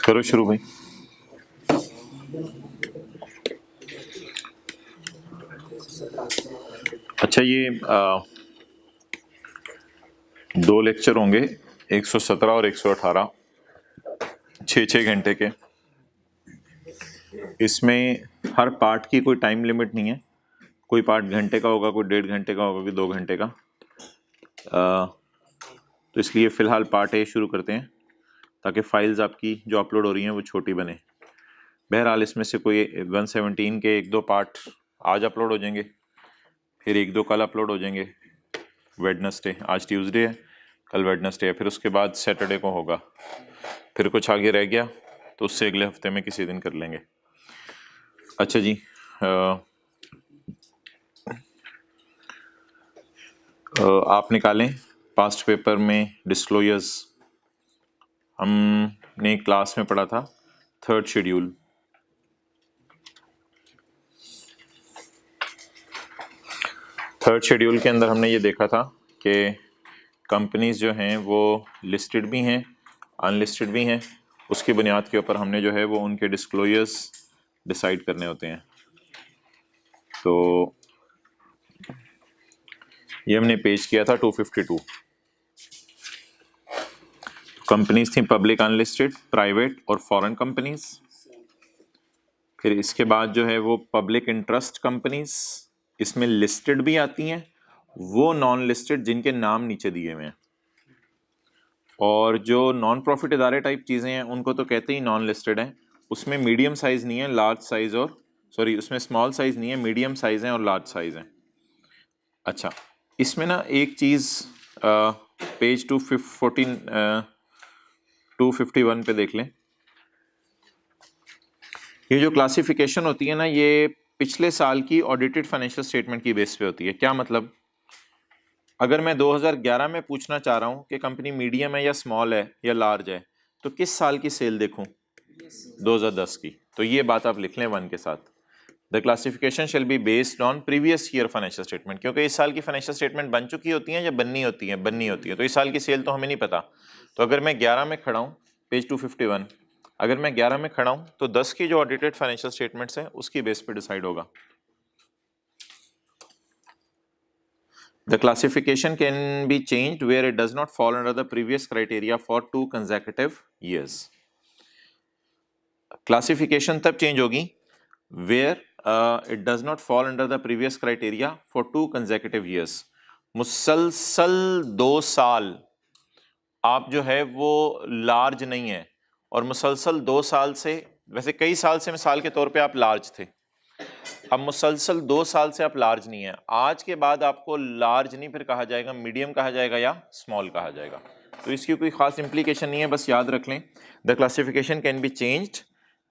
करो शुरू भाई। अच्छा ये दो लेक्चर होंगे 117 और 118 6 घंटे के। इसमें हर पार्ट की कोई टाइम लिमिट नहीं है, कोई पार्ट घंटे का होगा, कोई 1.5 घंटे का होगा, कोई 2 घंटे का। तो इसलिए फ़िलहाल पार्ट ए शुरू करते हैं ताकि फाइल्स आपकी जो अपलोड हो रही हैं वो छोटी बने। बहरहाल इसमें से कोई 117 के 1-2 पार्ट आज अपलोड हो जाएंगे, फिर 1-2 कल अपलोड हो जाएंगे। वेडनेसडे, आज ट्यूसडे है, कल वेडनेसडे है, फिर उसके बाद सैटरडे को होगा। फिर कुछ आगे रह गया तो उससे अगले हफ्ते में किसी दिन कर लेंगे। अच्छा जी, आप निकालें पास्ट पेपर में डिस्क्लोजर्स। हमने क्लास में पढ़ा था थर्ड शेड्यूल। थर्ड शेड्यूल के अंदर हमने ये देखा था कि कंपनीज जो हैं वो लिस्टेड भी हैं, अनलिस्टेड भी हैं। उसकी बुनियाद के ऊपर हमने जो है वो उनके डिस्क्लोजर्स डिसाइड करने होते हैं। तो ये हमने पेश किया था 252। कंपनीज थी पब्लिक, अनलिस्टेड, प्राइवेट और फॉरेन कंपनीज। फिर इसके बाद जो है वो पब्लिक इंटरेस्ट कंपनीज, इसमें लिस्टेड भी आती हैं, वो नॉन लिस्टेड जिनके नाम नीचे दिए हुए हैं। और जो नॉन प्रॉफिट इदारे टाइप चीज़ें हैं उनको तो कहते ही नॉन लिस्टेड हैं। उसमें मीडियम साइज़ नहीं है, लार्ज साइज़ और उसमें स्मॉल साइज़ नहीं है, मीडियम साइज़ हैं और लार्ज साइज़ हैं। अच्छा, इसमें ना एक चीज़ पेज 251 पे देख लें। ये जो क्लासिफिकेशन होती है ना, ये पिछले साल की ऑडिटेड फाइनेंशियल स्टेटमेंट की बेस पे होती है। क्या मतलब? अगर मैं 2011 में पूछना चाह रहा हूँ कि कंपनी मीडियम है या स्मॉल है या लार्ज है, तो किस साल की सेल देखूँ? 2010 की। तो ये बात आप लिख लें 1 के साथ। The classification shall be based on previous year financial statement, क्योंकि इस साल की फाइनेंशियल स्टेटमेंट बन चुकी होती हैं या बननी होती हैं? बननी होती है। तो इस साल की सेल तो हमें नहीं पता। तो अगर मैं 11 में खड़ा हूँ, पेज 251, अगर मैं 11 में खड़ा हूँ तो 10 की जो ऑडिटेड फाइनेंशियल स्टेटमेंट्स हैं उसकी बेस पे डिसाइड होगा। The classification can be changed where it does not fall under the previous criteria for 2 consecutive years. Classification तब change होगी where it does not fall under the previous criteria for 2 consecutive years. मुसलसल 2 साल आप जो है वो large नहीं है, और मुसलसल 2 साल से, वैसे कई साल से मिसाल के तौर पे आप लार्ज थे, अब मुसलसल 2 साल से आप लार्ज नहीं है। आज के बाद आपको लार्ज नहीं फिर कहा जाएगा, मीडियम कहा जाएगा या स्मॉल कहा जाएगा। तो इसकी कोई खास इंप्लीकेशन नहीं है, बस याद रख लें the classification can be changed.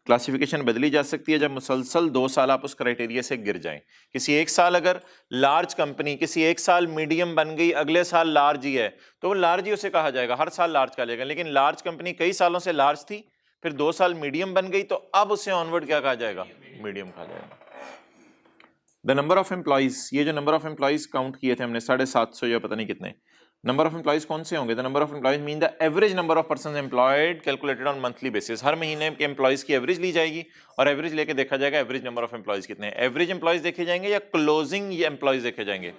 Classification बदली जा सकती है जब मुसलसल 2 साल आप उस क्राइटेरिया से गिर जाएं। किसी एक साल अगर लार्ज कंपनी किसी एक साल मीडियम बन गई, अगले साल लार्ज ही है, तो वो लार्ज ही उसे कहा जाएगा, हर साल लार्ज कहा जाएगा। लेकिन लार्ज कंपनी कई सालों से लार्ज थी, फिर 2 साल मीडियम बन गई, तो अब उसे ऑनवर्ड क्या कहा जाएगा? मीडियम कहा जाएगा। द नंबर ऑफ एम्प्लॉइज, ये जो नंबर ऑफ एम्प्लॉइज काउंट किए थे हमने 750 या पता नहीं कितने, नंबर ऑफ एम्प्लॉइज कौन से होंगे? The number of employees mean the average number of person employed calculated on monthly basis. हर महीने के एम्प्लॉइज की एवरेज ली जाएगी और एवरेज लेके देखा जाएगा एवरेज नंबर ऑफ एम्प्लॉइज कितने हैं। एवरेज एम्प्लॉइज देखे जाएंगे या क्लोजिंग एम्प्लॉइज देखे जाएंगे?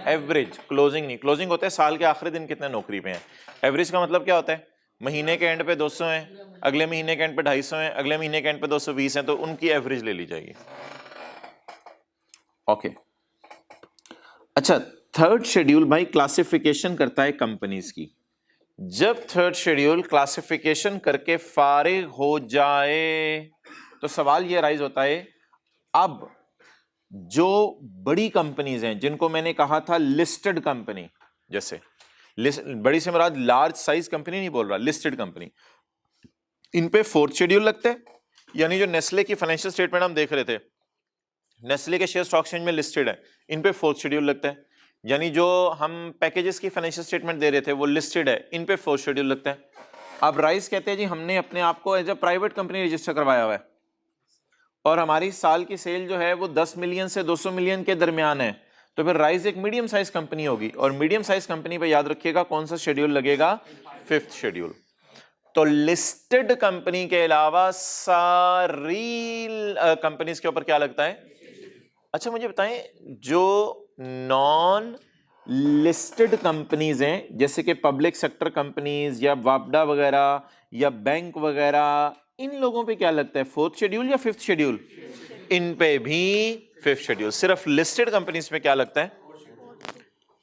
एवरेज, क्लोजिंग नहीं। क्लोजिंग होता है साल के आखिरी दिन कितने नौकरी पे हैं। एवरेज का मतलब क्या होता है? महीने के एंड पे 200 हैं, अगले महीने के एंड पे 250 हैं, अगले महीने के एंड पे 220 हैं, तो उनकी एवरेज ले ली जाएगी। ओके अच्छा, थर्ड शेड्यूल भाई क्लासिफिकेशन करता है कंपनीज की। जब थर्ड शेड्यूल क्लासिफिकेशन करके फारिग हो जाए तो सवाल ये राइज होता है, अब जो बड़ी कंपनीज हैं जिनको मैंने कहा था लिस्टेड कंपनी, जैसे बड़ी से मुराद लार्ज साइज कंपनी नहीं बोल रहा, लिस्टेड कंपनी, इन पे फोर्थ शेड्यूल लगता है। यानी जो नेस्ले की फाइनेंशियल स्टेटमेंट हम देख रहे थे, नेस्ले के शेयर स्टॉक एक्सचेंज में लिस्टेड है, इन पे फोर्थ शेड्यूल लगता है। यानी जो हम पैकेजेस की फाइनेंशियल स्टेटमेंट दे रहे थे वो लिस्टेड है, इन पे फोर्थ शेड्यूल लगता है। अब राइस कहते हैं जी हमने अपने आप को as a private company register करवाया हुआ है और हमारी साल की सेल जो है वो 10 मिलियन से 200 मिलियन के दरमियान है, तो फिर राइस एक मीडियम साइज कंपनी होगी। और मीडियम साइज कंपनी पे याद रखिएगा कौन सा शेड्यूल लगेगा? 5th schedule. तो लिस्टेड कंपनी के अलावा सारी कंपनीज के ऊपर क्या लगता है? अच्छा मुझे बताएं, जो नॉन लिस्टेड कंपनीज हैं जैसे कि पब्लिक सेक्टर कंपनीज या वापडा वगैरह या बैंक वगैरह, इन लोगों पे क्या लगता है, फोर्थ शेड्यूल या फिफ्थ शेड्यूल? इन पे भी फिफ्थ शेड्यूल। सिर्फ लिस्टेड कंपनीज पे क्या लगता है?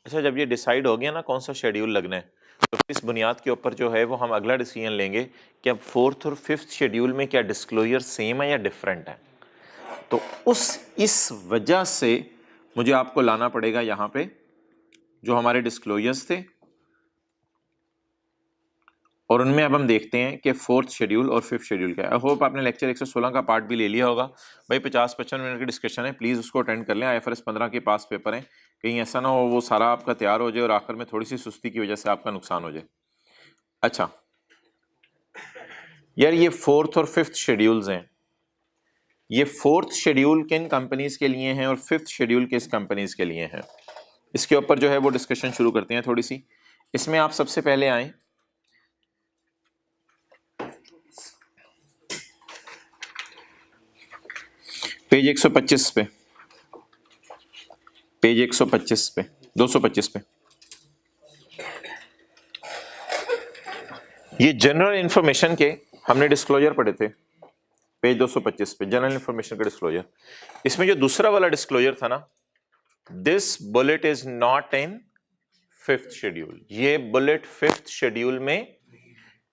अच्छा, जब ये डिसाइड हो गया ना कौन सा शेड्यूल लगना है, तो इस बुनियाद के ऊपर जो है वो हम अगला डिसीजन लेंगे कि अब फोर्थ और फिफ्थ शेड्यूल में क्या डिस्क्लोजर सेम है या डिफरेंट है। तो इस वजह से मुझे आपको लाना पड़ेगा यहां पे जो हमारे डिस्क्लोजर्स थे, और उनमें अब हम देखते हैं कि फोर्थ शेड्यूल और फिफ्थ शेड्यूल क्या है। आई होप आपने लेक्चर 116 का पार्ट भी ले लिया होगा। भाई 50-55 मिनट की डिस्कशन है, प्लीज़ उसको अटेंड कर लें। IFRS 15 के पास पेपर हैं, कहीं ऐसा ना हो वो सारा आपका तैयार हो जाए और आखिर में थोड़ी सी सुस्ती की वजह से आपका नुकसान हो जाए। अच्छा यार, ये फोर्थ और फिफ्थ शेड्यूल्स हैं। ये फोर्थ शेड्यूल किन कंपनीज के लिए हैं और फिफ्थ शेड्यूल किस कंपनीज के लिए हैं, इसके ऊपर जो है वो डिस्कशन शुरू करते हैं थोड़ी सी। इसमें आप सबसे पहले आए पेज 125 पे, पेज 125 पे, 225 पे। ये जनरल इंफॉर्मेशन के हमने डिस्क्लोजर पढ़े थे, पेज 225 पे जनरल इंफॉर्मेशन का डिस्क्लोजर। इसमें जो दूसरा वाला डिस्क्लोजर था ना, this bullet is not in fifth schedule, ये बुलेट फिफ्थ शेड्यूल में,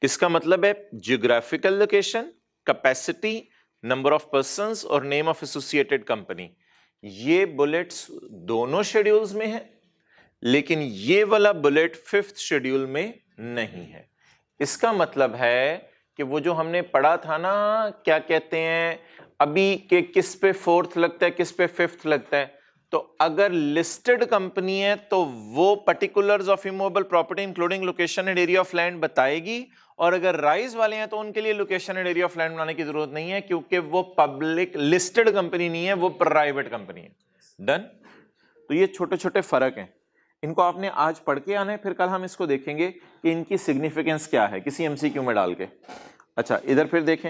इसका मतलब है geographical location, capacity, number of persons और नेम ऑफ एसोसिएटेड कंपनी, ये बुलेट्स दोनों शेड्यूल्स में है, लेकिन ये वाला बुलेट फिफ्थ शेड्यूल में नहीं है। इसका मतलब है कि वो जो हमने पढ़ा था ना, क्या कहते हैं अभी के किस पे फोर्थ लगता है किस पे फिफ्थ लगता है, तो अगर लिस्टेड कंपनी है तो वो particulars of immovable property including location and area of land बताएगी, और अगर राइज वाले हैं तो उनके लिए location and area of land बनाने की जरूरत नहीं है, क्योंकि वो पब्लिक लिस्टेड कंपनी नहीं है, वो प्राइवेट कंपनी है। डन। तो ये छोटे छोटे फर्क हैं, इनको आपने आज पढ़ के आना है, फिर कल हम इसको देखेंगे कि इनकी सिग्निफिकेंस क्या है किसी एमसीक्यू में डाल के। अच्छा इधर फिर देखें,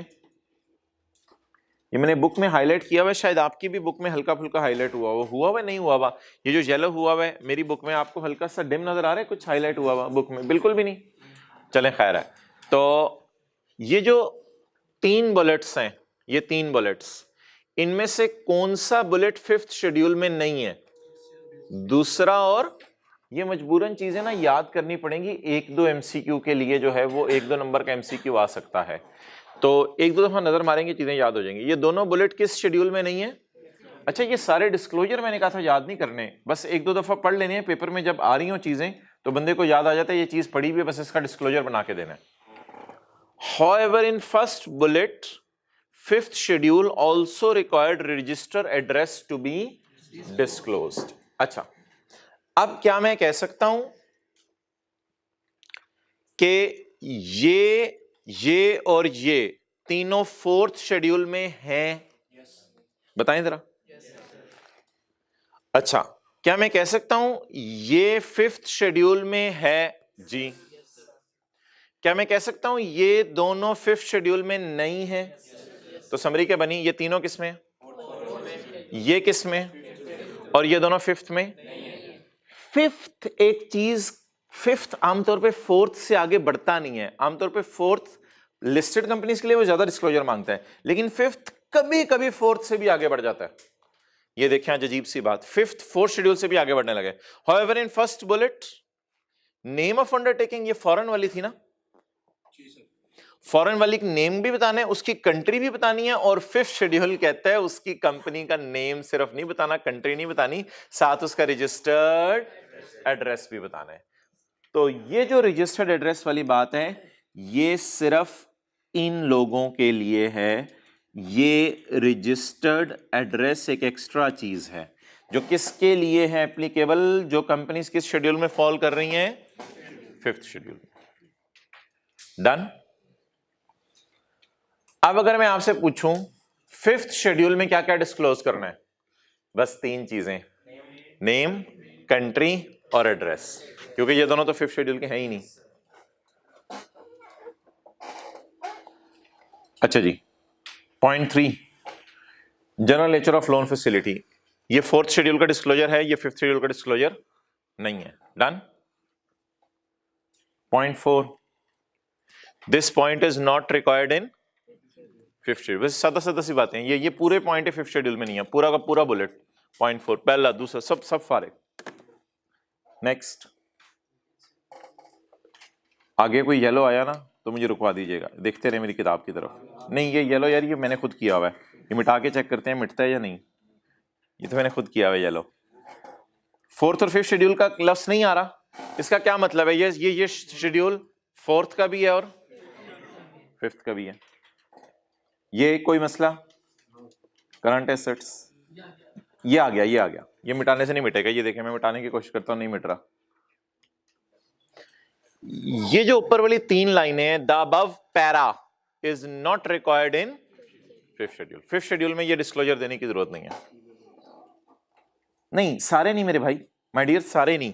ये मैंने बुक में हाईलाइट किया हुआ है, शायद आपकी भी बुक में हल्का फुल्का हाईलाइट हुआ हुआ नहीं हुआ हुआ। ये जो येलो हुआ हुआ है मेरी बुक में आपको हल्का सा डिम नजर आ रहा है, कुछ हाईलाइट हुआ हुआ बुक में? बिल्कुल भी नहीं। चलें खैर है। तो ये जो तीन बुलेट्स हैं, ये तीन बुलेट्स, इनमें से कौन सा बुलेट फिफ्थ शेड्यूल में नहीं है? दूसरा। और ये मजबूरन चीजें ना याद करनी पड़ेंगी, एक दो एमसीक्यू के लिए जो है वो एक दो नंबर का एमसीक्यू आ सकता है, तो एक दो दफा नजर मारेंगे चीजें याद हो जाएंगी। ये दोनों बुलेट किस शेड्यूल में नहीं है? अच्छा ये सारे डिस्क्लोजर मैंने कहा था याद नहीं करने, बस एक दो दफा पढ़ लेने हैं, पेपर में जब आ रही हो चीजें तो बंदे को याद आ जाता है ये चीज पढ़ी हुई है, बस इसका डिस्क्लोजर बना के देना है। However, in first bullet, fifth schedule also required register address to be disclosed. अच्छा, अब क्या मैं कह सकता हूं कि ये और ये तीनों फोर्थ शेड्यूल में हैं? बताएं जरा। अच्छा, क्या मैं कह सकता हूं ये फिफ्थ शेड्यूल में है? जी। क्या मैं कह सकता हूं ये दोनों फिफ्थ शेड्यूल में नहीं है? तो समरी क्या बनी, ये तीनों किस में, ये किस में, और ये दोनों फिफ्थ में? फिफ्थ एक चीज, फिफ्थ आमतौर पे फोर्थ से आगे बढ़ता नहीं है। आमतौर पे फोर्थ लिस्टेड कंपनीज के लिए वो ज्यादा डिस्क्लोजर मांगता है, लेकिन फिफ्थ कभी कभी फोर्थ से भी आगे बढ़ जाता है। ये देखें आज अजीब सी बात, फिफ्थ फोर्थ शेड्यूल से भी आगे बढ़ने लगे। However in first bullet, name of undertaking, ये फॉरेन वाली थी ना, फॉरेन वाली नेम भी बताना है, उसकी कंट्री भी बतानी है, और फिफ्थ शेड्यूल कहता है उसकी कंपनी का नेम सिर्फ नहीं बताना, कंट्री नहीं बतानी, साथ उसका रजिस्टर्ड एड्रेस भी बताना है। तो ये जो रजिस्टर्ड एड्रेस वाली बात है ये सिर्फ इन लोगों के लिए है। ये रजिस्टर्ड एड्रेस एक एक्स्ट्रा चीज है जो किसके लिए है एप्लीकेबल, जो कंपनीज किस शेड्यूल में फॉल कर रही हैं? Fifth schedule. डन। अब अगर मैं आपसे पूछूं फिफ्थ शेड्यूल में क्या क्या डिस्क्लोज करना है, बस तीन चीजें, नेम, कंट्री और एड्रेस, क्योंकि ये दोनों तो फिफ्थ शेड्यूल के हैं ही नहीं। अच्छा जी, point 3, general nature of loan facility. ये 4th शेड्यूल का डिस्क्लोजर है, ये 5th शेड्यूल का डिस्क्लोजर नहीं है। Done. Point 4, this point is not required in 5th schedule. बस सादा सादा सी बातें, ये पूरे पॉइंट है 5th शेड्यूल में नहीं है, पूरा का पूरा बुलेट। पॉइंट 4 पहला दूसरा सब फारिग। नेक्स्ट, आगे कोई येलो आया ना तो मुझे रुकवा दीजिएगा, देखते रहे मेरी किताब की तरफ। नहीं ये येलो यार, ये मैंने खुद किया हुआ है, ये मिटा के चेक करते हैं मिटता है या नहीं। ये तो मैंने खुद किया हुआ है येलो। 4th और 5th शेड्यूल का लफ्ज नहीं आ रहा, इसका क्या मतलब है? ये शेड्यूल 4th का भी है और 5th का भी है। ये कोई मसला? करंट एसेट्स, ये आ गया, ये मिटाने से नहीं मिटेगा। ये देखें, मैं मिटाने की कोशिश करता हूं, नहीं मिट रहा। ये जो ऊपर वाली 3 लाइनें, the above para is not required in 5th schedule. 5th schedule में ये डिस्क्लोजर देने की जरूरत नहीं है। नहीं सारे नहीं मेरे भाई, माय डियर, सारे नहीं,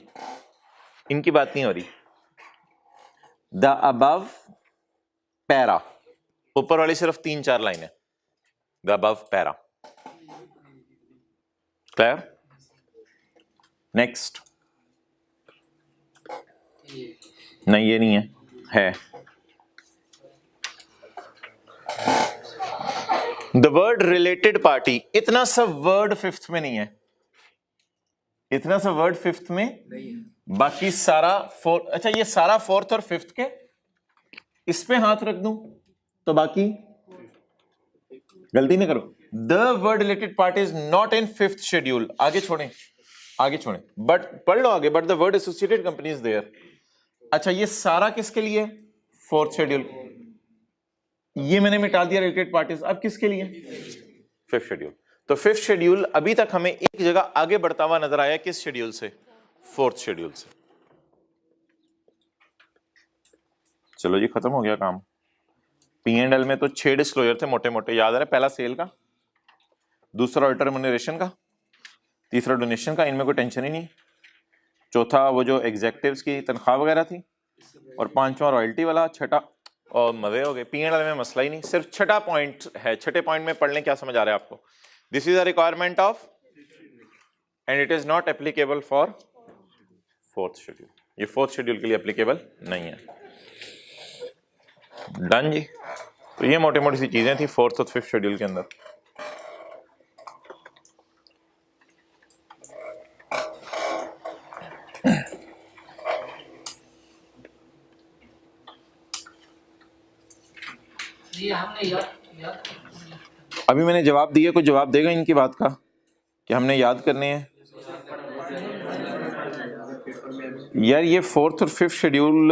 इनकी बात नहीं हो रही। द अबव पैरा, ऊपर वाली सिर्फ 3-4 लाइनें, the above para. Clear? Next, नहीं ये नहीं है द वर्ड रिलेटेड पार्टी। इतना सा वर्ड 5th में नहीं है, इतना सा वर्ड 5th में नहीं है, बाकी सारा 4th। अच्छा ये सारा 4th और 5th के, इस पे हाथ रख दूं तो बाकी, गलती नहीं करो। The word related party is not in 5th schedule. आगे छोड़ें, बट पढ़ लो आगे, but the word associated company is there. अच्छा ये सारा किसके लिए? 4th schedule. ये मैंने मिटा दिया रिलेटेड पार्टीज, अब किसके लिए? 5th schedule. तो 5th शेड्यूल अभी तक हमें एक जगह आगे बढ़ता हुआ नजर आया, किस शेड्यूल से? 4th शेड्यूल से। चलो जी, खत्म हो गया काम। P&L में तो 6 डिस्क्लोजर थे मोटे मोटे, याद है? पहला सेल का, दूसरा ऑडिटर रेम्यूनरेशन का, तीसरा डोनेशन का, इनमें कोई टेंशन ही नहीं। चौथा वो जो एग्जेक्टिव्स की तनख्वाह वगैरह थी, और 5वां रॉयल्टी वाला, छठा, और मजे हो गए। P&L में मसला ही नहीं, सिर्फ छठा पॉइंट है। छठे पॉइंट में पढ़ लें, क्या समझ आ रहा है आपको? This is a requirement of and it is not applicable for 4th schedule. ये 4th शेड्यूल के लिए एप्लीकेबल नहीं है। डन जी। तो ये मोटी मोटी सी चीजें थी 4th और 5th शेड्यूल के अंदर। अभी मैंने जवाब दिया, कोई जवाब देगा इनकी बात का कि हमने याद करने हैं? यार ये 4th और 5th शेड्यूल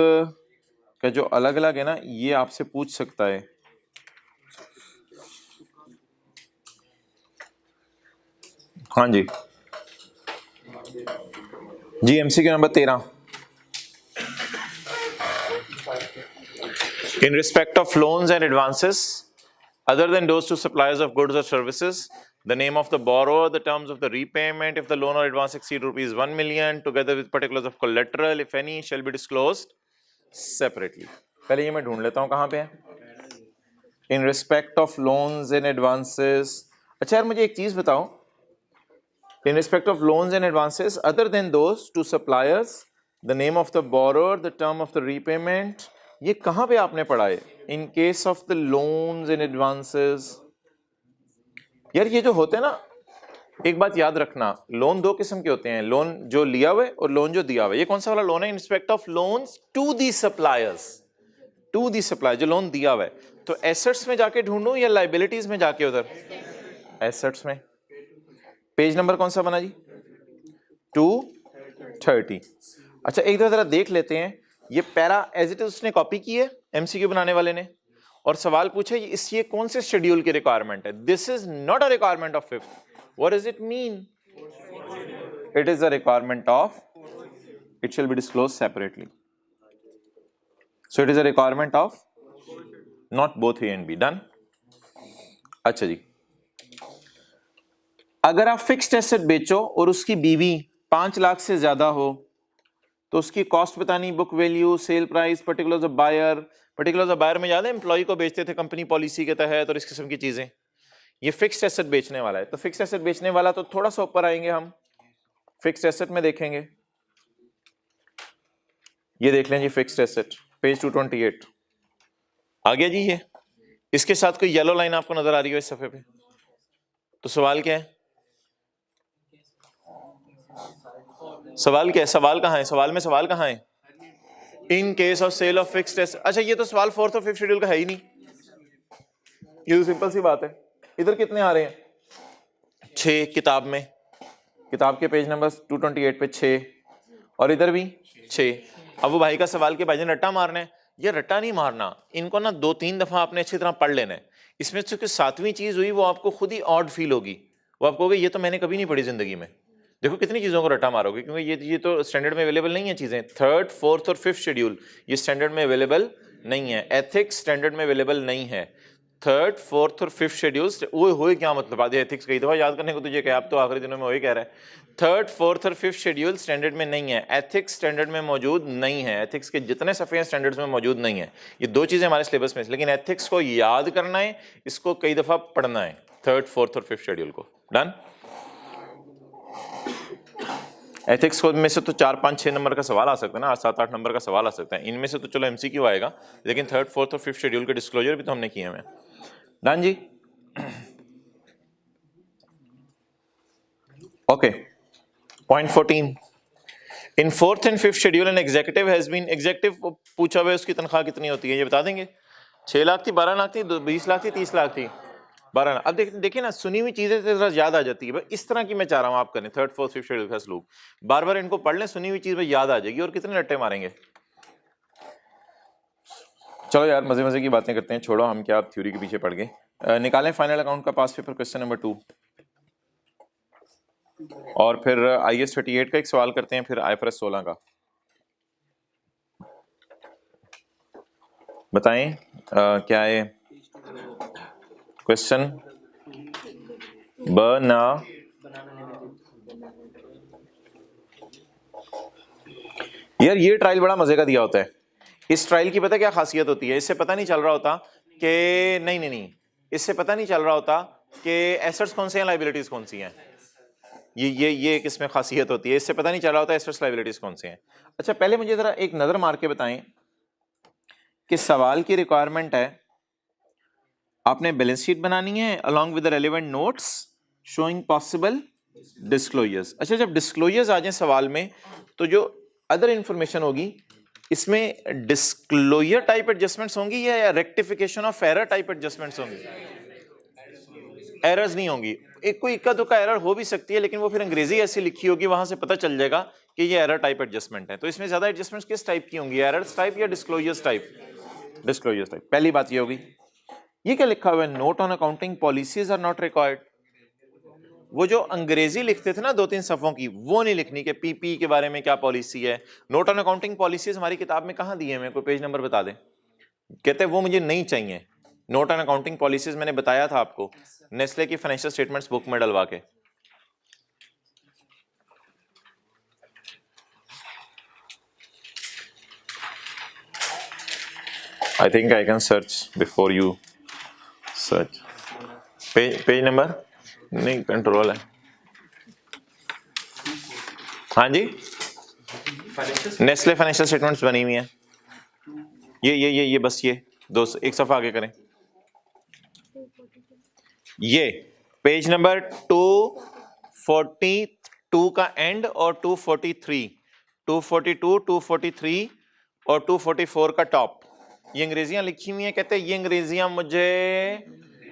का जो अलग अलग है ना, ये आपसे पूछ सकता है। हाँ जी जी, MCQ number 13। In respect of loans and advances, other than those to suppliers of goods or services, the name of the borrower, the terms of the repayment, if the loan or advance exceed rupees 1 million, together with particulars of collateral, if any, shall be disclosed separately. पहले ये मैं ढूंढ लेता हूँ कहाँ पे है। In respect of loans and advances, अच्छा यार मुझे एक चीज बताओ, in respect of loans and advances, other than those to suppliers, the name of the borrower, the term of the repayment, ये कहाँ पे आपने पढ़ा है? In case of the loans and advances, यार ये जो होते हैं ना, एक बात याद रखना, लोन 2 किस्म के होते हैं, लोन जो लिया हुआ है और लोन जो दिया हुआ है। ये कौन सा वाला लोन है? In respect of loans to the suppliers, to the supplier, जो लोन दिया हुआ है। तो एसेट्स में जाके ढूंढूं या लाइबिलिटीज में जाके? उधर एसेट्स में। पेज नंबर कौन सा बना जी? 230। अच्छा एक दफा जरा देख लेते हैं, ये पैरा एज इट इज उसने कॉपी की है MCQ बनाने वाले ने, और सवाल पूछे ये कौन से शेड्यूल की रिक्वायरमेंट है? This is not a requirement of 5th। What does it mean? It is a requirement of, it shall be disclosed separately. So it is a requirement of not both A and B। Done. अच्छा जी, अगर आप fixed asset बेचो और उसकी बीवी 5 लाख से ज्यादा हो, तो उसकी कॉस्ट बतानी, book value, sale price, particulars of buyer, particular buyer में याद है एम्प्लॉय को बेचते थे कंपनी पॉलिसी के तहत और इस किस्म की चीजें। ये फिक्स्ड एसेट बेचने वाला है, तो फिक्स्ड एसेट बेचने वाला तो थोड़ा सा ऊपर आएंगे हम, फिक्स्ड एसेट में देखेंगे, ये देख लें जी फिक्स्ड एसेट पेज 228 आ गया जी। ये इसके साथ कोई येलो लाइन आपको नजर आ रही हो इस सफे पे, तो सवाल क्या है? सवाल क्या है? सवाल कहाँ है? सवाल में सवाल कहाँ है? In case of sale of fixed asset. अच्छा ये तो सवाल 4th और 5th शेड्यूल का है ही नहीं, ये तो सिंपल सी बात है। इधर कितने आ रहे हैं? 6 किताब में, किताब के पेज नंबर 228 पे 6 और इधर भी 6। अब वो भाई का सवाल के भाईजान रट्टा मारना है, ये रट्टा नहीं मारना, इनको ना 2-3 दफा आपने अच्छी तरह पढ़ लेना है। इसमें चूंकि 7वीं चीज हुई वो आपको खुद ही ऑड फील होगी, वो आप कहोगे ये तो मैंने कभी नहीं पढ़ी जिंदगी में। देखो कितनी चीजों को रट्टा मारोगे, क्योंकि ये तो स्टैंडर्ड में अवेलेबल नहीं है चीजें। 3rd, 4th और 5th शेड्यूल ये स्टैंडर्ड में अवेलेबल नहीं है, एथिक्स स्टैंडर्ड में अवेलेबल नहीं है। 3rd, 4th और 5th शेड्यूल्स वो हुए क्या मतलब? आधे एथिक्स कई दफा याद करने को तुझे क्या, आप तो आखिरी दिनों में वही कह रहा है। 3rd, 4th और 5th शेड्यूल स्टैंडर्ड में नहीं है, एथिक्स स्टैंडर्ड में मौजूद नहीं है, एथिक्स के जितने सफ़े हैं स्टैंडर्ड्स में मौजूद नहीं है। ये 2 चीज़ें हमारे सिलेबस में, लेकिन एथिक्स को याद करना है, इसको कई दफ़ा पढ़ना है, 3rd, 4th और 5th शेड्यूल को। डन? एथिक्स को में से तो 4, 5, 6 नंबर का सवाल आ सकता है ना, 7, 8 नंबर का सवाल आ सकता है, इनमें से तो चलो MCQ आएगा, लेकिन 3rd, 4th और 5th शेड्यूल के डिस्क्लोजर भी तो हमने किए हैं। डन जी? Okay, point 14, in 4th and 5th schedule an executive has been, executive पूछा हुआ है उसकी तनख्वाह कितनी होती है, ये बता देंगे? 6 लाख थी, 12 लाख थी, 20 लाख थी, 30 लाख थी, 12 लाख। अब देखिए ना, सुनी हुई चीजें जरा याद आ जाती है, इस तरह की मैं चाह रहा हूँ आप करें 3rd, 4th, 5th शेड्यूल का सलूक, बार बार इनको पढ़ लें, सुनी हुई चीज याद आ जाएगी और कितने रट्टे मारेंगे। चलो यार मजे मजे की बातें करते हैं, छोड़ो हम क्या थ्योरी के पीछे पड़ गए। निकालें फाइनल अकाउंट का पास पेपर क्वेश्चन नंबर 2 और फिर IAS 38 का एक सवाल करते हैं, फिर IFRS 16 का। बताएं क्या है क्वेश्चन? बना यार ये ट्रायल बड़ा मजे का दिया होता है। इस ट्रायल की पता क्या खासियत होती है? इससे पता नहीं चल रहा होता कि नहीं, इससे पता नहीं चल रहा होता कि एसेट्स कौन से हैं, लायबिलिटीज कौन सी हैं। ये एक इसमें खासियत होती है, इससे पता नहीं चल रहा होता एसेट्स लायबिलिटीज कौन से हैं। अच्छा पहले मुझे जरा एक नजर मार के बताएं कि सवाल की रिक्वायरमेंट है, आपने बैलेंस शीट बनानी है along with the relevant notes showing possible disclosures. अच्छा जब डिस्क्लोजर्स आ जाए सवाल में तो जो अदर इंफॉर्मेशन होगी इसमें डिस्क्लोजर टाइप एडजस्टमेंट्स होंगी या rectification of error type adjustments होंगी? एरर्स नहीं होंगी, एक कोई इक्का दुक्का एरर हो भी सकती है, लेकिन वो फिर अंग्रेजी ऐसी लिखी होगी, वहां से पता चल जाएगा कि ये एरर टाइप एडजस्टमेंट है। तो इसमें ज्यादा एडजस्टमेंट्स किस टाइप की होंगी, एरर्स टाइप या डिस्क्लोजर्स टाइप? Disclosures type. पहली बात ये होगी। ये क्या लिखा हुआ है? Note on accounting policies are not required. वो जो अंग्रेजी लिखते थे ना 2-3 सफ़ों की, वो नहीं लिखनी कि पीपी के बारे में क्या पॉलिसी है। नोट ऑन अकाउंटिंग पॉलिसीज हमारी किताब में कहाँ दिए हैं? कोई पेज नंबर बता दें। कहते हैं वो मुझे नहीं चाहिए। नोट ऑन अकाउंटिंग पॉलिसीज मैंने बताया था आपको, नेस्ले की फाइनेंशियल स्टेटमेंट्स बुक में डलवा के। I think I can search before you search. Page number नहीं, कंट्रोल है। हाँ जी, नेस्ले फाइनेंशियल स्टेटमेंट्स बनी हुई है। ये बस ये एक सफा आगे करें। ये पेज नंबर 242 का एंड और 243, 242, 243 और 244 का टॉप, ये अंग्रेजियां लिखी हुई हैं। कहते हैं ये अंग्रेजियां मुझे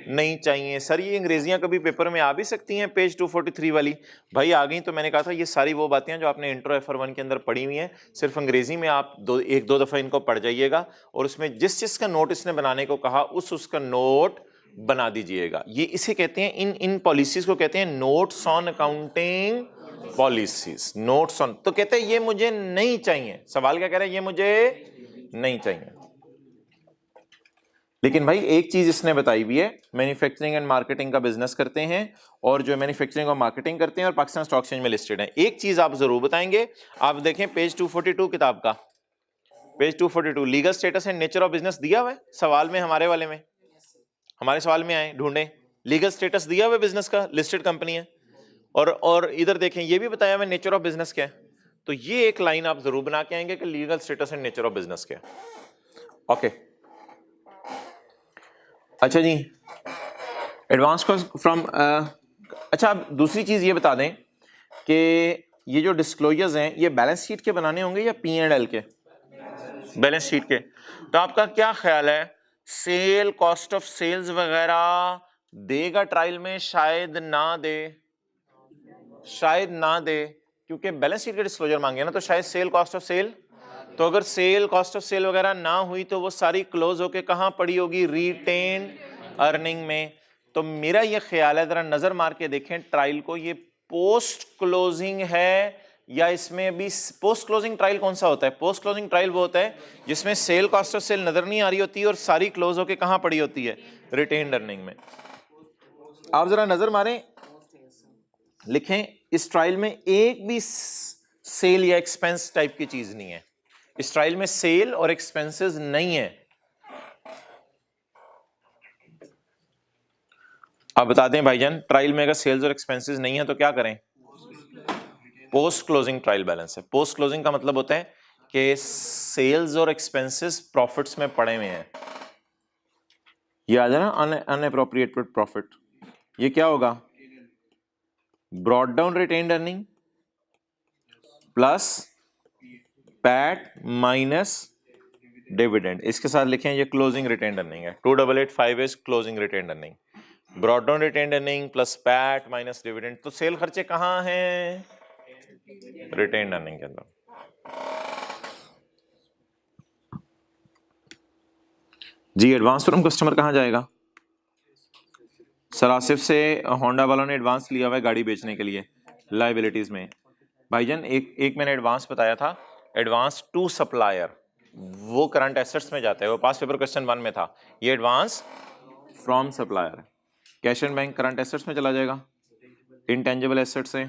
नहीं चाहिए। सर ये अंग्रेजियां कभी पेपर में आ भी सकती हैं? पेज 243 वाली भाई आ गई। तो मैंने कहा था ये सारी वो बातें हैं जो आपने इंट्रो FR1 के अंदर पढ़ी हुई हैं, सिर्फ अंग्रेजी में आप एक दो दफा इनको पढ़ जाइएगा और उसमें जिस का नोट इसने बनाने को कहा उसका नोट बना दीजिएगा। ये इसे कहते हैं, इन पॉलिसीज को कहते हैं notes on accounting policies. Notes on, तो कहते हैं ये मुझे नहीं चाहिए। सवाल क्या कह रहा है? ये मुझे नहीं चाहिए। लेकिन भाई एक चीज इसने बताई हुई है, मैन्युफैक्चरिंग एंड मार्केटिंग का बिजनेस करते हैं और जो मैन्युफैक्चरिंग और मार्केटिंग करते हैं और पाकिस्तान स्टॉक एक्सचेंज में लिस्टेड है। एक चीज आप जरूर बताएंगे, आप देखें पेज 242 किताब का, page 242 legal status and nature of business दिया हुआ है सवाल में, हमारे वाले में, हमारे सवाल में आए ढूंढे, लीगल स्टेटस दिया हुआ है बिजनेस का, लिस्टेड कंपनी है, और इधर देखें ये भी बताया हुआ नेचर ऑफ बिजनेस क्या है। तो ये एक लाइन आप जरूर बना के आएंगे कि legal status and nature of business क्या है। ओके अच्छा जी, एडवांस कॉस्ट फ्रॉम अच्छा आप दूसरी चीज ये बता दें कि ये जो डिस्क्लोजर्स हैं ये बैलेंस शीट के बनाने होंगे या P&L के? बैलेंस शीट के। तो आपका क्या ख्याल है, सेल, कॉस्ट ऑफ सेल्स वगैरह देगा ट्रायल में? शायद ना दे, शायद ना दे, क्योंकि बैलेंस शीट के डिस्क्लोजर मांगे ना, तो शायद सेल, कॉस्ट ऑफ सेल। तो अगर सेल, कॉस्ट ऑफ सेल वगैरह ना हुई तो वो सारी क्लोज होके कहां पड़ी होगी? रिटेन अर्निंग में। तो मेरा ये ख्याल है, जरा नजर मार के देखें ट्रायल को, ये पोस्ट क्लोजिंग है या इसमें भी पोस्ट क्लोजिंग ट्रायल कौन सा होता है? पोस्ट क्लोजिंग ट्रायल वो होता है जिसमें सेल, कॉस्ट ऑफ सेल नजर नहीं आ रही होती है और सारी क्लोज होके कहां पड़ी होती है? रिटेन अर्निंग में। आप जरा नजर मारें, लिखें इस ट्रायल में एक भी सेल या एक्सपेंस टाइप की चीज नहीं है, इस ट्रायल में सेल और एक्सपेंसेस नहीं है। आप बता दें भाईजान, ट्रायल में अगर सेल्स और एक्सपेंसेस नहीं है तो क्या करें? पोस्ट क्लोजिंग ट्रायल बैलेंस है। पोस्ट क्लोजिंग का मतलब होता है कि सेल्स और एक्सपेंसेस प्रॉफिट्स में पड़े हुए हैं। ये आ जाए ना अनएप्रोप्रिएटेड प्रॉफिट, ये क्या होगा? Brought down retained earning plus PAT minus dividend. इसके साथ लिखें ये क्लोजिंग रिटेन्ड अर्निंग है। 2885 is closing retained earning, brought down retained earning plus PAT minus dividend. तो सेल खर्चे कहां हैं? रिटेन्ड अर्निंग के अंदर। जी एडवांस फ्रॉम कस्टमर कहां जाएगा? सर आसिफ से होंडा वालों ने एडवांस लिया हुआ है गाड़ी बेचने के लिए लाइबिलिटीज में। भाईजान एक मैंने एडवांस बताया था, एडवांस टू सप्लायर, वो करंट एसेट्स में जाता है, वो पास पेपर क्वेश्चन 1 में था। ये advance from supplier cash and bank current assets में चला जाएगा। इंटेंजिबल एसेट्स है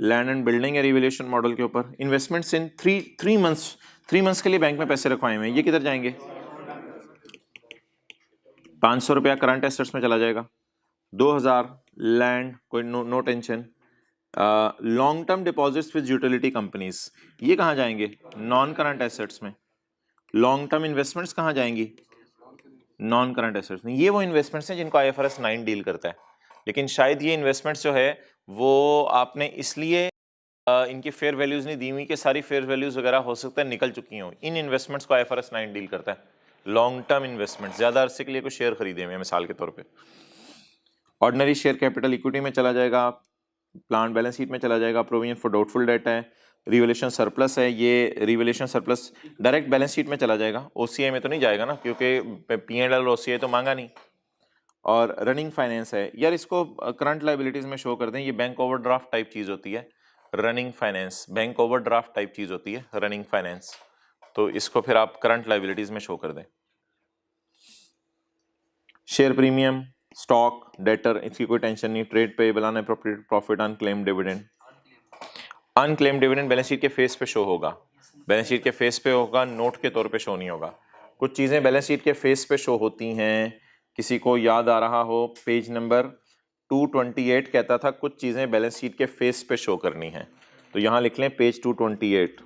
लैंड एंड बिल्डिंग या रिवैल्यूएशन मॉडल के ऊपर। इन्वेस्टमेंट्स इन थ्री मंथ्स के लिए बैंक में पैसे रखवाए हुए हैं, ये किधर जाएंगे? 500 रुपया करंट एसेट्स में चला जाएगा। 2000 लैंड, कोई no tension. Long term deposits with utility companies, ये कहाँ जाएंगे? नॉन करंट एसेट्स में। लॉन्ग टर्म इन्वेस्टमेंट्स कहाँ जाएंगी? नॉन करंट एसेट्स में। ये वो इन्वेस्टमेंट्स हैं जिनको IFRS 9 डील करता है, लेकिन शायद ये इन्वेस्टमेंट्स जो है वो आपने इसलिए इनकी फेयर वैल्यूज नहीं दी हुई कि सारी फेयर वैल्यूज वगैरह हो सकता है निकल चुकी हों। इन इन्वेस्टमेंट्स को IFRS 9 डील करता है। लॉन्ग टर्म इन्वेस्टमेंट, ज्यादा अरसे के लिए कोई शेयर खरीदे हुए मिसाल के तौर पे। ऑर्डिनरी शेयर कैपिटल इक्विटी में चला जाएगा, प्लांट बैलेंस शीट में चला जाएगा। प्रोविजन फॉर डाउटफुल डेट है, रिवैल्यूएशन सरप्लस है, ये revaluation surplus direct balance sheet में चला जाएगा, OCI में तो नहीं जाएगा ना, क्योंकि P&L और OCI तो मांगा नहीं। और रनिंग फाइनेंस है, यार इसको करंट लाइबिलिटीज में शो कर दें, ये बैंक ओवरड्राफ्ट टाइप चीज होती है। Running finance bank overdraft type चीज होती है रनिंग फाइनेंस, तो इसको फिर आप करंट लाइबिलिटीज में शो कर दें। शेयर प्रीमियम, स्टॉक, डेटर, इसकी कोई टेंशन नहीं। Trade payable, unappropriated profit, unclaimed dividend. Unclaimed dividend balance sheet के फेस पे शो होगा, बैलेंस शीट के फेस पे होगा, नोट के तौर पे शो नहीं होगा। कुछ चीजें बैलेंस शीट के फेस पे शो होती हैं, किसी को याद आ रहा हो पेज नंबर 228 कहता था कुछ चीजें बैलेंस शीट के फेस पे शो करनी है, तो यहां लिख लें पेज 228।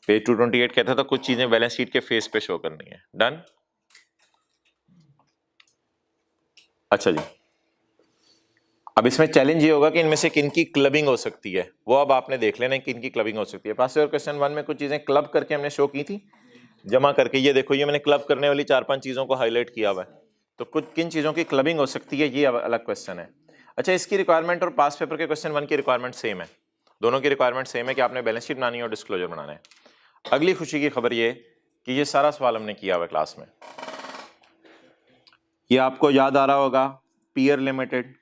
पेज 228 कहता था कुछ चीजें बैलेंस शीट के फेस पे शो करनी है। डन। अच्छा जी, अब इसमें चैलेंज ये होगा कि इनमें से किन की क्लबिंग हो सकती है, वो अब आपने देख लेना किन की क्लबिंग हो सकती है। पास पेपर क्वेश्चन 1 में कुछ चीजें क्लब करके हमने शो की थी, जमा करके। ये देखो, ये मैंने क्लब करने वाली 4-5 चीजों को हाईलाइट किया हुआ है, तो कुछ किन चीजों की क्लबिंग हो सकती है ये अलग क्वेश्चन है। अच्छा, इसकी रिक्वायरमेंट और पास पेपर के क्वेश्चन 1 की रिक्वायरमेंट सेम है, दोनों की रिक्वायरमेंट सेम है कि आपने बैलेंस शीट बनानी है और डिस्क्लोजर बनाना है। अगली खुशी की खबर ये कि ये सारा सवाल हमने किया हुआ क्लास में। ये आपको याद आ रहा होगा, पियर लिमिटेड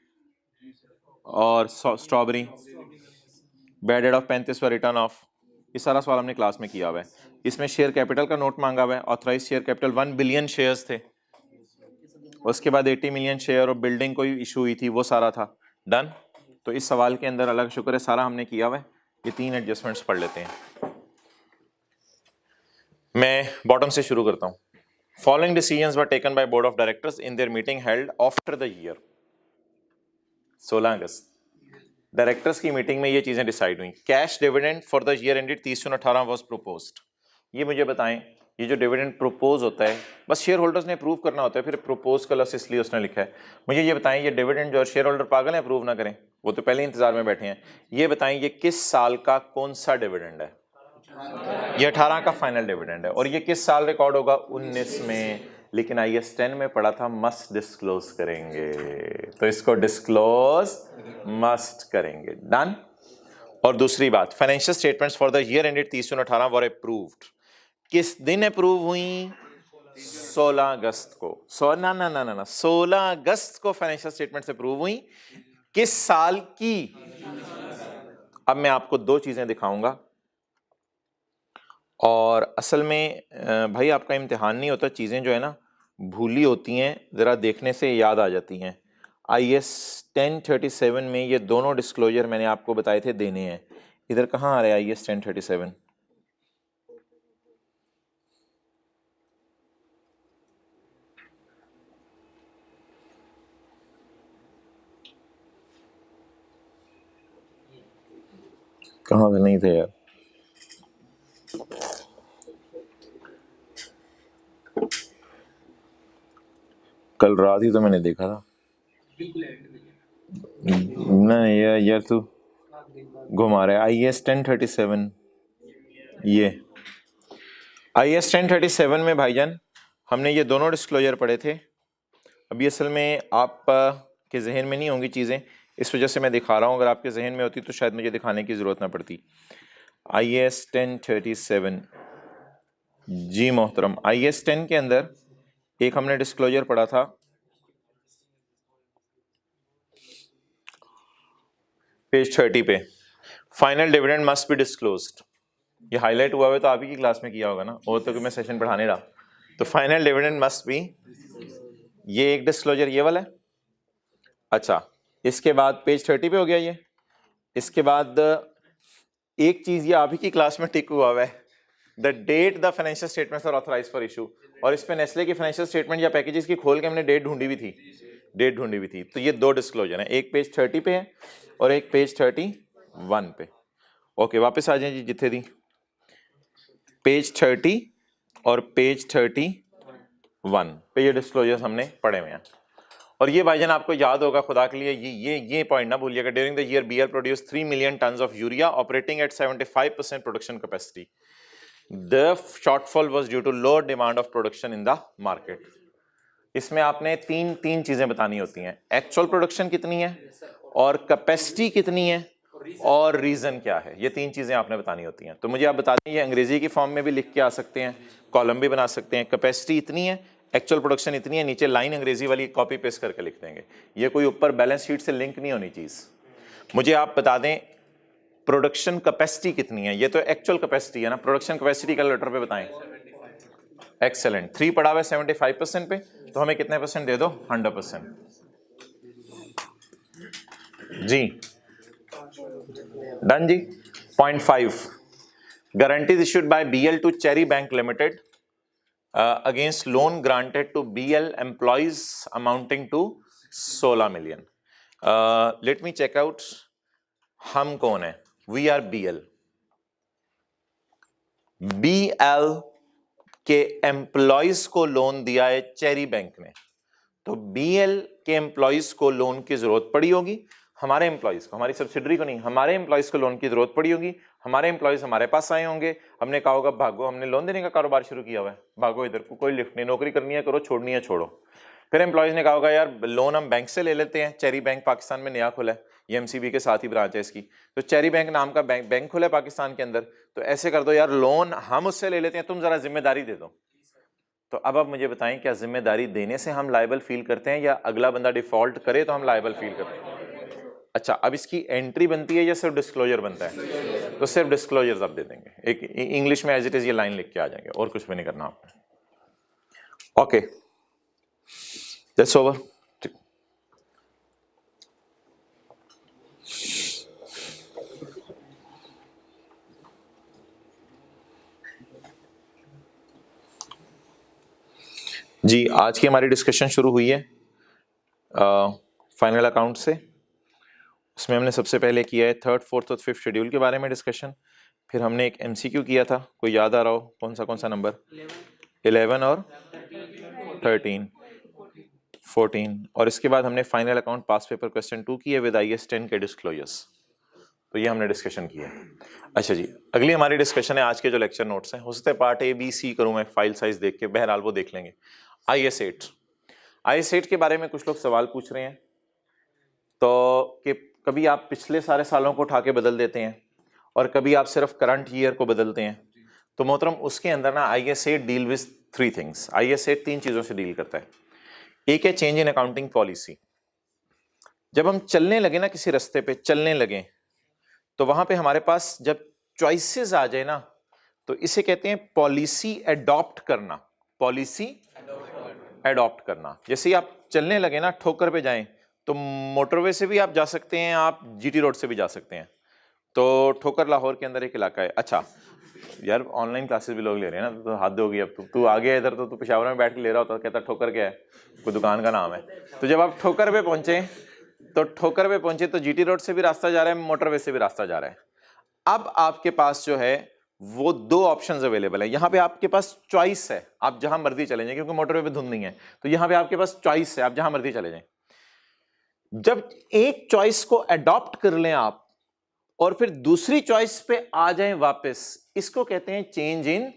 और स्ट्रॉबेरी, बैड डेट ऑफ 35 पर रिटर्न ऑफ, ये सारा सवाल हमने क्लास में किया हुआ है। इसमें शेयर कैपिटल का नोट मांगा हुआ है, authorise share capital 1 billion shares थे, उसके बाद 80 मिलियन शेयर और बिल्डिंग कोई इशू हुई थी, वो सारा था। डन। तो इस सवाल के अंदर अल्लाह का शुक्र है सारा हमने किया हुआ है। ये 3 एडजस्टमेंट्स पढ़ लेते हैं। मैं बॉटम से शुरू करता हूं। Following decisions were taken by board of directors in their meeting held after the year. 16 August directors की मीटिंग में ये चीजें डिसाइड हुई। Cash dividend for the year ended 30/6 was proposed. ये मुझे बताएं, ये जो डिविडेंड प्रोपोज होता है बस शेयर होल्डर्स ने अप्रूव करना होता है, फिर प्रोपोज का लफ्ज़ इसलिए उसने लिखा है। मुझे ये बताएं, ये डिविडेंड जो शेयर होल्डर पागल है अप्रूव ना करें, वो तो पहले इंतजार में बैठे हैं। ये बताएं ये किस साल का कौन सा डिविडेंड है? ये 18 का फाइनल डिविडेंड है। और ये किस साल रिकॉर्ड होगा? 19 में। लेकिन IAS 10 में पढ़ा था मस्ट डिस्क्लोज करेंगे, तो इसको डिस्क्लोज मस्ट करेंगे। डन। और दूसरी बात, financial statements for the year ended 30/6 were approved. किस दिन अप्रूव हुई? 16 अगस्त को। 16 अगस्त को फाइनेंशियल स्टेटमेंट्स अप्रूव हुई। किस साल की? अब मैं आपको दो चीजें दिखाऊंगा, और असल में भाई आपका इम्तिहान नहीं होता, चीज़ें जो है ना भूली होती हैं, ज़रा देखने से याद आ जाती हैं। IAS 1037 में ये दोनों डिस्क्लोजर मैंने आपको बताए थे देने हैं। इधर कहाँ आ रहा है IAS 1037? कहाँ से नहीं थे यार? कल रात ही तो मैंने देखा था। नहीं यार तू घुमा रहा है। IAS 1037, ये IAS 1037 में भाईजान हमने ये दोनों डिस्क्लोजर पढ़े थे। अभी असल में आप के जहन में नहीं होंगी चीज़ें, इस वजह से मैं दिखा रहा हूँ। अगर आपके जहन में होती तो शायद मुझे दिखाने की ज़रूरत ना पड़ती। IAS 1037, जी मोहतरम, IAS 10 के अंदर एक हमने डिस्क्लोजर पढ़ा था, पेज 30 पे, final dividend must be disclosed. ये हाईलाइट हुआ है तो आप ही की क्लास में किया होगा ना, और तो कि मैं सेशन पढ़ाने रहा। तो फाइनल डिविडेंड मस्ट बी, ये एक डिस्क्लोजर ये वाला है। अच्छा, इसके बाद पेज 30 पे हो गया ये। इसके बाद एक चीज ये आप ही की क्लास में टिक हुआ है, the date the financial statements are authorised for issue. और इस पे नेस्ले की फाइनेंशियल स्टेटमेंट या पैकेजेस की खोल के हमने डेट ढूंढी भी थी, डेट ढूंढी भी थी। तो ये दो डिस्क्लोजर हैं, एक पेज 30 पे है और एक पेज 31 पे। ओके, वापस आ जाए जी जिथे दी, पेज 30 और पेज 31 पे ये डिस्क्लोजर्स हमने पढ़े हुए हैं। और ये भाईजान आपको याद होगा खुदा के लिए, ये पॉइंट ना भूलिएगा। During the year BL produce 3 million tons of urea operating at 75% production capacity. The shortfall was due to low demand of production in the market. इसमें आपने तीन चीजें बतानी होती हैं, एक्चुअल प्रोडक्शन कितनी है और कैपेसिटी कितनी है और रीजन क्या है। ये तीन चीजें आपने बतानी होती हैं। तो मुझे आप बता दें, ये अंग्रेजी की फॉर्म में भी लिख के आ सकते हैं, कॉलम भी बना सकते हैं। कैपेसिटी इतनी है, एक्चुअल प्रोडक्शन इतनी है, नीचे लाइन अंग्रेजी वाली कॉपी पेस्ट करके लिख देंगे। ये कोई ऊपर बैलेंस शीट से लिंक नहीं होनी चीज। मुझे आप बता दें प्रोडक्शन कैपेसिटी कितनी है, ये तो एक्चुअल कैपेसिटी है ना, प्रोडक्शन कैपेसिटी कैलकुलेटर पे बताएं। एक्सेलेंट, 3 पड़ा हुआ है 75% पे, तो हमें कितने परसेंट दे दो? 100%। जी done ji. 0.5 guarantees issued by BL to Cherry Bank Limited against loan granted to BL employees amounting to 16 million. Let me check out, हम कौन है? We are BL के एम्प्लॉयज को लोन दिया है चेरी बैंक ने, तो BL के एम्प्लॉयज को लोन की जरूरत पड़ी होगी। हमारे एम्प्लॉयज को, हमारी सब्सिडरी को नहीं, हमारे एम्प्लॉयज को लोन की जरूरत पड़ी होगी। हमारे एम्प्लॉयज हमारे पास आए होंगे, हमने कहा होगा भागो, हमने लोन देने का कारोबार शुरू किया हुआ है, भागो इधर को, कोई लिफ्ट नहीं, नौकरी करनी है करो, छोड़नी है छोड़ो। फिर एम्प्लॉयज ने कहा होगा यार लोन हम बैंक से ले लेते हैं, चेरी बैंक पाकिस्तान में नया खुला है, ये MCB के साथ ही ब्रांच है इसकी, तो चेरी बैंक नाम का बैंक खुला है पाकिस्तान के अंदर, तो ऐसे कर दो यार लोन हम उससे ले लेते हैं, तुम जरा जिम्मेदारी दे दो। तो अब आप मुझे बताएं, क्या जिम्मेदारी देने से हम लायबल फील करते हैं या अगला बंदा डिफॉल्ट करे तो हम लायबल फील करते हैं? अच्छा, अब इसकी एंट्री बनती है या सिर्फ डिस्क्लोजर बनता है? तो सिर्फ डिस्क्लोजर्स आप दे देंगे, एक इंग्लिश में एज इट इज ये लाइन लिख के आ जाएंगे, और कुछ भी नहीं करना आपने। Okay, that's over. जी, आज की हमारी डिस्कशन शुरू हुई है फाइनल अकाउंट से। उसमें हमने सबसे पहले किया है थर्ड, फोर्थ और फिफ्थ शेड्यूल के बारे में डिस्कशन। फिर हमने एक एमसीक्यू किया था, कोई याद आ रहा हो कौन सा नंबर? 11 और 13, 14। और इसके बाद हमने फाइनल अकाउंट पास पेपर क्वेश्चन 2 किए विद IAS 10 के डिस्क्लोजर्स। तो ये हमने डिस्कशन किया। अच्छा जी, अगली हमारी डिस्कशन है आज के जो लेक्चर नोट्स हैं। हो सकता है पार्ट A, B, C करूं मैं फाइल साइज देख के, बहरहाल वो देख लेंगे। IAS 8 के बारे में कुछ लोग सवाल पूछ रहे हैं तो कि कभी आप पिछले सारे सालों को उठा के बदल देते हैं और कभी आप सिर्फ करंट ईयर को बदलते हैं। तो मोहतरम उसके अंदर ना IAS 8 deal with 3 things. IAS 8 3 चीजों से डील करता है। एक है चेंज इन अकाउंटिंग पॉलिसी। जब हम चलने लगे ना, किसी रास्ते पे चलने लगे, तो वहां पे हमारे पास जब चॉइसेस आ जाए ना, तो इसे कहते हैं पॉलिसी एडॉप्ट करना। पॉलिसी एडॉप्ट करना। जैसे ही आप चलने लगे ना, ठोकर पे जाएं, तो मोटरवे से भी आप जा सकते हैं, आप GT रोड से भी जा सकते हैं। तो ठोकर लाहौर के अंदर एक इलाका है। अच्छा यार, ऑनलाइन क्लासेस भी लोग ले रहे हैं ना, तो हद होगी अब। तू आ गया इधर, तो तू पेशावर में बैठ के ले रहा होता, कहता ठोकर क्या है, कोई दुकान का नाम है। तो जब आप ठोकर पे पहुंचे तो GT रोड से भी रास्ता जा रहा है, मोटरवे से भी रास्ता जा रहा है। अब आपके पास जो है वो 2 ऑप्शंस अवेलेबल है। यहां पे आपके पास चॉइस है, आप जहां मर्जी चले जाएं, क्योंकि मोटरवे पे धुंध नहीं है। तो यहां पे आपके पास चॉइस है, आप जहां मर्जी चले जाएं। जब एक चॉइस को अडॉप्ट कर लें आप और फिर दूसरी चॉइस पे आ जाएं वापस, इसको कहते हैं चेंज इन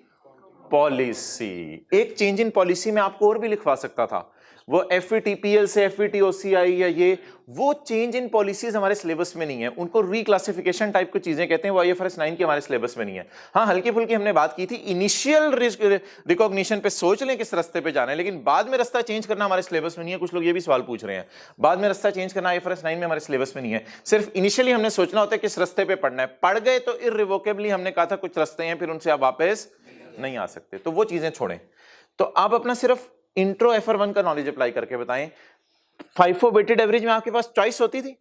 पॉलिसी। एक चेंज इन पॉलिसी में आपको और भी लिखवा सकता था, वो FETPL से FETOCI या ये, वो चेंज इन पॉलिसीज हमारे सिलेबस में नहीं है। उनको रिक्लासिफिकेशन टाइप की चीजें कहते हैं, वो IFRS 9 के हमारे सिलेबस में नहीं है। हाँ, हल्की फुल्की हमने बात की थी, इनिशियल रिकॉग्निशन पे सोच लें किस रास्ते पे जाना है, लेकिन बाद में रास्ता चेंज करना हमारे सिलेबस में नहीं है। कुछ लोग ये भी सवाल पूछ रहे हैं, बाद में रास्ता चेंज करना IFRS 9 में हमारे सिलेबस में नहीं है। सिर्फ इनिशियली हमने सोचना होता है किस रास्ते पे पढ़ना है। पढ़ गए तो इररिवोकेबली हमने कहा था कुछ रास्ते हैं, फिर उनसे आप वापस नहीं आ सकते, तो वो चीजें छोड़ें। तो आप अपना सिर्फ इंट्रो FR1 का नॉलेज अप्लाई करके बताएं। FIFO वेटेड एवरेज में आपके पास चॉइस होती थी,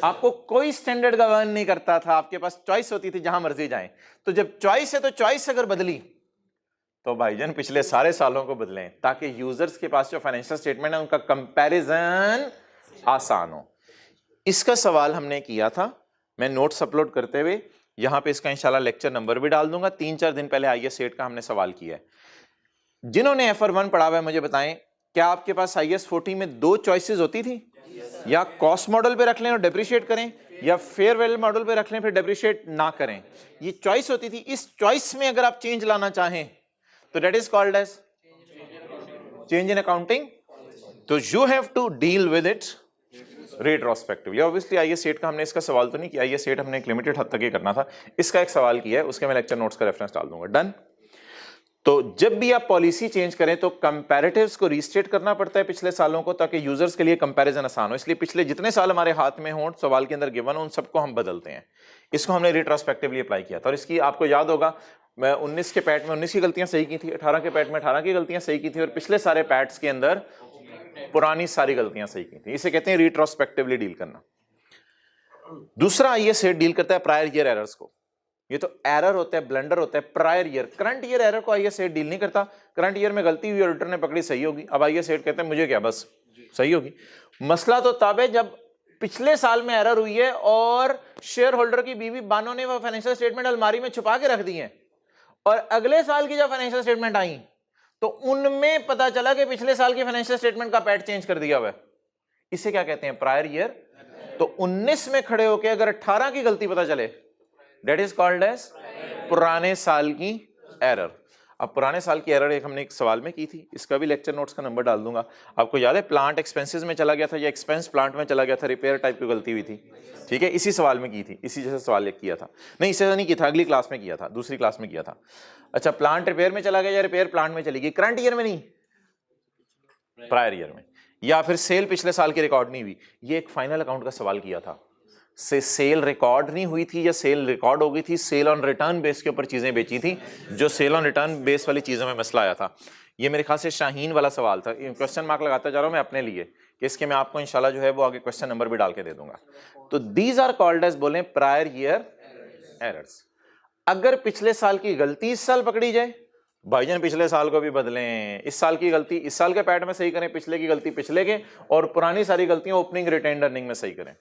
आपको कोई स्टैंडर्ड गवर्न नहीं करता था, आपके पास चॉइस होती थी, जहां मर्जी जाएं। तो जब चॉइस है, तो चॉइस अगर बदली तो भाईजान पिछले सारे सालों को बदलें, ताकि यूजर्स के पास जो फाइनेंशियल स्टेटमेंट है उनका कंपैरिजन आसान हो। इसका सवाल हमने किया था, मैं नोट्स अपलोड करते हुए यहां पे इसका इंशाल्लाह लेक्चर नंबर भी डाल दूंगा। 3-4 दिन पहले IAS 8 का हमने सवाल किया है। जिन्होंने FR1 पढ़ा हुआ है मुझे बताएं, क्या आपके पास IAS 40 में 2 चॉइसेस होती थी? या कॉस्ट मॉडल पे रख लें और डेप्रिशिएट करें, या फेयर वैल्यू मॉडल पे रख लें फिर डेप्रिशिएट ना करें। ये चॉइस होती थी। इस चॉइस में अगर आप चेंज लाना चाहें तो that is called as change in accounting. तो you have to deal with it retrospectively. Obviously IAS 8 का हमने इसका सवाल तो नहीं किया, IAS 8 हमने एक लिमिटेड हद तक ही करना था। इसका एक सवाल किया है, उसके मैं लेक्चर नोट्स का रेफरेंस डाल दूंगा। डन। तो जब भी आप पॉलिसी चेंज करें तो कंपैरेटिव्स को रीस्टेट करना पड़ता है पिछले सालों को, ताकि यूजर्स के लिए कंपैरिजन आसान हो। इसलिए पिछले जितने साल हमारे हाथ में हों, सवाल के अंदर गिवन हो, उन सबको हम बदलते हैं। इसको हमने रिट्रोस्पेक्टिवली अप्लाई किया था। और इसकी आपको याद होगा, मैं 19 के पैट में 19 की गलतियां सही की थी, 18 के पैट में 18 की गलतियां सही की थी, और पिछले सारे पैट्स के अंदर पुरानी सारी गलतियां सही की थी। इसे कहते हैं रिट्रोस्पेक्टिवली डील करना। दूसरा IAS 8 डील करता है प्रायर ईयर एरर्स को। ये तो एरर होता है, ब्लंडर होता है prior year. Current year error को IAS 8 डील नहीं करता। करंट ईयर में गलती हुई, ऑडिटर ने पकड़ी, सही होगी। अब IAS 8 कहते हैं मुझे क्या, बस सही होगी। मसला तो तब है जब पिछले साल में एरर हुई है और शेयर होल्डर की बीवी बानो ने वो फाइनेंशियल स्टेटमेंट अलमारी में छुपा के रख दी है, और अगले साल की जब फाइनेंशियल स्टेटमेंट आई तो उनमें पता चला कि पिछले साल की फाइनेंशियल स्टेटमेंट का पैट चेंज कर दिया हुआ है। इसे क्या कहते हैं, प्रायर ईयर। तो 19 में खड़े होकर अगर 18 की गलती पता चले, That is called as पुराने साल की एरर। अब पुराने साल की एरर एक हमने एक सवाल में की थी, इसका भी लेक्चर नोट्स का नंबर डाल दूंगा। आपको याद है, प्लांट एक्सपेंसेस में चला गया था या एक्सपेंस प्लांट में चला गया था, रिपेयर टाइप की गलती हुई थी। ठीक है, इसी सवाल में की थी, इसी जैसा सवाल एक किया था। नहीं, इससे नहीं किया था, अगली क्लास में किया था, दूसरी क्लास में किया था। अच्छा, प्लांट रिपेयर में चला गया या रिपेयर प्लांट में चली गई, करंट ईयर में नहीं, प्रायर ईयर में। या फिर सेल पिछले साल की रिकॉर्ड नहीं हुई, ये एक फाइनल अकाउंट का सवाल किया था। से सेल रिकॉर्ड नहीं हुई थी या सेल रिकॉर्ड हो गई थी, सेल ऑन रिटर्न बेस के ऊपर चीजें बेची थी, जो सेल ऑन रिटर्न बेस वाली चीजों में मसला आया था। ये मेरे ख्याल से शाहीन वाला सवाल था। क्वेश्चन मार्क लगाता जा रहा हूं मैं अपने लिए, कि इसके मैं आपको इंशाल्लाह जो है वो आगे क्वेश्चन नंबर भी डाल के दे दूंगा। तो दीज आर कॉल्ड एज बोले प्रायर ईयर एरर्स। अगर पिछले साल की गलती इस साल पकड़ी जाए भाईजान पिछले साल को भी बदलें, इस साल की गलती इस साल के पैड में सही करें, पिछले की गलती पिछले के, और पुरानी सारी गलतियां ओपनिंग रिटेन्ड अर्निंग में सही करें।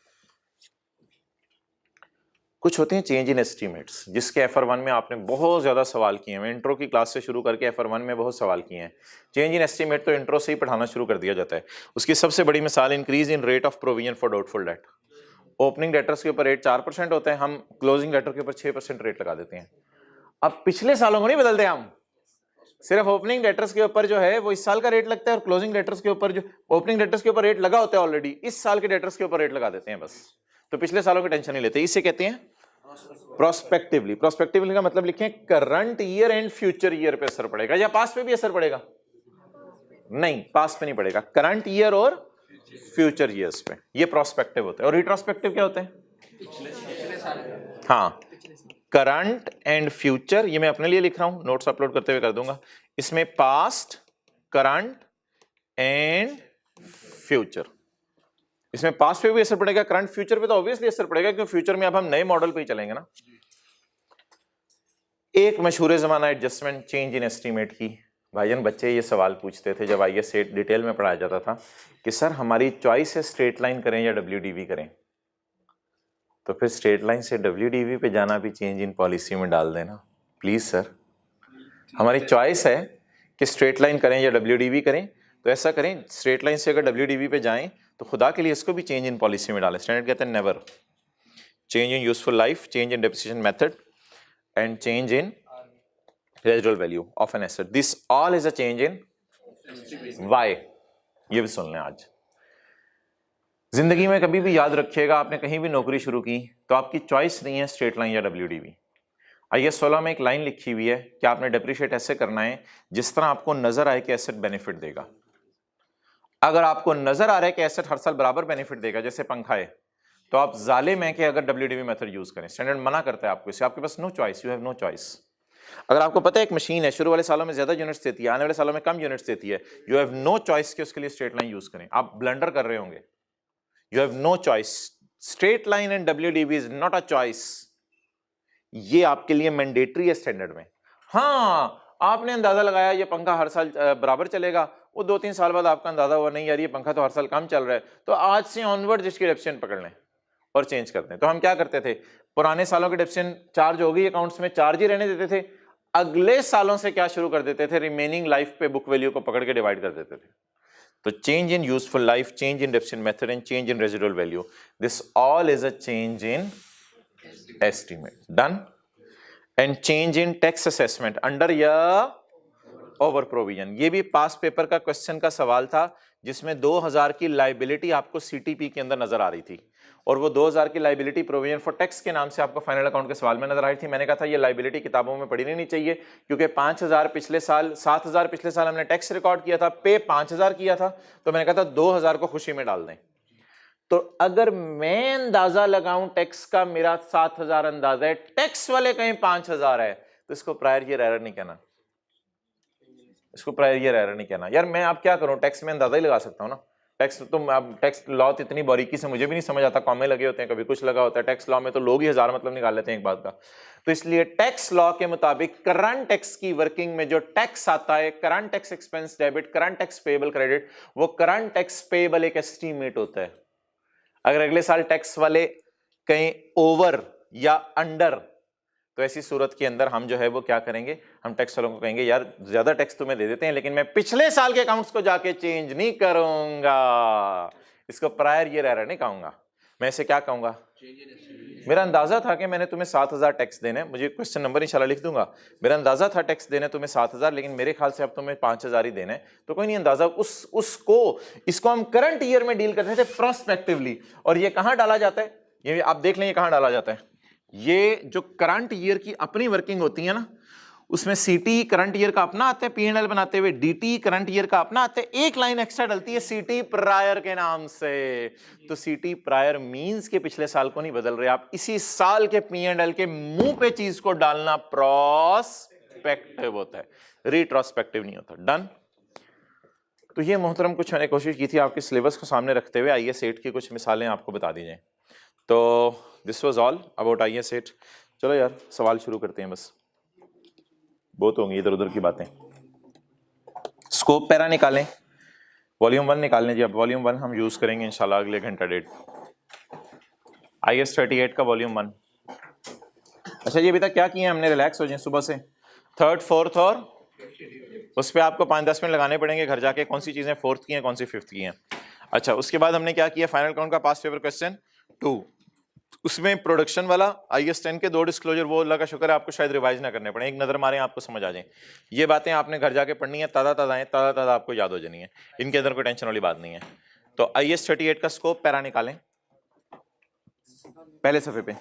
कुछ होते हैं चेंज इन एस्टीमेट्स, जिसके FR1 में आपने बहुत ज्यादा सवाल किए हैं। इंट्रो की क्लास से शुरू करके FR1 में बहुत सवाल किए हैं। चेंज इन एस्टीमेट तो इंट्रो से ही पढ़ाना शुरू कर दिया जाता है। उसकी सबसे बड़ी मिसाल increase in rate of provision for doubtful debt. Opening debtors के ऊपर रेट 4% होता है, हम क्लोजिंग डेटर के ऊपर 6% रेट लगा देते हैं। अब पिछले सालों को नहीं बदलते हम, सिर्फ ओपनिंग डेटर्स के ऊपर जो है वो इस साल का रेट लगता है, और क्लोजिंग डेटर्स के ऊपर जो ओपनिंग डेटर्स के ऊपर रेट लगा होता है ऑलरेडी, इस साल के डेटर्स के ऊपर रेट लगा देते हैं बस। तो पिछले सालों की टेंशन नहीं लेते। इसे कहते हैं प्रोस्पेक्टिवली। प्रोस्पेक्टिवली का मतलब लिखें current year and future year पे असर पड़ेगा, या पास्ट पे भी असर पड़ेगा? नहीं, पास्ट पे नहीं पड़ेगा, करंट ईयर और फ्यूचर ईयर्स पे। ये प्रोस्पेक्टिव होता है। और रिट्रोस्पेक्टिव क्या होता है? हाँ, करंट एंड फ्यूचर, ये मैं अपने लिए लिख रहा हूं, नोट्स अपलोड करते हुए कर दूंगा। इसमें पास्ट, करंट एंड फ्यूचर, इसमें पास्ट पे भी असर पड़ेगा, करंट फ्यूचर पे तो ऑब्वियसली असर पड़ेगा, क्योंकि फ्यूचर में अब हम नए मॉडल पे ही चलेंगे ना। एक मशहूर जमाना एडजस्टमेंट चेंज इन एस्टीमेट की। भाईजान बच्चे ये सवाल पूछते थे जब आईएएस सेट डिटेल में पढ़ाया जाता था कि सर हमारी चॉइस है स्ट्रेट लाइन करें या WDV करें, तो फिर स्ट्रेट लाइन से WDV पे जाना भी चेंज इन पॉलिसी में डाल देना प्लीज सर। हमारी चॉइस है कि स्ट्रेट लाइन करें या WDV करें, तो ऐसा करें स्ट्रेट लाइन से अगर WDV पे जाएं तो खुदा के लिए इसको भी चेंज इन पॉलिसी में डालें। स्टैंडर्ड कहते हैं never. Change in useful life, change in depreciation method and change in residual value of an asset, this all is a change in Y. ये भी सुन लें आज। जिंदगी में कभी भी याद रखिएगा, आपने कहीं भी नौकरी शुरू की तो आपकी चॉइस नहीं है स्ट्रेट लाइन या WDV। IAS 16 में एक लाइन लिखी हुई है कि आपने डेप्रिशिएट ऐसे करना है जिस तरह आपको नजर आए कि एसेट बेनिफिट देगा। अगर आपको नजर आ रहा है कि एसेट हर साल बराबर बेनिफिट देगा, जैसे पंखा है, तो आप जालिम हैं कि अगर WDV मेथड यूज करें। स्टैंडर्ड मना करता है आपको इससे, आपके पास no choice, you have no choice. अगर आपको पता है एक मशीन है शुरू वाले सालों में ज्यादा यूनिट्स देती है, आने वाले सालों में कम यूनिट्स देती है, यू हैव नो चॉइस कि उसके लिए स्ट्रेट लाइन यूज करें। आप ब्लंडर कर रहे होंगे, you have no choice. Straight line and WDV is not a choice, ये आपके लिए मैंडेटरी है स्टैंडर्ड में। हाँ, आपने अंदाजा लगाया ये पंखा हर साल बराबर चलेगा, वो 2-3 साल बाद आपका अंदाजा हुआ नहीं यार ये पंखा तो हर साल कम चल रहा है, तो आज से ऑनवर्ड इसकी डेप्रिसिएशन पकड़ लें और चेंज करते हैं। तो हम क्या करते थे, पुराने सालों की डेप्रिसिएशन चार्ज होगी अकाउंट्स में, चार्ज ही रहने देते थे। अगले सालों से क्या शुरू कर देते थे, रिमेनिंग लाइफ पे बुक वैल्यू को पकड़ के डिवाइड कर देते थे। तो change in useful life, change in depreciation method and change in residual value, this all is a change in estimate. Done. And change in tax assessment under या over provision, ये भी पास पेपर का question का सवाल था, जिसमें 2000 की liability आपको CTP के अंदर नजर आ रही थी, और वो 2000 की लाइबिलिटी प्रोविजन फॉर टैक्स के नाम से आपको फाइनल अकाउंट के सवाल में नजर आई थी। मैंने कहा था ये लाइबिलिटी किताबों में पढ़ी नहीं चाहिए, क्योंकि 5000 पिछले साल, 7000 पिछले साल हमने टैक्स रिकॉर्ड किया था, पे 5000 किया था, तो मैंने कहा था 2000 को खुशी में डाल दें। तो अगर मैं अंदाजा लगाऊं टैक्स का, मेरा 7000 अंदाजा है, टैक्स वाले कहीं 5000 है, तो इसको प्रायर ईयर एरर नहीं कहना, इसको प्रायर ईयर एरर नहीं कहना। यार मैं आप क्या करूं, टैक्स में अंदाजा ही लगा सकता हूं ना। टैक्स तो अब टैक्स लॉ तो इतनी बारीकी से मुझे भी नहीं समझ आता, कॉमे लगे होते हैं, कभी कुछ लगा होता है। टैक्स लॉ में तो लोग ही हजार मतलब निकाल लेते हैं एक बात का। तो इसलिए टैक्स लॉ के मुताबिक करंट टैक्स की वर्किंग में जो टैक्स आता है, current tax expense debit, current tax payable credit, वो करंट टैक्स पेएबल एक एस्टीमेट होता है। अगर अगले साल टैक्स वाले कहीं ओवर या अंडर, तो ऐसी सूरत के अंदर हम जो है वो क्या करेंगे, हम टैक्स वालों को कहेंगे यार ज्यादा टैक्स तुम्हें दे देते हैं, लेकिन मैं पिछले साल के अकाउंट्स को जाके चेंज नहीं करूंगा। इसको प्रायर ईयर एरर नहीं कहूंगा, मैं इसे क्या कहूंगा, मेरा अंदाजा था कि मैंने तुम्हें 7000 टैक्स देने, मुझे क्वेश्चन नंबर इंशाल्लाह लिख दूंगा, मेरा अंदाजा था टैक्स देने तुम्हें 7000, लेकिन मेरे ख्याल से अब तुम्हें 5000 ही देने, तो कोई नहीं अंदाजा उसको, इसको हम करंट ईयर में डील करते थे प्रोस्पेक्टिवली। और ये कहां डाला जाता है, ये आप देख लें, ये कहां डाला जाता है। ये जो करंट ईयर की अपनी वर्किंग होती है ना, उसमें CT करंट ईयर का अपना आता है, P&L बनाते हुए, DT करंट ईयर का अपना आता है, एक लाइन एक्स्ट्रा डलती है CT प्रायर के नाम से। तो CT प्रायर मींस के पिछले साल को नहीं बदल रहे आप, इसी साल के P&L के मुंह पे चीज को डालना प्रोस्पेक्टिव होता है, रिट्रोस्पेक्टिव नहीं होता। डन। तो ये मोहतरम कुछ मैंने कोशिश की थी आपके सिलेबस को सामने रखते हुए IAS 8 की कुछ मिसालें आपको बता दी जाएं। तो this was all about IAS 8। चलो यार सवाल शुरू करते हैं बस। बहुत होंगी इधर उधर की बातें। स्कोप पैरा निकालें, वॉल्यूम 1 निकालने जी। अब वॉल्यूम 1 हम यूज करेंगे इंशाल्लाह अगले घंटा डेढ़। IS 38 का वॉल्यूम 1। अच्छा ये अभी तक क्या किए हमने, रिलैक्स हो जाए सुबह से। थर्ड, फोर्थ और उस पर आपको 5-10 मिनट लगाने पड़ेंगे घर जाके, कौन सी चीजें फोर्थ की हैं कौन सी फिफ्थ की हैं। अच्छा उसके बाद हमने क्या किया, फाइनल काउंट का पास्ट पेपर क्वेश्चन 2, उसमें प्रोडक्शन वाला IS 10 के 2 डिस्क्लोजर, वो अल्लाह का शुक्र है आपको शायद रिवाइज ना करने पड़े, एक नजर मारें आपको समझ आ जाए। ये बातें आपने घर जाके पढ़नी है, ताज़ा ताज़ा आपको याद हो जानी है, इनके अंदर कोई टेंशन वाली बात नहीं है। तो IS 38 का स्कोप पैरा निकालें पहले सफे पे।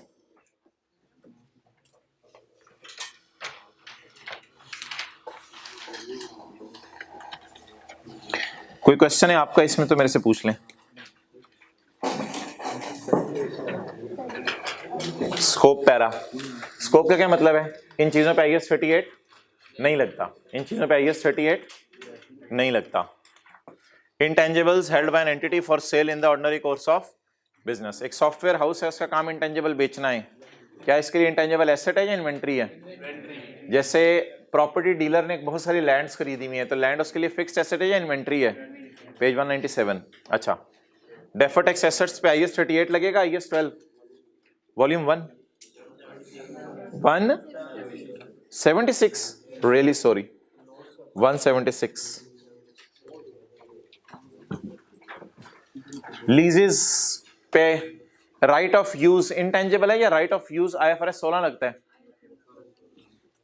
कोई क्वेश्चन है आपका इसमें तो मेरे से पूछ लें। स्कोप पैरा, स्कोप का क्या मतलब है, इन चीजों पे IS 38 नहीं लगता, इन चीजों पे IS 38 नहीं लगता। Intangibles held by an entity for sale in the ordinary course of business. एक सॉफ्टवेयर हाउस है, उसका काम इंटेंजिबल बेचना है, क्या इसके लिए इंटेंजिबल एसेट है या इन्वेंट्री है? जैसे प्रॉपर्टी डीलर ने बहुत सारी लैंड्स खरीदी हुई है, तो लैंड उसके लिए फिक्स्ड एसेट है या इन्वेंट्री है? पेज 197। अच्छा डेफर्ड टैक्स एसेट्स पे IS 38 लगेगा, IS 12 वॉल्यूम 1 176, रियली सॉरी 176। लीजेस पे राइट ऑफ यूज इंटेंजिबल है या राइट ऑफ यूज IFRS 16 लगता है?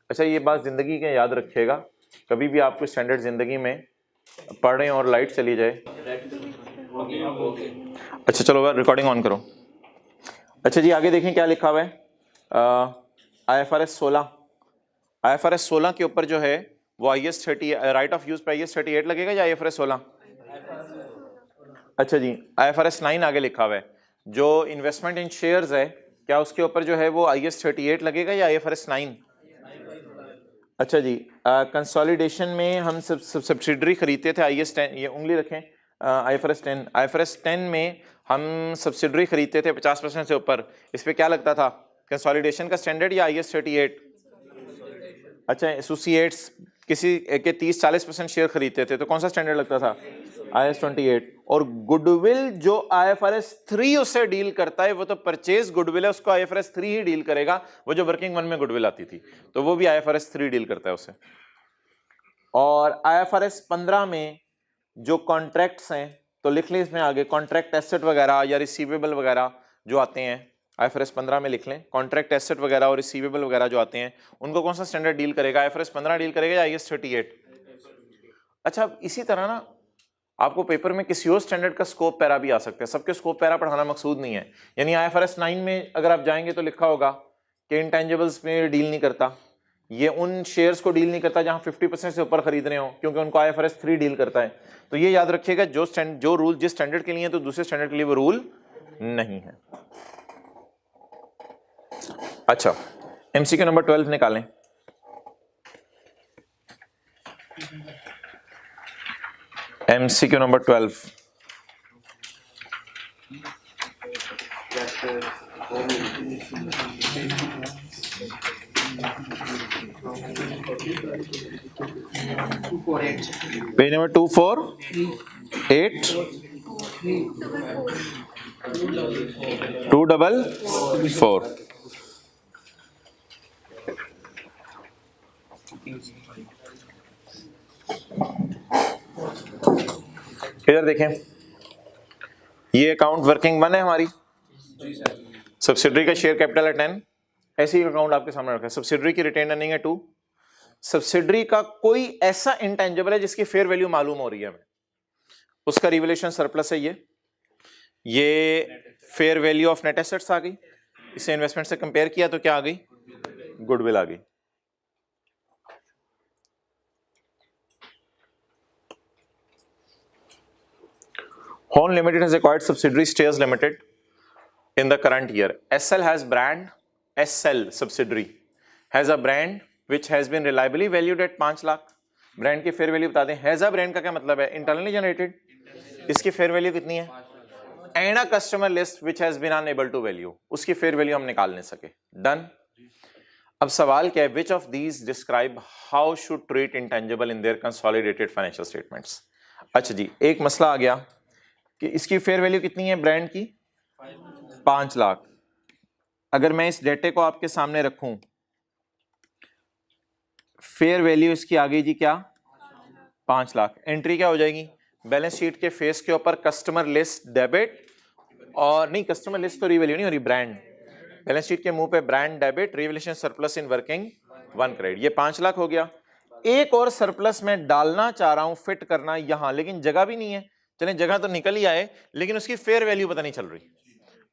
अच्छा ये बात जिंदगी के याद रखिएगा, कभी भी आपको स्टैंडर्ड जिंदगी में पढ़ें और लाइट चली जाए। अच्छा चलो रिकॉर्डिंग ऑन करो। अच्छा जी आगे देखें क्या लिखा हुआ है, IFRS 16 के ऊपर जो है वो IS 30 राइट ऑफ यूज पे IS 38 लगेगा या IFRS 16? अच्छा जी IFRS 9 आगे लिखा हुआ है, जो इन्वेस्टमेंट इन शेयर्स है क्या उसके ऊपर जो है वो IS 38 लगेगा या IFRS 9? अच्छा जी कंसोलिडेशन में हम सब्सिडरी खरीदते थे IS 10, ये उंगली रखें, IFRS 10 में हम सब्सिडरी खरीदते थे 50% से ऊपर, इस पे क्या लगता था, कंसोलिडेशन का स्टैंडर्ड या IS 38? अच्छा एसोसिएट्स किसी के 30-40% शेयर खरीदते थे तो कौन सा स्टैंडर्ड लगता था? IS 28। और गुडविल जो IFRS 3 उससे डील करता है, वो तो परचेज गुडविल है, उसको IFRS 3 ही डील करेगा, वो जो वर्किंग वन में गुडविल आती थी तो वो भी IFRS 3 डील करता है उससे। और IFRS 15 में जो कॉन्ट्रैक्ट्स हैं तो लिख लें इसमें आगे, कॉन्ट्रैक्ट एसेट वगैरह या रिसीवेबल वगैरह जो आते हैं IFRS 15 में लिख लें, कॉन्ट्रैक्ट एसेट वगैरह और रिसीवेबल वगैरह जो आते हैं उनको कौन सा स्टैंडर्ड डील करेगा, IFRS 15 डील करेगा या IS 38? अच्छा इसी तरह ना आपको पेपर में किसी और स्टैंडर्ड का स्कोप पैरा भी आ सकता है, सबके स्कोप पैरा पढ़ाना मकसूद नहीं है। यानी IFRS 9 में अगर आप जाएंगे तो लिखा होगा कि इंटेंजिबल्स में डील नहीं करता, ये उन शेयर्स को डील नहीं करता जहां 50% से ऊपर खरीद रहे हो, क्योंकि उनको IFRS 3 डील करता है। तो ये याद रखिएगा, जो रूल जिस स्टैंडर्ड के लिए है तो दूसरे स्टैंडर्ड के लिए वो रूल नहीं है। अच्छा MCQ नंबर 12 निकालें। MCQ number 12 page number 248 244। इधर देखें, ये अकाउंट वर्किंग वन है हमारी, सब्सिडरी का शेयर कैपिटल है 10, ऐसे ही अकाउंट आपके सामने रखा है। सब्सिडरी की रिटेन अर्निंग है 2, सब्सिडरी का कोई ऐसा इंटेंजिबल है जिसकी फेयर वैल्यू मालूम हो रही है हमें, उसका रिवैल्यूएशन सरप्लस है। ये fair value of net assets आ गई, इसे इन्वेस्टमेंट से कंपेयर किया तो क्या आ गई, गुडविल आ गई। Horn Limited has acquired subsidiary Stairs Limited in the current year. SL has brand, SL subsidiary has a brand which has been reliably valued at 5 lakh. Brand की फेयर वैल्यू बता दें। Has a brand का क्या मतलब है, internally generated, इसकी fair value कितनी है, and a customer list which has been unable to value, उसकी फेयर वैल्यू हम निकाल नहीं सके। डन। अब सवाल क्या है, which of these describe how should treat intangible in their consolidated financial statements. अच्छा जी, एक मसला आ गया कि इसकी फेयर वैल्यू कितनी है ब्रांड की, 5 लाख। अगर मैं इस डेटे को आपके सामने रखूं, फेयर वैल्यू इसकी आ गई जी क्या, 5 लाख। एंट्री क्या हो जाएगी, बैलेंस शीट के फेस के ऊपर कस्टमर लिस्ट डेबिट, और नहीं कस्टमर लिस्ट तो रीवैल्यू नहीं हो रही, ब्रांड। बैलेंस शीट के मुंह पे brand debit, revaluation surplus in working 1 credit, ये 5 लाख हो गया। एक और सरप्लस में डालना चाह रहा हूं, फिट करना यहां, लेकिन जगह भी नहीं है। चलें जगह तो निकल ही आए, लेकिन उसकी फेयर वैल्यू पता नहीं चल रही।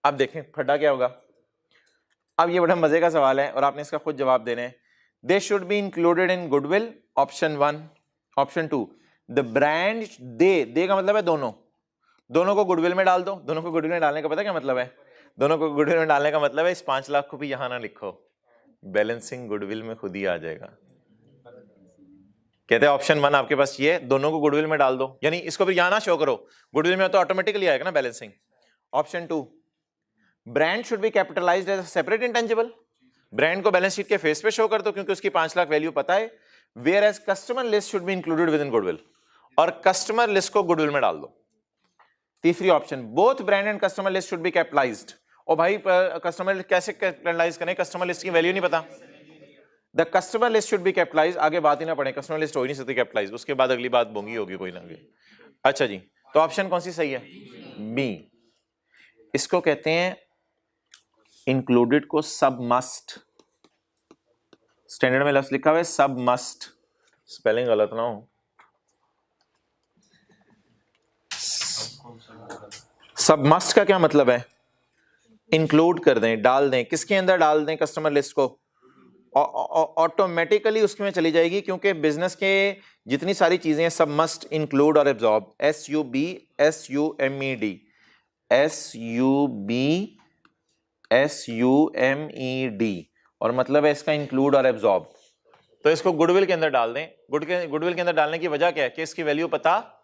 अब देखें फड्डा क्या होगा। अब ये बड़ा मजे का सवाल है और आपने इसका खुद जवाब देना है। They should be included in goodwill, option 1। Option 2, the brand, they का मतलब है दोनों, दोनों को गुडविल में डाल दो। दोनों को गुडविल में डालने का पता क्या मतलब है, दोनों को गुडविल में डालने का मतलब है इस 5 लाख को भी यहां ना लिखो, बैलेंसिंग गुडविल में खुद ही आ जाएगा। कहते हैं ऑप्शन 1 आपके पास ये, दोनों को गुडविल में डाल दो, यानी इसको भी यहां ना शो करो, गुडविल में तो ऑटोमेटिकली आएगा ना balancing. Option 2, brand should be capitalised as a separate intangible, brand को बैलेंस शीट के फेस पे शो कर दो क्योंकि उसकी 5 लाख वैल्यू पता है। Whereas customer list should be included within goodwill, और कस्टमर लिस्ट को गुडविल में डाल दो। तीसरी option, both brand and customer list should be capitalised. ओ भाई कस्टमर लिस्ट कैसे कैपिटलाइज करें, कस्टमर लिस्ट की वैल्यू नहीं पता। The customer list should be capitalised, आगे बात ही ना पड़े, कस्टमर लिस्ट हो ही नहीं सकती कैपिटलाइज, उसके बाद अगली बात बोंगी होगी कोई ना कोई। अच्छा जी, तो ऑप्शन कौन सी सही है, बी। इसको कहते हैं इंक्लूडेड को सब मस्ट, स्टैंडर्ड में लफ्ज लिखा हुआ है सब मस्ट, स्पेलिंग गलत ना हो। सब मस्ट का क्या मतलब है, इंक्लूड कर दें, डाल दें, किसके अंदर डाल दें, कस्टमर लिस्ट को, ऑटोमेटिकली उसमें चली जाएगी, क्योंकि बिजनेस के जितनी सारी चीजें हैं सब मस्ट इंक्लूड और एब्जॉर्ब, SUB और मतलब है इसका इंक्लूड और एब्जॉर्ब। तो इसको गुडविल के अंदर डाल दें। गुडविल के अंदर डालने की वजह क्या है कि इसकी वैल्यू पता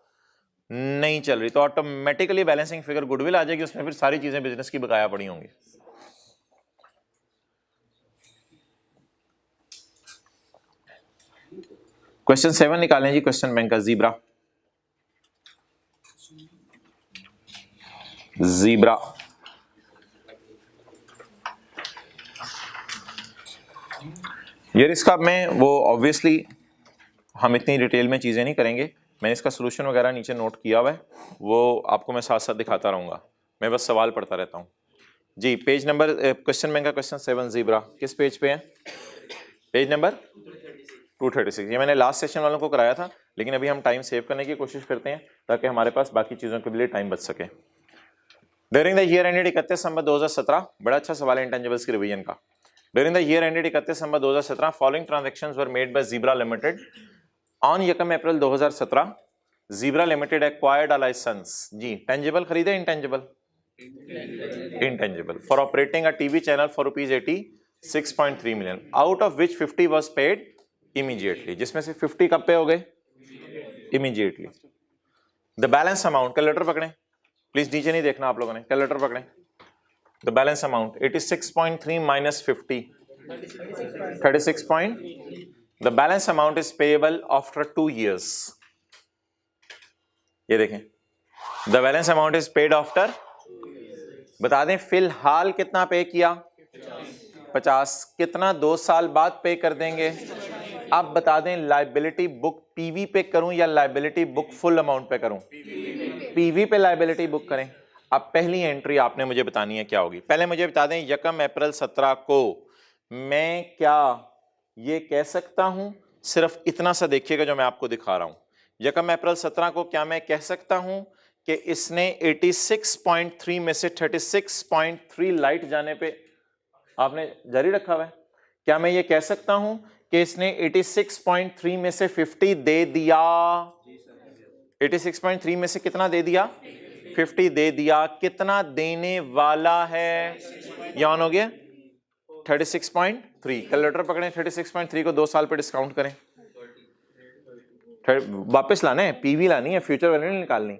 नहीं चल रही, तो ऑटोमेटिकली बैलेंसिंग फिगर गुडविल आ जाएगी, उसमें फिर सारी चीजें बिजनेस की बकाया पड़ी होंगी। क्वेश्चन 7 निकालें जी, क्वेश्चन बैंक का, ज़ीब्रा। ये इसका मैं वो ऑब्वियसली हम इतनी डिटेल में चीजें नहीं करेंगे, मैंने इसका सोल्यूशन वगैरह नीचे नोट किया हुआ है, वो आपको मैं साथ साथ दिखाता रहूंगा, मैं बस सवाल पढ़ता रहता हूँ जी। पेज नंबर, क्वेश्चन बैंक का क्वेश्चन 7 ज़ीब्रा किस पेज पे है, पेज नंबर 236। ये मैंने लास्ट सेशन वालों को कराया था, लेकिन अभी हम टाइम सेव करने की कोशिश करते हैं ताकि हमारे पास बाकी चीज़ों के लिए टाइम बच सके। During the year ended 31 December 2017, बड़ा अच्छा सवाल है इंटेंजिबल्स की रिवीजन का। During the year ended 31 December 2017, following transactions were made by Zebra Limited on 1 April 2017। Zebra Limited acquired a licence, जी टेंजिबल खरीदे intangible, intangible, for operating a TV channel for ₹86.3 million, out of which 50 was paid immediately, जिसमें से 50 कब pay हो गए, immediately. The balance amount, calculator पकड़ें please, नीचे नहीं देखना आप लोगों ने, कैलकुलेटर पकड़ें। The balance amount 86.3 minus 50, 36 point, the balance amount is payable after 2 years। ये देखें, the balance amount is paid after, बता दें फिलहाल कितना पे किया, 50, कितना 2 साल बाद पे कर देंगे। अब बता दें लायबिलिटी बुक पीवी पे करूं या लायबिलिटी बुक फुल अमाउंट पे करूं, पीवी पे लायबिलिटी बुक करें। अब पहली एंट्री आपने मुझे बतानी है क्या होगी, पहले मुझे बता दें 1 अप्रैल 17 को मैं क्या ये कह सकता हूं, सिर्फ इतना सा देखिएगा जो मैं आपको दिखा रहा हूं। 1 अप्रैल 17 को क्या मैं कह सकता हूं कि इसने 86.3 में से 36.3 लाइट जाने पे आपने जारी रखा हुआ है, क्या मैं ये कह सकता हूं कि इसने 86.3 में से 50 दे दिया, 86.3 में से कितना दे दिया, 50 दे दिया, कितना देने वाला है, यहां हो गया 36.3, कैलकुलेटर पकड़ें, 36.3 को 2 साल पे डिस्काउंट करें, वापस लाना है, पीवी लानी है, फ्यूचर वैल्यू नहीं निकालनी,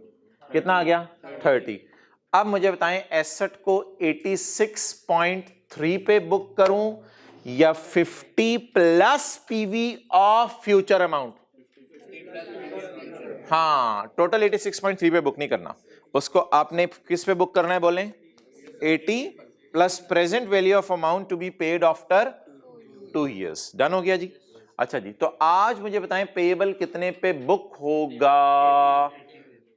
कितना आ गया 30। अब मुझे बताएं एसेट को 86.3 पे बुक करूं या 50 plus PV of future amount? हाँ, टोटल 86.3 पे बुक नहीं करना, उसको आपने किस पे बुक करना है बोले? 80 plus present value of amount to be paid after 2 years। Done हो गया जी। अच्छा जी, तो आज मुझे बताएं पेएबल कितने पे बुक होगा?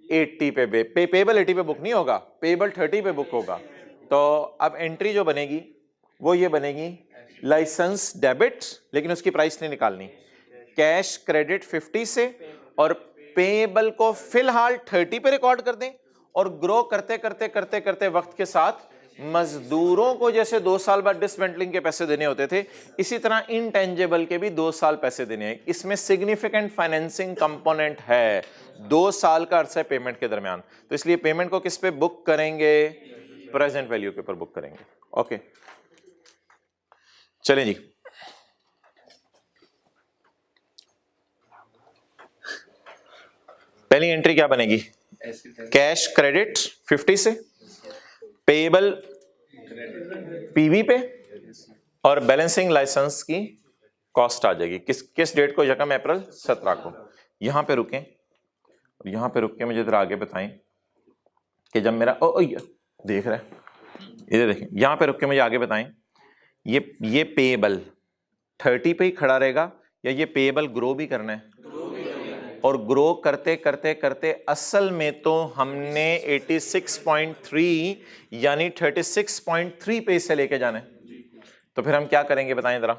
80 पे। पेएबल 80 पे बुक नहीं होगा, पेएबल 30 पे बुक होगा। तो अब एंट्री जो बनेगी वो ये बनेगी, लाइसेंस डेबिट, लेकिन उसकी प्राइस नहीं निकालनी, कैश क्रेडिट 50 से, और पेएबल को फिलहाल 30 पे रिकॉर्ड कर दें, और ग्रो करते करते करते करते वक्त के साथ मजदूरों को जैसे 2 साल बाद डिसमेंटलिंग के पैसे देने होते थे, इसी तरह इनटेंजिबल के भी 2 साल पैसे देने हैं। इसमें सिग्निफिकेंट फाइनेंसिंग कंपोनेंट है, 2 साल का अरसा पेमेंट के दरमियान, तो इसलिए पेमेंट को किस पे बुक करेंगे? प्रेजेंट वैल्यू के ऊपर बुक करेंगे। ओके, चलें जी। पहली एंट्री क्या बनेगी? कैश क्रेडिट 50 से, पेएबल पीवी पे, और बैलेंसिंग लाइसेंस की कॉस्ट आ जाएगी किस डेट को? यकम अप्रैल 17 को। यहां पे रुकें, और यहां पे रुक के मुझे जरा आगे बताएं कि जब मेरा देख रहे हैं, इधर देखें, यहां पे रुक के मुझे आगे बताएं, ये पेएबल 30 पे ही खड़ा रहेगा या ये पेएबल ग्रो भी करना है? और ग्रो करते करते करते असल में तो हमने 86.3 यानी 36.3 पे इसे लेके जाना है, तो फिर हम क्या करेंगे बताएं जरा?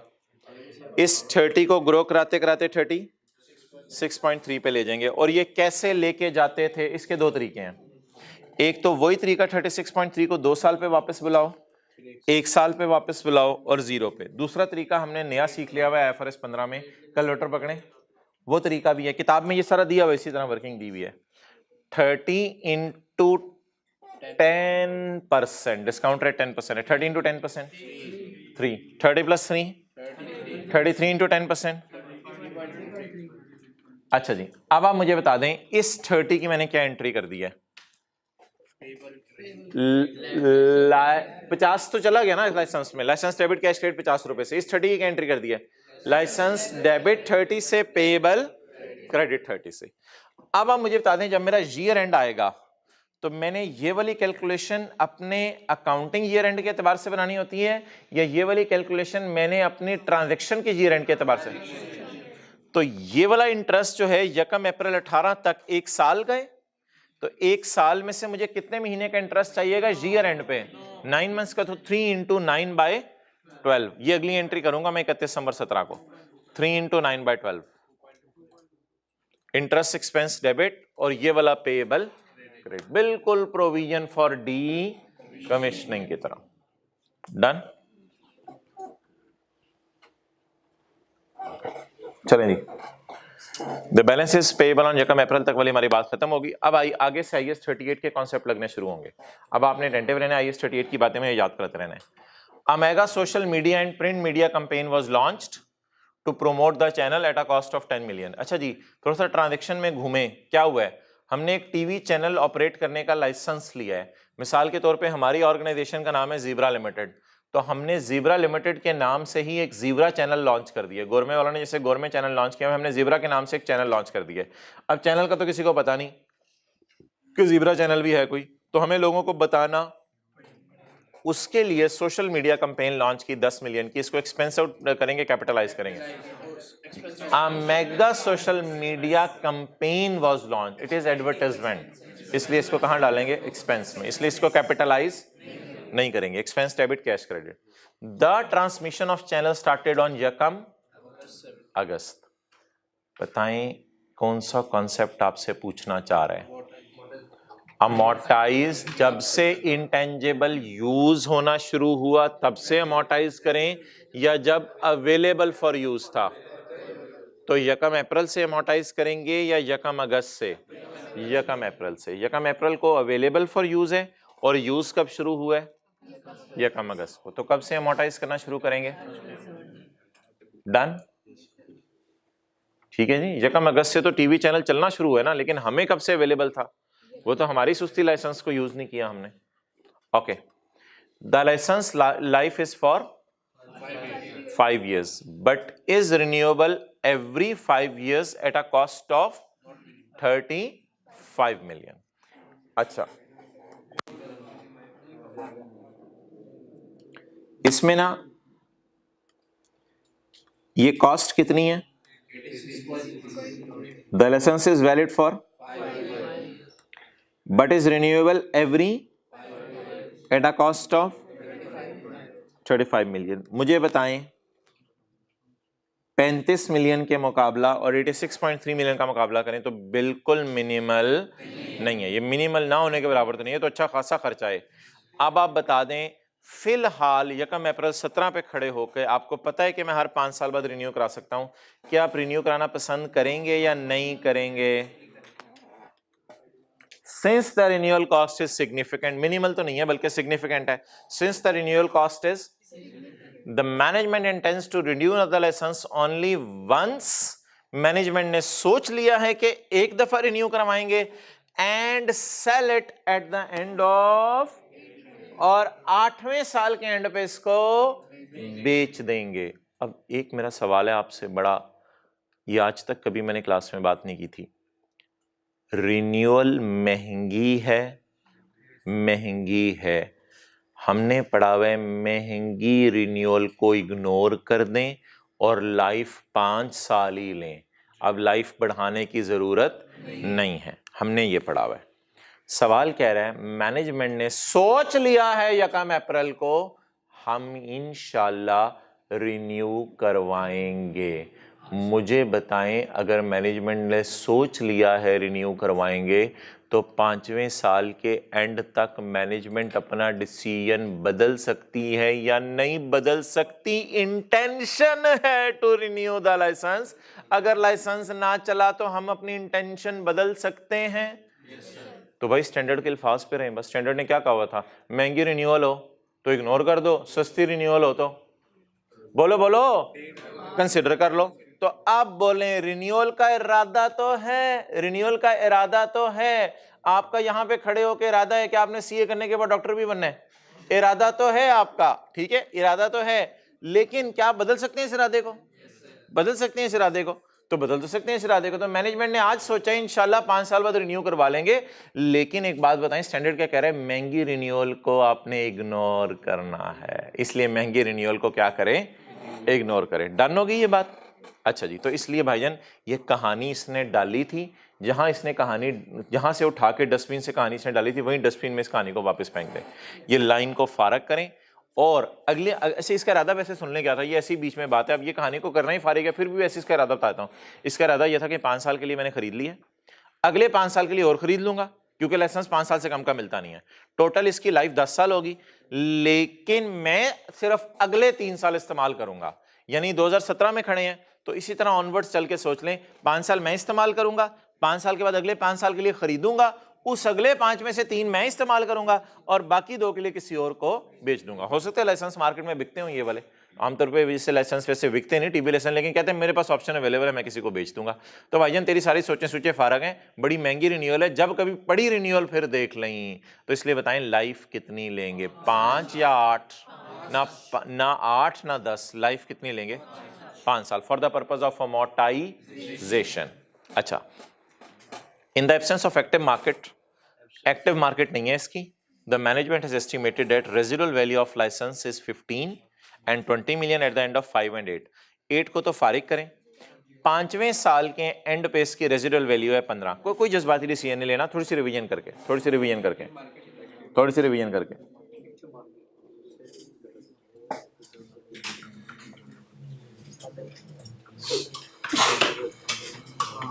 इस 30 को ग्रो कराते कराते 36.3 पे ले जाएंगे। और ये कैसे लेके जाते थे? इसके 2 तरीके हैं। एक तो वही तरीका 36.3 को 2 साल पे वापस बुलाओ, 1 साल पे वापस बुलाओ और 0 पे। दूसरा तरीका हमने नया सीख लिया हुआ है IFRS 15 में, कैलकुलेटर पकड़ें, वो तरीका भी है, किताब में ये सारा दिया हुआ है, इसी तरह वर्किंग दी हुई है। 30 into 10%, डिस्काउंट रेट 10% है, 30 into 10%, 3, 30 plus 3, 33 into 10%। अच्छा जी, अब आप मुझे बता दें इस 30 की मैंने क्या एंट्री कर दी है? 50 तो चला गया ना लाइसेंस में, लाइसेंस डेबिट कैश क्रेडिट 50 रुपए से, इस 30 की क्या एंट्री कर दी है? लाइसेंस डेबिट 30 से, पेएबल क्रेडिट 30 से। अब आप मुझे बता दें जब मेरा ईयर एंड आएगा तो मैंने ये वाली कैलकुलेशन अपने अकाउंटिंग ईयर एंड के एतबार से बनानी होती है, या ये वाली कैलकुलेशन मैंने अपनी ट्रांजैक्शन के ईयर एंड के एतबार से? तो ये वाला इंटरेस्ट जो है यकम अप्रैल 18 तक 1 साल गए, तो 1 साल में से मुझे कितने महीने का इंटरेस्ट चाहिएगा ईयर एंड पे? 9 मंथ्स का, तो 3 into 9/12। ये अगली एंट्री करूंगा मैं 31 दिसंबर 17 को, 3 into 9/12 इंटरेस्ट एक्सपेंस डेबिट, और ये वाला पेएबल क्रेडिट, बिल्कुल प्रोविजन फॉर डी कमीशनिंग की तरह। डन? चलें जी, the balance is payable on यकम अप्रैल तक वाली हमारी बात खत्म होगी। अब आगे से IAS 38 के कॉन्सेप्ट लगने शुरू होंगे। अब आपने अटेंटिव रहना है, IAS 38 की बातें में याद करते रहना है। A mega social media and print media campaign was launched to promote the channel at a cost of 10 million। अच्छा जी, थोड़ा सा ट्रांजैक्शन में घूमे, क्या हुआ है? हमने एक टीवी चैनल ऑपरेट करने का लाइसेंस लिया है। मिसाल के तौर पे हमारी ऑर्गेनाइजेशन का नाम है ज़ीब्रा लिमिटेड, तो हमने ज़ीब्रा लिमिटेड के नाम से ही एक ज़ीब्रा चैनल लॉन्च कर दिया। गोरमे वालों ने जैसे गोरमे चैनल लॉन्च किया, हमने ज़ीब्रा के नाम से एक चैनल लॉन्च कर दिया। अब चैनल का तो किसी को पता नहीं कि ज़ीब्रा चैनल भी है कोई, तो हमें लोगों को बताना, उसके लिए सोशल मीडिया कैंपेन लॉन्च की 10 मिलियन की। इसको एक्सपेंस आउट करेंगे, कैपिटलाइज करेंगे। A mega social media campaign was launched, it is advertisement, इसलिए इसको कहां डालेंगे? एक्सपेंस में, इसलिए इसको कैपिटलाइज नहीं करेंगे। Expense debit cash credit. The transmission of channel started on यकम अगस्त। बताएं कौन सा कॉन्सेप्ट आपसे पूछना चाह रहे हैं? अमोर्टाइज, जब से इंटेंजिबल यूज होना शुरू हुआ तब से अमोर्टाइज करें, या जब अवेलेबल फॉर यूज था? तो यकम अप्रैल से अमोर्टाइज करेंगे या यकम अगस्त से? यकम अप्रैल से। यकम अप्रैल को अवेलेबल फॉर यूज है, और यूज कब शुरू हुआ है? यकम अगस्त को। तो कब से अमोर्टाइज करना शुरू करेंगे? डन? ठीक है जी, यकम अगस्त से तो टीवी चैनल चलना शुरू हुआ है ना, लेकिन हमें कब से अवेलेबल था? वो तो हमारी सुस्ती लाइसेंस को यूज नहीं किया हमने। Okay, the licence life is for 5 years, but is renewable every 5 years at a cost of 35 million. अच्छा, इसमें ना ये कॉस्ट कितनी है? The license is valid for but is renewable every at a cost of 35 million. मुझे बताएं 35 million के मुकाबला और 86.3 मिलियन का मुकाबला करें तो बिल्कुल मिनिमल नहीं है। ये मिनिमल ना होने के बराबर तो नहीं है, तो अच्छा खासा खर्चा है। अब आप बता दें फिलहाल 1 अप्रैल 17 पे खड़े होकर आपको पता है कि मैं हर 5 साल बाद रिन्यू करा सकता हूं, क्या आप रिन्यू कराना पसंद करेंगे या नहीं करेंगे? Since the renewal cost is significant, minimal तो नहीं है बल्कि सिग्निफिकेंट है, since the renewal cost is the management intends to renew the licence only once, मैनेजमेंट ने सोच लिया है कि एक दफा रिन्यू करवाएंगे and sell it at the end of, और 8वें साल के एंड पे इसको बेच देंगे। अब एक मेरा सवाल है आपसे बड़ा, ये आज तक कभी मैंने क्लास में बात नहीं की थी। रिन्यूअल महंगी है, महंगी है, हमने पढ़ा हुआ है महंगी रिन्यूअल को इग्नोर कर दें और लाइफ 5 साल ही लें। अब लाइफ बढ़ाने की जरूरत नहीं है, हमने ये पढ़ा हुआ है। सवाल कह रहा है मैनेजमेंट ने सोच लिया है 1 अप्रैल को हम इंशाल्लाह रिन्यू करवाएंगे। मुझे बताएं अगर मैनेजमेंट ने सोच लिया है रिन्यू करवाएंगे तो 5वें साल के एंड तक मैनेजमेंट अपना डिसीजन बदल सकती है या नहीं बदल सकती? इंटेंशन है टू रिन्यू द लाइसेंस, अगर लाइसेंस ना चला तो हम अपनी इंटेंशन बदल सकते हैं। तो भाई स्टैंडर्ड के अल्फाज पे रहें बस। स्टैंडर्ड ने क्या कहा हुआ था? महंगी रिन्यूअल हो तो इग्नोर कर दो, सस्ती रिन्यूअल हो तो बोलो बोलो कंसिडर कर लो। तो अब बोलें रिन्यूअल का इरादा तो है, रिन्यूअल का इरादा तो है आपका, यहां पे खड़े होकर इरादा है कि आपने सीए करने के बाद डॉक्टर भी बनना है, इरादा तो है आपका, ठीक है, इरादा तो है, लेकिन क्या बदल सकते हैं इस इरादे को? बदल सकते हैं इस इरादे को? तो बदल तो सकते हैं इस इरादे को। तो मैनेजमेंट ने आज सोचा इंशाल्लाह 5 साल बाद रिन्यू करवा लेंगे, लेकिन एक बात बताएं स्टैंडर्ड क्या कह रहा है? महंगी रिन्यूअल को आपने इग्नोर करना है, इसलिए महंगी रिन्यूअल को क्या करें? इग्नोर करें। डन होगी ये बात? अच्छा जी, तो इसलिए भाईजान ये कहानी इसने डाली थी, जहां इसने कहानी जहां से उठा के डस्टबिन से कहानी इसने डाली थी वहीं डस्टबिन में इस कहानी को वापस फेंक दें। ये लाइन को फारग करें और अगले ऐसे इसका इरादा वैसे सुनने गया था, ये ऐसी बीच में बात है, अब ये कहानी को करना ही फारिग है, फिर भी वैसे इसका इरादा बताता हूँ। इसका इरादा यह था कि 5 साल के लिए मैंने खरीद लिया, अगले 5 साल के लिए और खरीद लूंगा, क्योंकि लाइसेंस 5 साल से कम का मिलता नहीं है, टोटल इसकी लाइफ 10 साल होगी, लेकिन मैं सिर्फ अगले 3 साल इस्तेमाल करूंगा। यानी 2017 में खड़े हैं तो इसी तरह ऑनवर्ड्स चल के सोच लें, 5 साल मैं इस्तेमाल करूंगा, 5 साल के बाद अगले 5 साल के लिए खरीदूंगा, उस अगले 5 में से 3 मैं इस्तेमाल करूंगा और बाकी 2 के लिए किसी और को बेच दूंगा। हो सकता है लाइसेंस मार्केट में बिकते हो ये वाले, आमतौर पे जैसे लाइसेंस वैसे बिकते नहीं टीबी लाइसेंस, लेकिन कहते हैं मेरे पास ऑप्शन अवेलेबल है, मैं किसी को बेच दूंगा। तो भाईजान तेरी सारी सोचें फारग हैं, बड़ी महंगी रिन्यूअल है, जब कभी पड़ी रिन्यूअल फिर देख लें। तो इसलिए बताएं लाइफ कितनी लेंगे, 5 या 8? ना 8 ना 10, लाइफ कितनी लेंगे? 5 साल, for the purpose of amortisation. अच्छा, in the absence of active market, active market नहीं है इसकी, the management has estimated that residual value of licence is 15 and 20 million at the end of 5 and 8। 8 को तो फारिग करें, 5वें साल के एंड पे इसकी रेजिडुअल वैल्यू है 15। कोई जज्बाती डिसीजन नहीं लेना, थोड़ी सी रिवीजन करके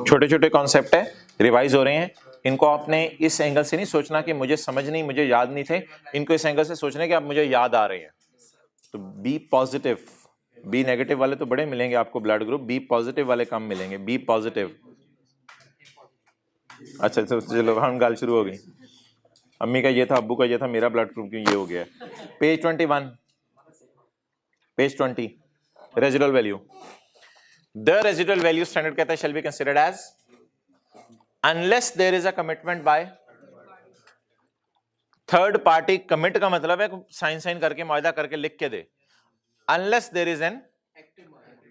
छोटे छोटे कॉन्सेप्ट है, रिवाइज हो रहे हैं, इनको आपने इस एंगल से नहीं सोचना कि मुझे समझ नहीं, मुझे याद नहीं थे, इनको इस एंगल से सोचने कि आप मुझे याद आ रहे हैं। तो बी पॉजिटिव, बी नेगेटिव वाले तो बड़े मिलेंगे आपको ब्लड ग्रुप, बी पॉजिटिव वाले कम मिलेंगे। बी पॉजिटिव, अच्छा चलो हम गाल शुरू हो गई, अम्मी का ये था, अब्बू का ये था, मेरा ब्लड ग्रुप क्यों ये हो गया? Page 21, page 20, residual value. The residual value standard कहता है shall be considered as unless there is a commitment by third party. Commit का मतलब है साइन करके मुआहदा करके लिख के दे, अनलेस देयर इज एन,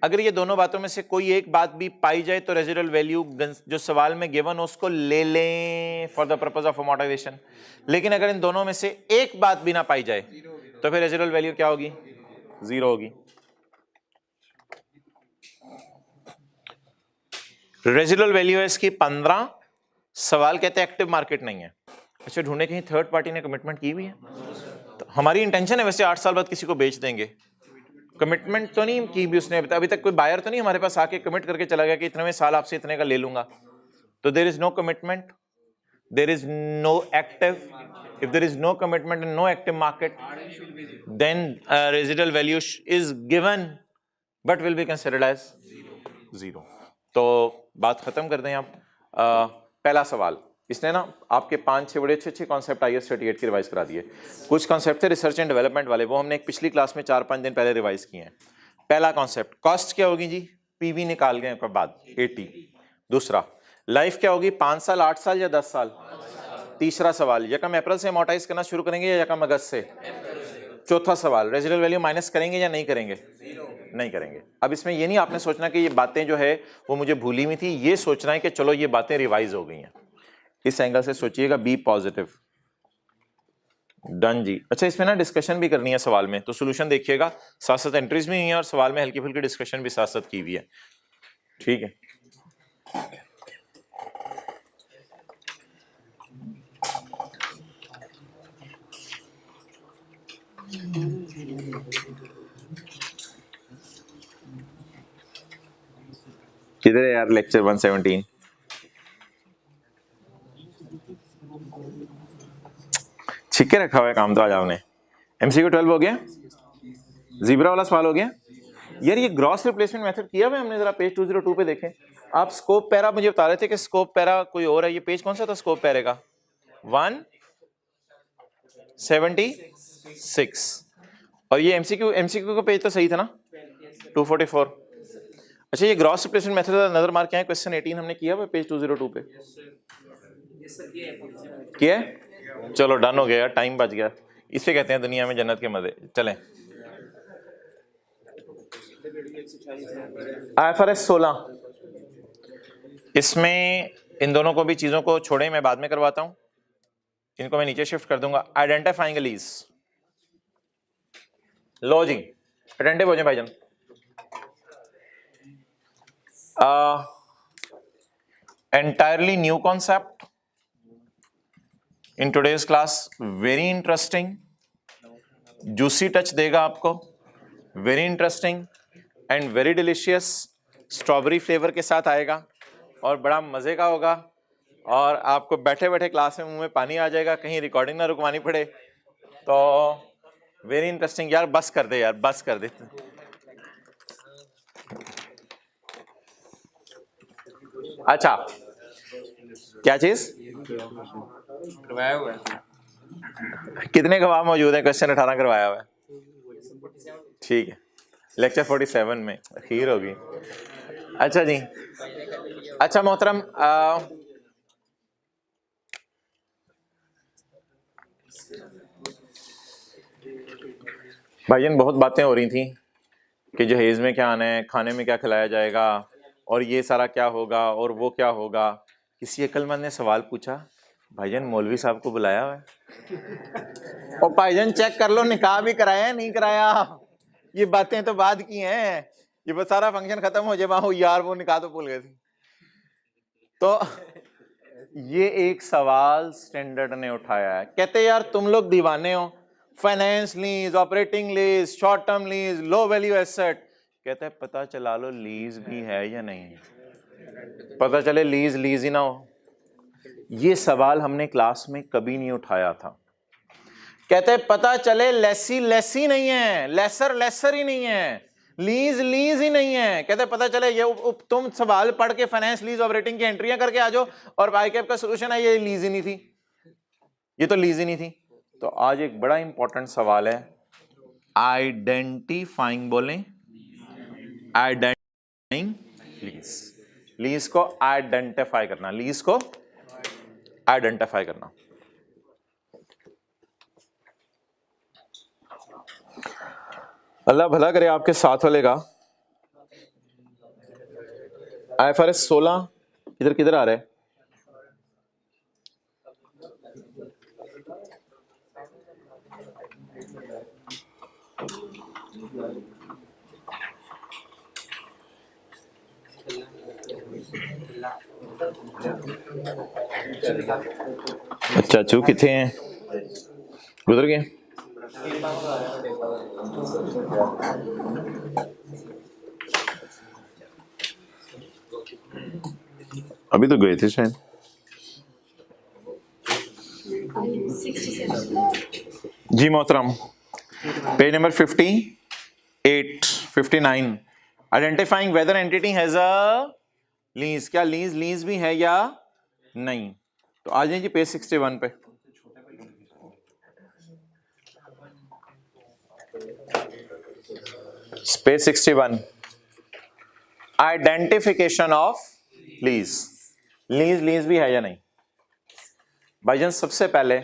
अगर ये दोनों बातों में से कोई एक बात भी पाई जाए तो रेजिडुअल वैल्यू जो सवाल में गिवन हो उसको ले लें for the purpose of amortisation. लेकिन अगर इन दोनों में से एक बात भी ना पाई जाए तो फिर रेजिडुअल वैल्यू क्या होगी? 0 होगी। रेजिडुअल वैल्यू है इसकी 15। सवाल कहते हैं एक्टिव मार्केट नहीं है। अच्छा, ढूंढे कहीं थर्ड पार्टी ने कमिटमेंट की हुई है? तो हमारी इंटेंशन है वैसे 8 साल बाद किसी को बेच देंगे। कमिटमेंट तो नहीं की भी उसने अभी तक। कोई बायर तो नहीं हमारे पास आके कमिट करके चला गया कि इतने में साल आपसे इतने का ले लूंगा। तो there is no commitment, there is no active. If there is no commitment and no active market then residual value is given but will be considered as 0। तो बात खत्म कर दें आप। पहला सवाल, इसने ना आपके 5-6 बड़े अच्छे कॉन्सेप्ट IAS 38 के रिवाइज करा दिए। कुछ कॉन्सेप्ट थे रिसर्च एंड डेवलपमेंट वाले, वो हमने एक पिछली क्लास में 4-5 दिन पहले रिवाइज किए हैं। पहला कॉन्सेप्ट, कॉस्ट क्या होगी जी? पीवी निकाल गए के बाद 80। दूसरा, लाइफ क्या होगी? 5 साल, 8 साल या 10 साल? तीसरा सवाल, यकम अप्रैल से अमोर्टाइज करना शुरू करेंगे या यकम अगस्त से? चौथा सवाल, रेजिडुअल वैल्यू माइनस करेंगे या नहीं करेंगे? नहीं करेंगे। अब इसमें ये नहीं आपने सोचना कि ये बातें जो है वो मुझे भूली हुई थी, ये सोचना है कि चलो ये बातें रिवाइज हो गई हैं। इस एंगल से सोचिएगा, बी पॉजिटिव। डन जी। अच्छा, इसमें ना डिस्कशन भी करनी है सवाल में, तो सॉल्यूशन देखिएगा, साथ साथ एंट्रीज भी हुई हैं और सवाल में हल्की फुल्की डिस्कशन भी साथ साथ की हुई है। ठीक है, किधर है यार लेक्चर 117? छिक्के रखा हुआ है काम तो आज आपने। MCQ 12 हो गया, जीब्रा वाला सवाल हो गया। यार ये ग्रॉस रिप्लेसमेंट मेथड किया हुआ हमने, जरा पेज 202 पे देखें आप। स्कोप पैरा मुझे बता रहे थे कि स्कोप पैरा कोई और है। ये पेज कौन सा था स्कोप पैरे का? 176। और ये MCQ का पेज तो सही था ना, 244। अच्छा, ये ग्रॉस रिप्लेसमेंट मेथड नजर मार के आए, क्वेश्चन 18 हमने किया हुआ पेज 202 पे। किया है? चलो डन हो गया, टाइम बच गया। इसे कहते हैं दुनिया में जन्नत के मजे। चलें, IFRS 16, इसमें इन दोनों को भी चीजों को छोड़े, मैं बाद में करवाता हूं, इनको मैं नीचे शिफ्ट कर दूंगा। आइडेंटिफाइंग लीज, लो जी अटेंटिव हो जाए भाईजान। Entirely new concept in today's class, very interesting, juicy touch देगा आपको, very interesting and very delicious. Strawberry flavour के साथ आएगा और बड़ा मजे का होगा, और आपको बैठे बैठे क्लास में मुंह में पानी आ जाएगा, कहीं रिकॉर्डिंग ना रुकवानी पड़े। तो वेरी इंटरेस्टिंग। यार बस कर दे, यार बस कर दे। अच्छा, क्या चीज करवाया हुआ है? कितने गवाह मौजूद है? क्वेश्चन 18 करवाया हुआ है। ठीक है, लेक्चर 47 में खीर होगी। अच्छा जी, अच्छा मोहतरम, भाईजान बहुत बातें हो रही थी कि जहेज में क्या आना है, खाने में क्या खिलाया जाएगा, और ये सारा क्या होगा और वो क्या होगा। किसी अक्लमंद ने सवाल पूछा, भाईजान मौलवी साहब को बुलाया हुआ है? और भाईजान चेक कर लो निकाह भी कराया है नहीं कराया। ये बातें तो बाद की हैं, ये बस सारा फंक्शन खत्म हो जाए वहां यार वो निकाह तो भूल गए थे। तो ये एक सवाल स्टैंडर्ड ने उठाया है, कहते यार तुम लोग दीवाने हो, finance lease, operating lease, short term lease, low value asset. कहते हैं पता चला लो लीज भी है या नहीं, पता चले लीज लीज ही ना हो। ये सवाल हमने क्लास में कभी नहीं उठाया था। कहते हैं पता चले लेसी लेसी नहीं है, लेसर लेसर ही नहीं है, लीज लीज ही नहीं है। कहते पता चले ये तुम सवाल पढ़ के फाइनेंस लीज ऑपरेटिंग की एंट्रियां करके आ जाओ और आईकैप का सॉल्यूशन है ये लीज ही नहीं थी, ये तो लीज ही नहीं थी। तो आज एक बड़ा इंपॉर्टेंट सवाल है, आइडेंटिफाइंग, बोलें आइडेंटिफाइंग लीज। लीज को आइडेंटिफाई करना, लीज को आइडेंटिफाई करना। अल्लाह भला करे आपके साथ वाले का। IFRS 16 इधर किधर आ रहा है? चाचू किथे हैं? गुजर गए? अभी तो गए थे शायद। जी मोहतरम, page number 58 59, identifying whether entity has a lease. क्या लीज भी है या नहीं? तो आ जाइए जी पेज 61 पे। Page 61, identification of lease. Lease भी है या नहीं? भाईजान सबसे पहले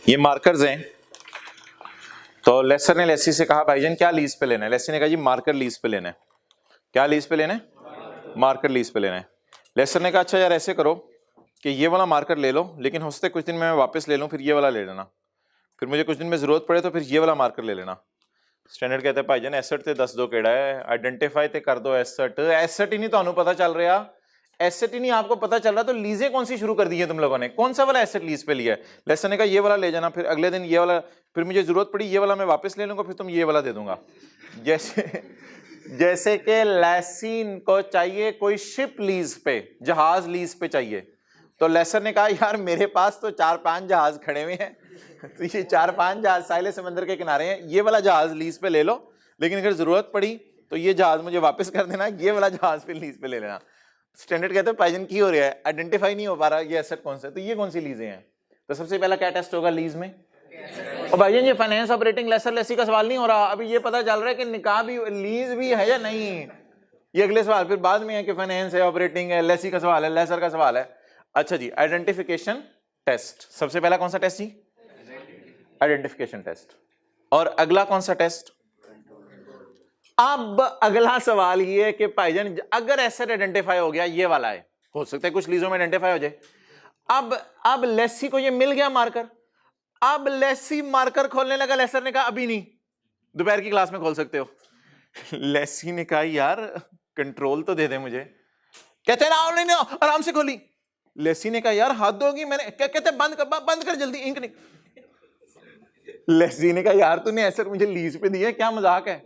ये मार्कर्स हैं, तो लेसर ने लेसी से कहा भाईजान क्या लीज पे लेना है? लेसी ने कहा जी मार्कर लीज पे लेना है। क्या लीज पे लेना है? मार्कर लीज पे लेना है। लेसर ने कहा अच्छा यार ऐसे करो कि ये वाला मार्कर ले लो, लेकिन हो सकता है कुछ दिन में मैं वापस ले लूं, फिर ये वाला ले लेना, फिर मुझे कुछ दिन में जरूरत पड़े तो फिर ये वाला मार्कर ले लेना। स्टैंडर्ड कहते हैं भाईजान एसेट ते दस दो केड़ा है, आइडेंटिफाई ते कर दो एसेट। एसेट ही नहीं तो पता चल रहा, एसेट ही नहीं आपको पता चल रहा, तो लीजें कौन सी शुरू कर दी है तुम लोगों ने? कौन सा वाला एसेट लीज पे लिया है? लेसन ने कहा ये वाला ले जाना, फिर अगले दिन ये वाला, फिर मुझे जरूरत पड़ी ये वाला मैं वापस ले लूंगा, फिर तुम ये वाला दे दूंगा। जैसे कि लेसिन को चाहिए कोई शिप लीज पे, जहाज लीज पे चाहिए, तो लेसर ने कहा यार मेरे पास तो 4-5 जहाज खड़े हुए हैं, तो ये 4-5 जहाज साहिल समंदर के किनारे हैं, ये वाला जहाज लीज पे ले लो, लेकिन अगर जरूरत पड़ी तो ये जहाज मुझे वापस कर देना, ये वाला जहाज फिर लीज पे ले लेना। स्टैंडर्ड कहते हैं पाइजन की हो रहा है, आइडेंटिफाई नहीं हो पा रहा ये एसेट कौन सा है, तो ये कौन सी लीजें हैं? तो सबसे पहला क्या टेस्ट होगा लीज में? और भाईजान ये फाइनेंस ऑपरेटिंग लेसर लेसी का सवाल नहीं हो रहा, अभी ये पता चल रहा है कि निकाह भी लीज भी है या नहीं, ये अगले सवाल फिर बाद में है कि फाइनेंस है, ऑपरेटिंग है, लेसी का सवाल है, लेसर का सवाल है। अच्छा जी, आइडेंटिफिकेशन टेस्ट, सबसे पहला कौन सा टेस्ट जी? Identification test. और अगला कौन सा टेस्ट? अब अगला सवाल ये है कि भाईजान अगर एसेट आइडेंटिफाई हो गया, ये वाला है, हो सकता है कुछ लीजों में आइडेंटिफाई हो जाए, अब लेसी को ये मिल गया मार्कर, अब लेसी मार्कर खोलने लगा, लेसर ने कहा अभी नहीं, दोपहर की क्लास में खोल सकते हो। लेसी ने कहा यार कंट्रोल तो दे दे मुझे, कहते ना नहीं आराम से खोली। लेसी ने कहा यार हाथ दोगी, मैंने क्या कहते बंद कर जल्दी, इंक नहीं। लेसी ने कहा यार तूने एसेट मुझे लीज पे दिया, क्या मजाक है?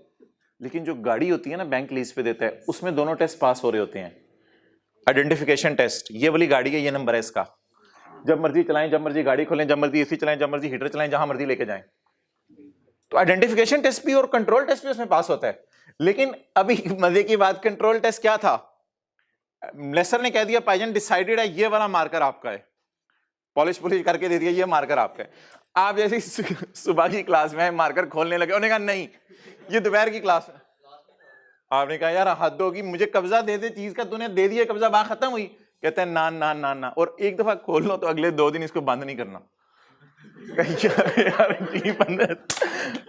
लेकिन जो गाड़ी होती है ना बैंक लीज पे देता है, उसमें दोनों टेस्ट पास हो रहे होते हैं। आइडेंटिफिकेशन टेस्ट, ये वाली गाड़ी है, ये नंबर है इसका, जब मर्जी चलाएं, जब मर्जी गाड़ी खोलें, जब मर्जी एसी चलाएं, जब मर्जी हीटर चलाएं, जहां मर्जी लेके जाएं। तो आइडेंटिफिकेशन टेस्ट भी और कंट्रोल टेस्ट भी उसमें पास होता है। लेकिन अभी मजे की बात, कंट्रोल टेस्ट क्या था? लेसर ने कह दिया भाईजान डिसाइडेड है ये वाला मार्कर आपका है, पॉलिश करके दे दिया ये मार्कर आपका है। आप जैसे सुबह की क्लास में मार्कर खोलने लगे, उन्होंने कहा नहीं ये दोपहर की क्लास में। आपने कहा यार हद होगी, मुझे कब्जा दे दे चीज का, तूने दे दिया कब्जा, बात खत्म हुई। कहते हैं ना ना ना ना, और एक दफा खोल लो तो अगले 2 दिन इसको बंद नहीं करना। यार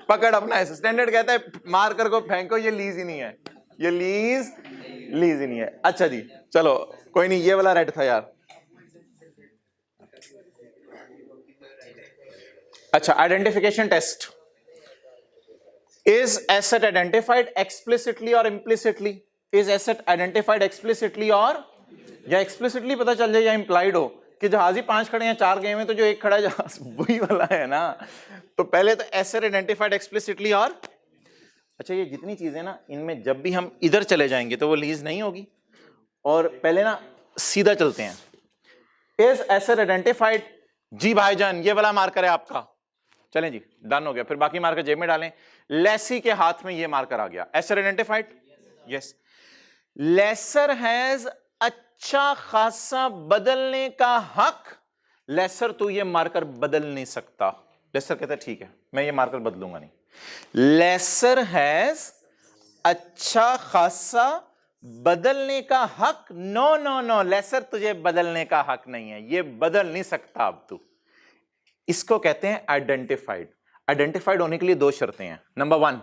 पकड़ अपना है। स्टैंडर्ड कहता है मार्कर को फेंको, ये लीज ही नहीं है, ये लीज ही नहीं है। अच्छा जी चलो कोई नहीं, ये वाला रेड था यार। अच्छा, identification test, is asset identified explicitly और implicitly? Is asset identified explicitly, और या एक्सप्लिसिटली पता चल जाए या इंप्लाइड हो कि जहाज ही 5 खड़े हैं, 4 गए हैं, तो जो एक खड़ा है जहाज वही वाला है ना। तो पहले तो एसेट आइडेंटिफाइड एक्सप्लिसिटली और, अच्छा ये जितनी चीजें ना, इनमें जब भी हम इधर चले जाएंगे तो वो लीज नहीं होगी, और पहले ना सीधा चलते हैं। Is asset identified? जी भाईजान ये वाला मार्कर है आपका, चलें जी डन हो गया, फिर बाकी मार्कर जेब में डालें। लेसी के हाथ में ये मार्कर आ गया, asset identified, yes. Lessor has अच्छा खासा बदलने का हक, लेसर तो ये मार्कर बदल नहीं सकता। लेसर कहता है ठीक है मैं ये मार्कर बदलूंगा नहीं। लेसर हैज अच्छा खासा बदलने का हक, नो नो नो लेसर, तुझे बदलने का हक नहीं है, ये बदल नहीं सकता अब तू। इसको कहते हैं आइडेंटिफाइड। आइडेंटिफाइड होने के लिए दो शर्तें हैं। नंबर 1,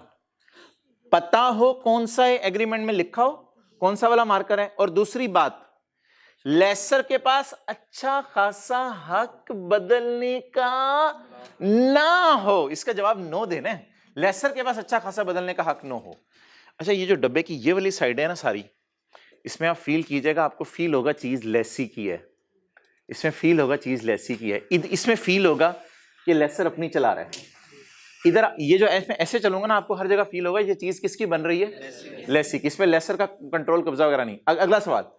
पता हो कौन सा एग्रीमेंट में लिखा हो, कौन सा वाला मार्कर है, और दूसरी बात, लेसर के पास अच्छा खासा हक बदलने का ना हो। इसका जवाब नो देना है, लेसर के पास अच्छा खासा बदलने का हक नो हो। अच्छा, ये जो डब्बे की ये वाली साइड है ना सारी, इसमें आप फील कीजिएगा, आपको फील होगा चीज लेसी की है, इसमें फील होगा चीज लेसी की है, इसमें फील होगा कि लेसर अपनी चला रहा है। इधर ये जो ऐसे चलूंगा ना, आपको हर जगह फील होगा ये चीज किसकी बन रही है, लेसी की। इसमें लेसर का कंट्रोल कब्जा वगैरह नहीं। अगला सवाल,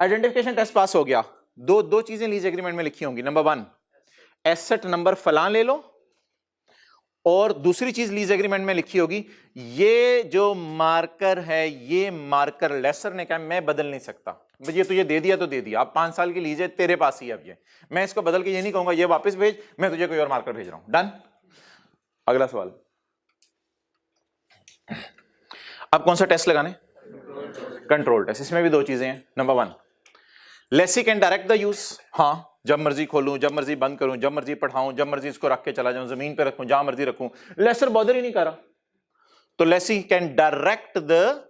आइडेंटिफिकेशन टेस्ट पास हो गया, दो चीजें लीज एग्रीमेंट में लिखी होंगी। नंबर 1, एसेट नंबर फलां ले लो, और दूसरी चीज लीज एग्रीमेंट में लिखी होगी, ये जो मार्कर है, ये मार्कर लेसर ने कहा मैं बदल नहीं सकता, ये तुझे दे दिया तो दे दिया, अब 5 साल की लीज है तेरे पास ही, अब ये मैं इसको बदल के ये नहीं कहूंगा ये वापस भेज, मैं तुझे कोई और मार्कर भेज रहा हूं। डन। अगला सवाल, अब कौन सा टेस्ट लगाने, कंट्रोल टेस्ट। इसमें भी दो चीजें हैं। Number 1, lessee can direct the use, हाँ जब मर्जी खोलूं, जब मर्जी बंद करूं, जब मर्जी पढ़ाऊं, जब मर्जी इसको रख के चला जाऊं, जमीन पे रखूं, जहां मर्जी रखूं, लेसर बॉदर ही नहीं कर रहा, तो lessee can direct the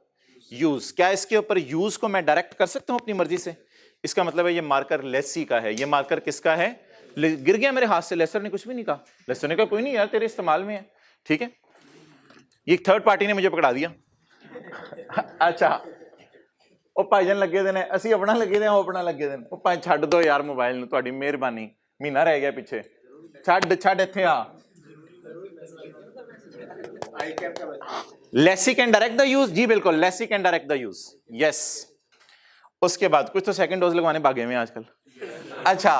use. क्या इसके ऊपर यूज को मैं डायरेक्ट कर सकता हूं अपनी मर्जी से? इसका मतलब है ये मार्कर लेसी का है। ये मार्कर किसका है? गिर गया मेरे हाथ से, लेसर ने कुछ भी नहीं कहा, लेसर ने कहा कोई नहीं यार तेरे इस्तेमाल में है, ठीक है। ये थर्ड पार्टी ने मुझे पकड़ा दिया। अच्छा, ਉਹ ਭਾਈਜਨ ਲੱਗੇ ਦੇ ਨੇ, ਅਸੀਂ ਆਪਣਾ ਲੱਗੇ ਦੇ ਆ, ਉਹ ਆਪਣਾ ਲੱਗੇ ਦੇ ਨੇ। ਉਹ ਭਾਈ ਛੱਡ ਦੋ ਯਾਰ ਮੋਬਾਈਲ ਨੂੰ, ਤੁਹਾਡੀ ਮਿਹਰਬਾਨੀ, ਮਹੀਨਾ ਰਹਿ ਗਿਆ ਪਿੱਛੇ, ਛੱਡ ਇੱਥੇ ਆ। Lessee can direct the use, जी बिल्कुल, lessee can direct the use, yes. उसके बाद कुछ तो सेकंड डोज लगवाने भागे हुए आजकल। अच्छा,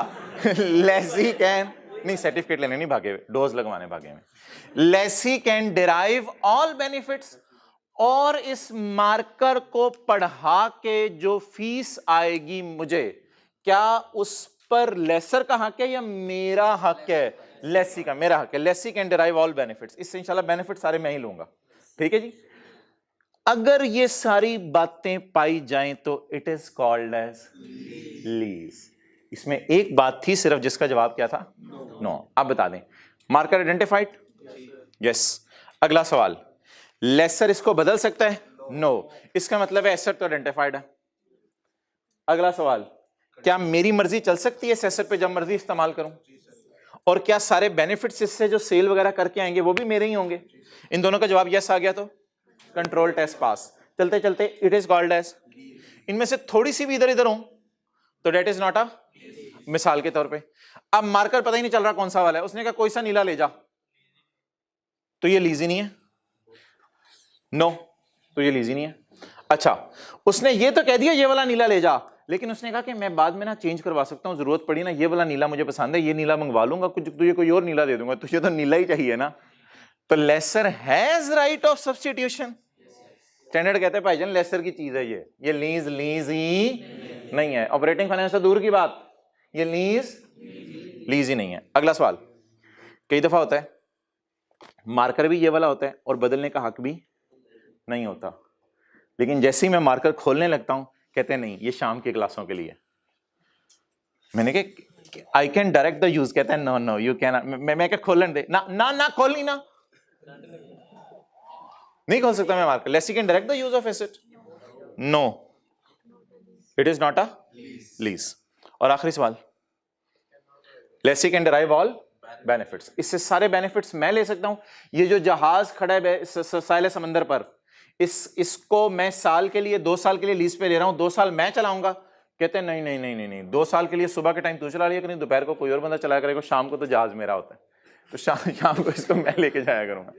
लेसी कैन नहीं, सर्टिफिकेट लेने नहीं भागे हुए, डोज लगवाने भागे हुए। Lessee can derive all benefits, और इस मार्कर को पढ़ा के जो फीस आएगी मुझे, क्या उस पर लेसर का हक है या मेरा हक है? लेसी का, मेरा हक है। Lessee can derive all benefits, इससे इंशाल्लाह बेनिफिट सारे मैं ही लूंगा, ठीक है जी। अगर ये सारी बातें पाई जाएं तो it is called as lease. इसमें एक बात थी सिर्फ जिसका जवाब क्या था? नो। आप बता दें, मार्कर आइडेंटिफाइड, यस। अगला सवाल, लेसर इसको बदल सकता है? नो। इसका मतलब है एसेट तो आइडेंटिफाइड है। अगला सवाल, क्या मेरी मर्जी चल सकती है इस एसेट पे, जब मर्जी इस्तेमाल करूं? और क्या सारे बेनिफिट्स इससे जो सेल वगैरह करके आएंगे वो भी मेरे ही होंगे? इन दोनों का जवाब यस आ गया तो कंट्रोल टेस्ट पास। चलते चलते इट इज कॉल्ड एज, इनमें से थोड़ी सी भी इधर इधर हो तो डेट इज नॉट अ, मिसाल के तौर पे अब मार्कर पता ही नहीं चल रहा कौन सा वाला है, उसने कहा कोई सा नीला ले जा, तो ये लीज ही नहीं है। नो, तो ये लीज ही नहीं है। अच्छा, उसने ये तो कह दिया ये वाला नीला ले जा, लेकिन उसने कहा कि मैं बाद में ना चेंज करवा सकता हूं, जरूरत पड़ी ना, ये वाला नीला मुझे पसंद है, ये नीला मंगवा लूंगा, कुछ तुझे कोई और नीला दे दूंगा, तुझे तो नीला ही चाहिए ना। तो lessor has right of substitution. Standard कहते हैं भाईजान लेसर की चीज है ये लीज ही नहीं है। ऑपरेटिंग फाइनेंस से दूर की बात, ये लीज ही नहीं है। अगला सवाल, कई दफा होता है मार्कर भी ये वाला होता है और बदलने का हक भी नहीं होता, लेकिन जैसे ही मैं मार्कर खोलने लगता हूं कहते हैं नहीं ये शाम की क्लासों के लिए। मैंने कहा I can direct the use, कहते हैं नो नो यू कैन। मैं क्या खोलने दे ना ना ना, खोलनी ना, नहीं खोल सकता मैं marker. Lessee can direct the use of asset, no, it is not a lease. और आखिरी सवाल, lessee can derive all benefits, इससे सारे बेनिफिट्स मैं ले सकता हूं। ये जो जहाज खड़ा है साहिल समंदर पर, इसको मैं साल के लिए 2 साल के लिए लीज पे ले रहा हूं, 2 साल मैं चलाऊंगा। कहते हैं नहीं नहीं नहीं नहीं नहीं, 2 साल के लिए सुबह के टाइम तू चला लिया करें, दोपहर को कोई और बंदा चलाया करेगा, शाम को तो जहाज मेरा होता है, तो शाम को इसको मैं लेके जाया करूंगा।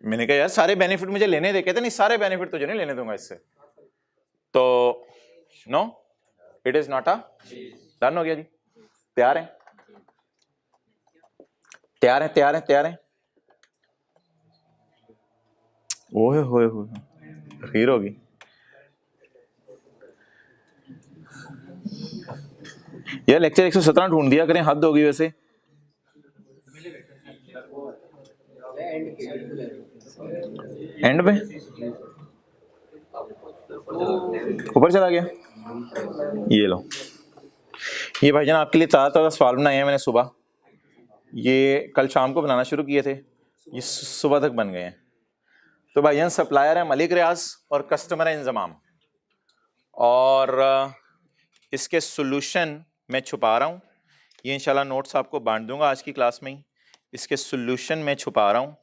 मैंने कहा यार सारे बेनिफिट मुझे लेने दे, कहते नहीं सारे बेनिफिट तुझे नहीं लेने दूंगा इससे, तो no, it is not a. Done हो गया जी, तैयार है, तैयार है, तैयार है, तैयार है। ओए होए होए, खीर होगी। यार लेक्चर 117 ढूंढ दिया करें, हद होगी वैसे। एंड पे ऊपर चला गया। ये लो, ये भाईजान आपके लिए ताज़ा ताज़ा सवाल बनाए हैं मैंने सुबह, ये कल शाम को बनाना शुरू किए थे, ये सुबह तक बन गए हैं। तो भाईजान सप्लायर है मलिक रियाज और कस्टमर है इंजमाम, और इसके सॉल्यूशन मैं छुपा रहा हूँ, ये इंशाल्लाह नोट्स आपको बांट दूंगा आज की क्लास में ही। इसके सॉल्यूशन मैं छुपा रहा हूँ,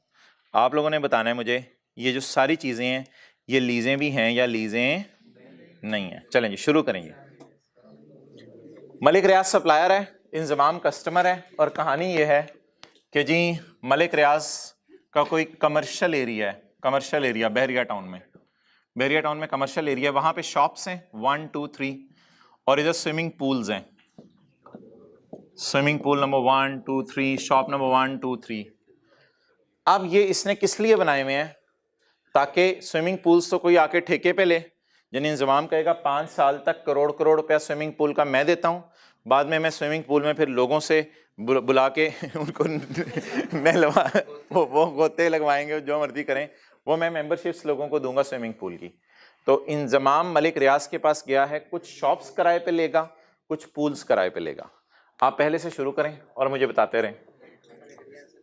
आप लोगों ने बताना है मुझे ये जो सारी चीज़ें हैं ये लीजें भी हैं या लीजें नहीं हैं। चलें जी शुरू करेंगे। मलिक रियाज सप्लायर है, इंजमाम कस्टमर है, और कहानी ये है कि जी मलिक रियाज का कोई कमर्शियल एरिया है, कमर्शियल एरिया बहरिया टाउन में, बहरिया टाउन में कमर्शियल एरिया, वहाँ पे शॉप्स हैं 1 2 3 और इधर स्विमिंग पूल्स हैं, swimming pool number 1 2 3, shop number 1 2 3। अब ये इसने किस लिए बनाए हुए हैं, ताकि स्विमिंग पूल्स तो कोई आके ठेके पे ले, यानी इंजमाम कहेगा 5 साल तक करोड़ करोड़ रुपया स्विमिंग पूल का मैं देता हूँ, बाद में मैं स्विमिंग पूल में फिर लोगों से बुला के उनको नहलवा वो गोते लगवाएंगे, जो मर्जी करें, वो मैं मेंबरशिप्स लोगों को दूंगा स्विमिंग पूल की। तो इंजमाम मलिक रियाज के पास गया है, कुछ शॉप्स किराए पे लेगा, कुछ पूल्स किराए पे लेगा। आप पहले से शुरू करें और मुझे बताते रहें।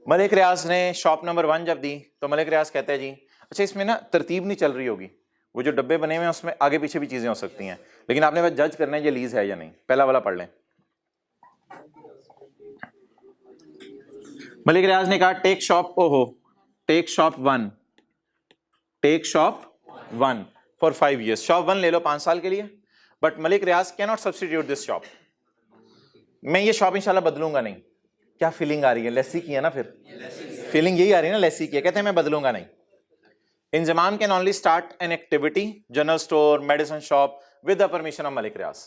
मलिक रियाज ने शॉप नंबर 1 जब दी तो मलिक रियाज कहते हैं जी अच्छा इसमें ना तरतीब नहीं चल रही होगी, वो जो डब्बे बने हुए हैं उसमें आगे पीछे भी चीजें हो सकती हैं, लेकिन आपने बस जज करना है ये लीज है या नहीं। पहला वाला पढ़ लें। मलिक रियाज ने कहा टेक शॉप, ओहो, take shop 1, take shop 1 for 5 years, shop 1 ले लो 5 साल के लिए, but Malik Riaz can not substitute this shop, मैं ये शॉप इंशाल्लाह बदलूंगा नहीं। क्या फीलिंग आ रही है, लेसी की है ना, फिर फीलिंग यही आ रही है ना, लेसी की है, कहते हैं मैं बदलूंगा नहीं। Inzamam can only start an activity, general store, medicine shop with the permission of Malik Riaz,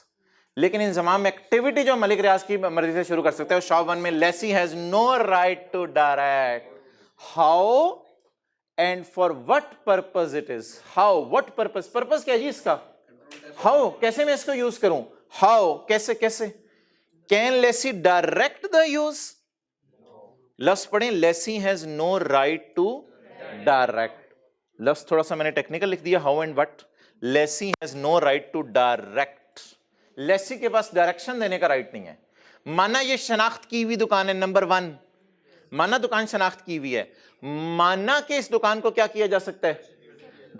लेकिन इंजमाम एक्टिविटी जो मलिक रियाज की मर्जी से शुरू कर सकते हैं, शॉप 1 में lessee has no right to direct how and for what purpose it is, how what purpose, purpose क्या है जी इसका, हाउ कैसे मैं इसको यूज करूं, हाउ कैसे कैसे, can lessee direct the use, लफ्ज पढ़ें, lessee has no right to direct, लफ्ज थोड़ा सा मैंने टेक्निकल लिख दिया, how and what, lessee has no right to direct, lessee के पास डायरेक्शन देने का राइट नहीं है। माना ये शनाख्त की हुई दुकान है नंबर 1, माना दुकान शनाख्त की हुई है, माना कि इस दुकान को क्या किया जा सकता है,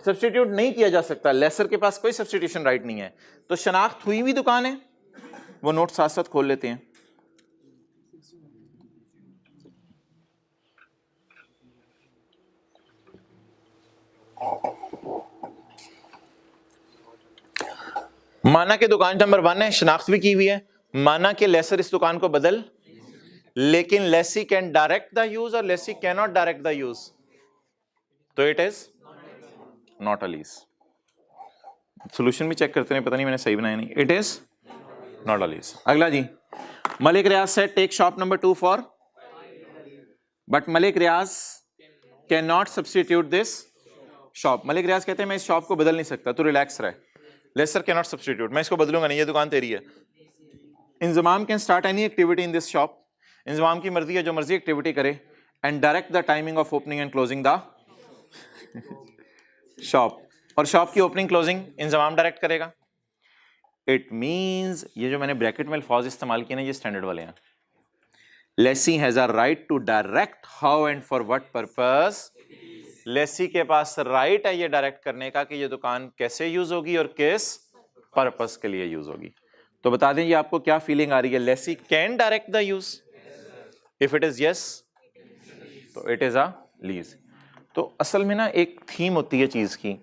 सब्स्टिट्यूट नहीं किया जा सकता, लेसर के पास कोई सब्स्टिट्यूशन राइट नहीं है, तो शनाख्त हुई हुई दुकान है, वो नोट साथ साथ खोल लेते हैं। माना कि दुकान नंबर 1 है, शनाख्त भी की हुई है, माना कि लेसर इस दुकान को बदल, लेकिन lessee can direct the use और lessee can not direct the use, तो it is not a lease. Solution भी चेक करते हैं, पता नहीं मैंने सही बनाया नहीं, it is not a lease. अगला जी, मलिक रियाज से take shop number 2 for, but Malik Riaz can not substitute this shop, Malik Riaz कहते हैं मैं इस शॉप को बदल नहीं सकता, तो रिलैक्स रहे, लेसर कैन नॉट सब्स्टिट्यूट, मैं इसको बदलूंगा नहीं, ये दुकान तेरी है। Inzamam can start any activity in this shop, Inzamam की मर्जी है जो मर्जी एक्टिविटी करे, and direct the timing of opening and closing the shop, और शॉप की ओपनिंग क्लोजिंग इंजमाम डायरेक्ट करेगा। इट मींस ये जो मैंने ब्रैकेट में अल्फाज इस्तेमाल किए ना ये स्टैंडर्ड वाले हैं। Lessee has a right to direct how and for what purpose, lessee के पास राइट है ये डायरेक्ट करने का कि ये दुकान कैसे यूज होगी और किस पर्पस के लिए यूज होगी। तो बता दें ये आपको क्या फीलिंग आ रही है, lessee can direct the use, if it is yes तो इट इज अ लीज। तो असल में ना एक थीम होती है चीज की,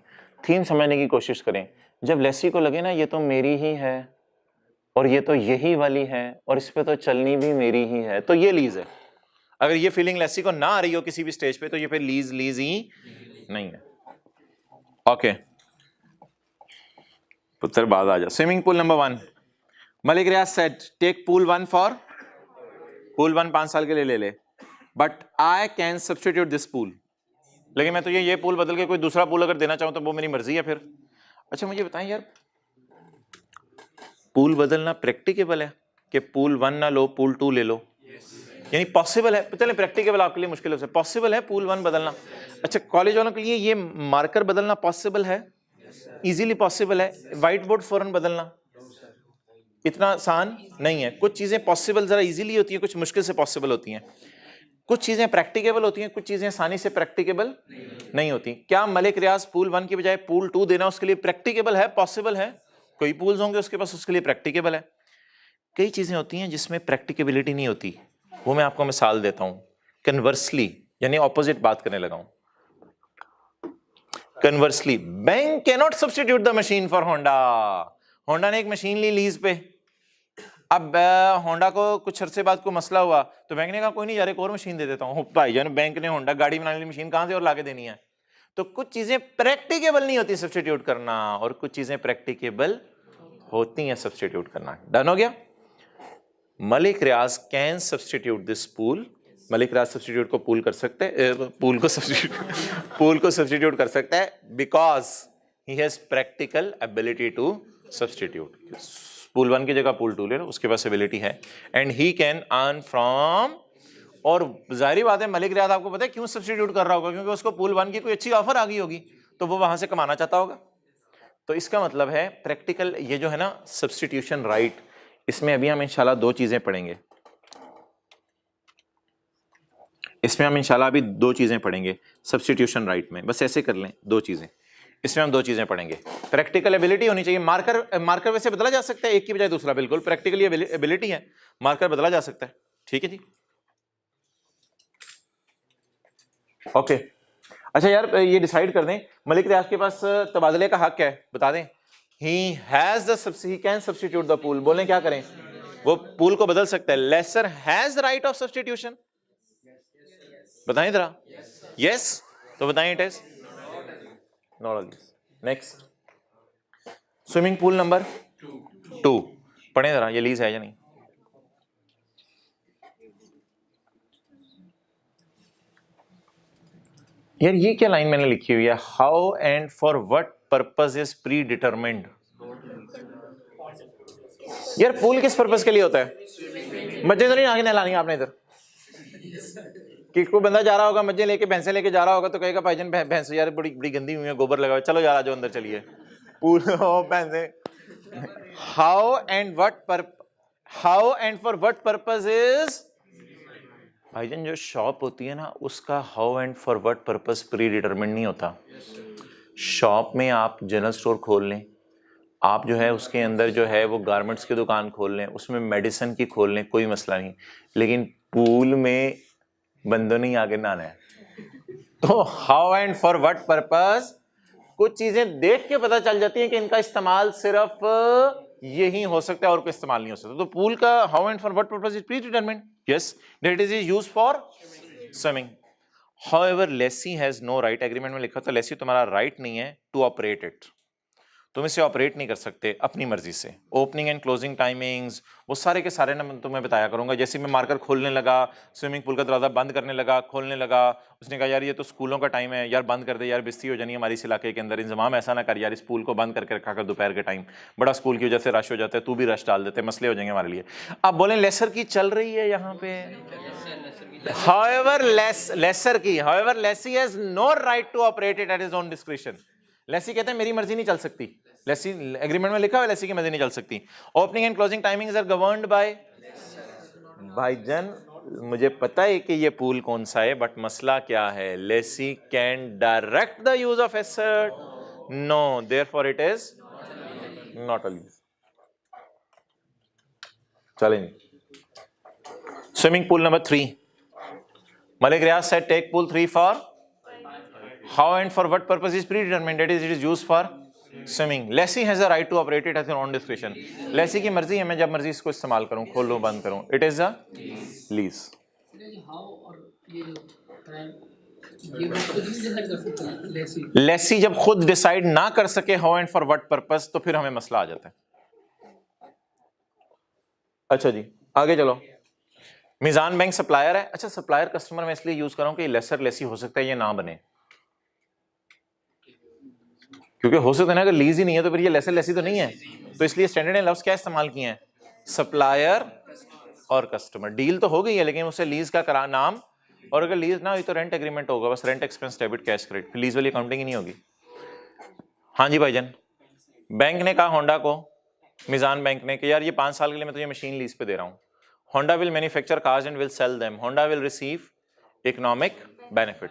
थीम समझने की कोशिश करें। जब लेसी को लगे ना ये तो मेरी ही है और ये तो यही वाली है और इस पे तो चलनी भी मेरी ही है, तो ये लीज है। अगर ये फीलिंग लेसी को ना आ रही हो किसी भी स्टेज पे तो ये फिर लीज ही नहीं है। ओके पुत्र बाद आ जा। Swimming pool number 1, Malik Riaz said take pool 1 for, pool 1 5 साल के लिए ले ले, but I can substitute this pool, लेकिन मैं तो ये पूल बदल के कोई दूसरा पूल अगर देना चाहूं तो वो मेरी मर्जी है फिर। अच्छा मुझे बताएं यार, पूल बदलना प्रैक्टिकेबल है कि पूल 1 ना लो पूल 2 ले लो, यानी पॉसिबल है, चले प्रैक्टिकेबल आपके लिए मुश्किल है, पॉसिबल है पूल 1 बदलना। अच्छा कॉलेज वालों के लिए ये मार्कर बदलना पॉसिबल है, इजीली पॉसिबल है। व्हाइट बोर्ड फौरन बदलना इतना आसान नहीं है। कुछ चीजें पॉसिबल जरा इजीली होती हैं, कुछ मुश्किल से पॉसिबल होती हैं। कुछ चीजें प्रैक्टिकेबल होती हैं, कुछ चीजें आसानी से प्रैक्टिकेबल नहीं होती। क्या मलिक रियाज पूल 1 की बजाय पूल 2 देना उसके लिए प्रैक्टिकेबल है, पॉसिबल है? कोई पूल्स होंगे उसके पास, उसके लिए प्रैक्टिकेबल है। कई चीजें होती हैं जिसमें प्रैक्टिकेबिलिटी नहीं होती, वो मैं आपको मिसाल देता हूं। कन्वर्सली यानी ऑपोजिट बात करने लगा हूं। Conversely bank can not substitute the machine for Honda. Honda ने एक मशीन ली लीज पे, अब होंडा को कुछ अरसे बाद कोई मसला हुआ तो बैंक ने कहा कोई नहीं यार एक और मशीन दे देता हूं। भाईजान बैंक ने होंडा गाड़ी बनाने वाली मशीन कहां से और लाके देनी है? तो कुछ चीजें प्रैक्टिकेबल नहीं होती सब्स्टिट्यूट करना, और कुछ चीजें प्रैक्टिकेबल होती हैं सब्स्टिट्यूट करना। डन हो गया? Malik Riaz can substitute this pool. Malik Riaz substitute को पूल कर सकते हैं, पूल को सब्स्टिट्यूट कर सकता है because he has practical ability to substitute. Pool 1 की जगह पूल 2 ले लो, उसके पास एबिलिटी है and he can earn from. और जाहिर बात है मलिक रियाज आपको पता है क्यों सब्स्टिट्यूट कर रहा होगा? क्योंकि उसको पूल 1 की कोई अच्छी ऑफर आ गई होगी तो वो वहां से कमाना चाहता होगा। तो इसका मतलब है प्रैक्टिकल ये जो है ना सब्स्टिट्यूशन राइट, इसमें अभी हम इंशाल्लाह 2 चीजें पढ़ेंगे। इसमें हम इंशाल्लाह अभी 2 चीजें पढ़ेंगे सब्स्टिट्यूशन राइट में। बस ऐसे कर लें 2 चीजें, इसमें हम 2 चीजें पढ़ेंगे। प्रैक्टिकल एबिलिटी होनी चाहिए। मार्कर वैसे बदला जा सकता है, एक की बजाय दूसरा, बिल्कुल प्रैक्टिकली एबिलिटी है, मार्कर बदला जा सकता है। ठीक है जी, ओके। अच्छा यार ये डिसाइड कर दें मलिक रियाज के पास तबादले का हक है, बता दें। he can substitute the pool। बोलें क्या करें? वो पूल को बदल सकता है। Lessor has right of substitution, बताएं जरा। यस तो बताएं it is not. Next swimming pool number 2 पढ़ें जरा, ये लीज है या नहीं? यार ये क्या लाइन मैंने लिखी हुई है? How and for what purpose is pre determined. यार पूल किस पर्पस के लिए होता है? मज्जे तो नहीं आगे नहलानी आपने इधर? कि कोई बंदा जा रहा होगा मज्जे लेके, भैंसे लेके जा रहा होगा तो कहेगा भाईजान भैंस यार बड़ी बड़ी गंदी हुई है, गोबर लगा हुआ, चलो यार जो अंदर चलिए पूल भैंसे। How and for what purpose is. भाईजान जो शॉप होती है ना उसका how and for what purpose pre determined नहीं होता। शॉप में आप जनरल स्टोर खोल लें, आप जो है उसके अंदर जो है वो गारमेंट्स की दुकान खोल लें, उसमें मेडिसिन की खोल लें, कोई मसला नहीं। लेकिन पूल में बंदों नहीं आगे नहाना है। तो how and for what purpose, कुछ चीजें देख के पता चल जाती हैं कि इनका इस्तेमाल सिर्फ यही हो सकता है और कोई इस्तेमाल नहीं हो सकता। तो पूल का how and for what purpose is pre determined. Yes that is used for swimming. However lessee has no right, agreement में लिखा था लेसी तुम्हारा राइट नहीं है टू ऑपरेट इट, तुम इसे ऑपरेट नहीं कर सकते अपनी मर्जी से। ओपनिंग एंड क्लोजिंग टाइमिंग्स वो सारे के सारे ना मैं तुम्हें बताया करूंगा। जैसे मैं मार्कर खोलने लगा, स्विमिंग पूल का दरवाजा बंद करने लगा, खोलने लगा, उसने कहा यार ये तो स्कूलों का टाइम है यार, बंद कर दे यार, बिस्ती हो जानी है हमारे इस इलाके के अंदर, इंतजाम ऐसा ना कर यार, इस पूल को बंद करके रखा कर दोपहर के टाइम, बड़ा स्कूल की वजह से रश हो जाता है, तू भी रश डाल देते, मसले हो जाएंगे हमारे लिए। आप बोलें लेसर की चल रही है यहाँ पे, however lessee has no right to operate it at his own discretion। Lesi कहते हैं मेरी मर्जी नहीं चल सकती, लेसी एग्रीमेंट में लिखा हुआ है लेसी की मर्जी नहीं चल सकती। Opening and closing timings are governed by. भाईजान मुझे पता है कि ये पूल कौन सा है, बट मसला क्या है? Lessee can direct the use of asset, no therefore it is not a lease. चलेंगे swimming pool number 3। Malik Riaz said take pool 3 for how and for what purpose is predetermined, that is it is used for swimming। Lessee has a right to operate it at their own discretion। Lessee की मर्जी है मैं जब मर्जी इसको इस्तेमाल करूं, खोलूं बंद करूं, it is a lease। Lesi जब खुद डिसाइड ना कर सके how and for what purpose तो फिर हमें मसला आ जाता है। अच्छा जी आगे चलो। मिजान बैंक सप्लायर है। अच्छा सप्लायर कस्टमर मैं इसलिए यूज कर रहा हूं कि लेसर लेसी हो सकता है ये ना बने, क्योंकि हो सकता है ना अगर लीज ही नहीं है तो फिर ये लेसर लेसी तो नहीं है, तो इसलिए स्टैंडर्ड एंड लफ्ज क्या इस्तेमाल किए हैं? सप्लायर और कस्टमर। डील तो हो गई है लेकिन उससे लीज का करा नाम, और अगर लीज ना हुई तो रेंट एग्रीमेंट होगा, बस rent expense debit cash credit, lease वाली अकाउंटिंग ही नहीं होगी। हाँ जी भाईजान, बैंक ने कहा होंडा को, मिजान बैंक ने कि यार ये 5 साल के लिए मैं तुझे मशीन लीज पे दे रहा हूँ। Honda will manufacture cars and will sell them, Honda will receive economic benefit,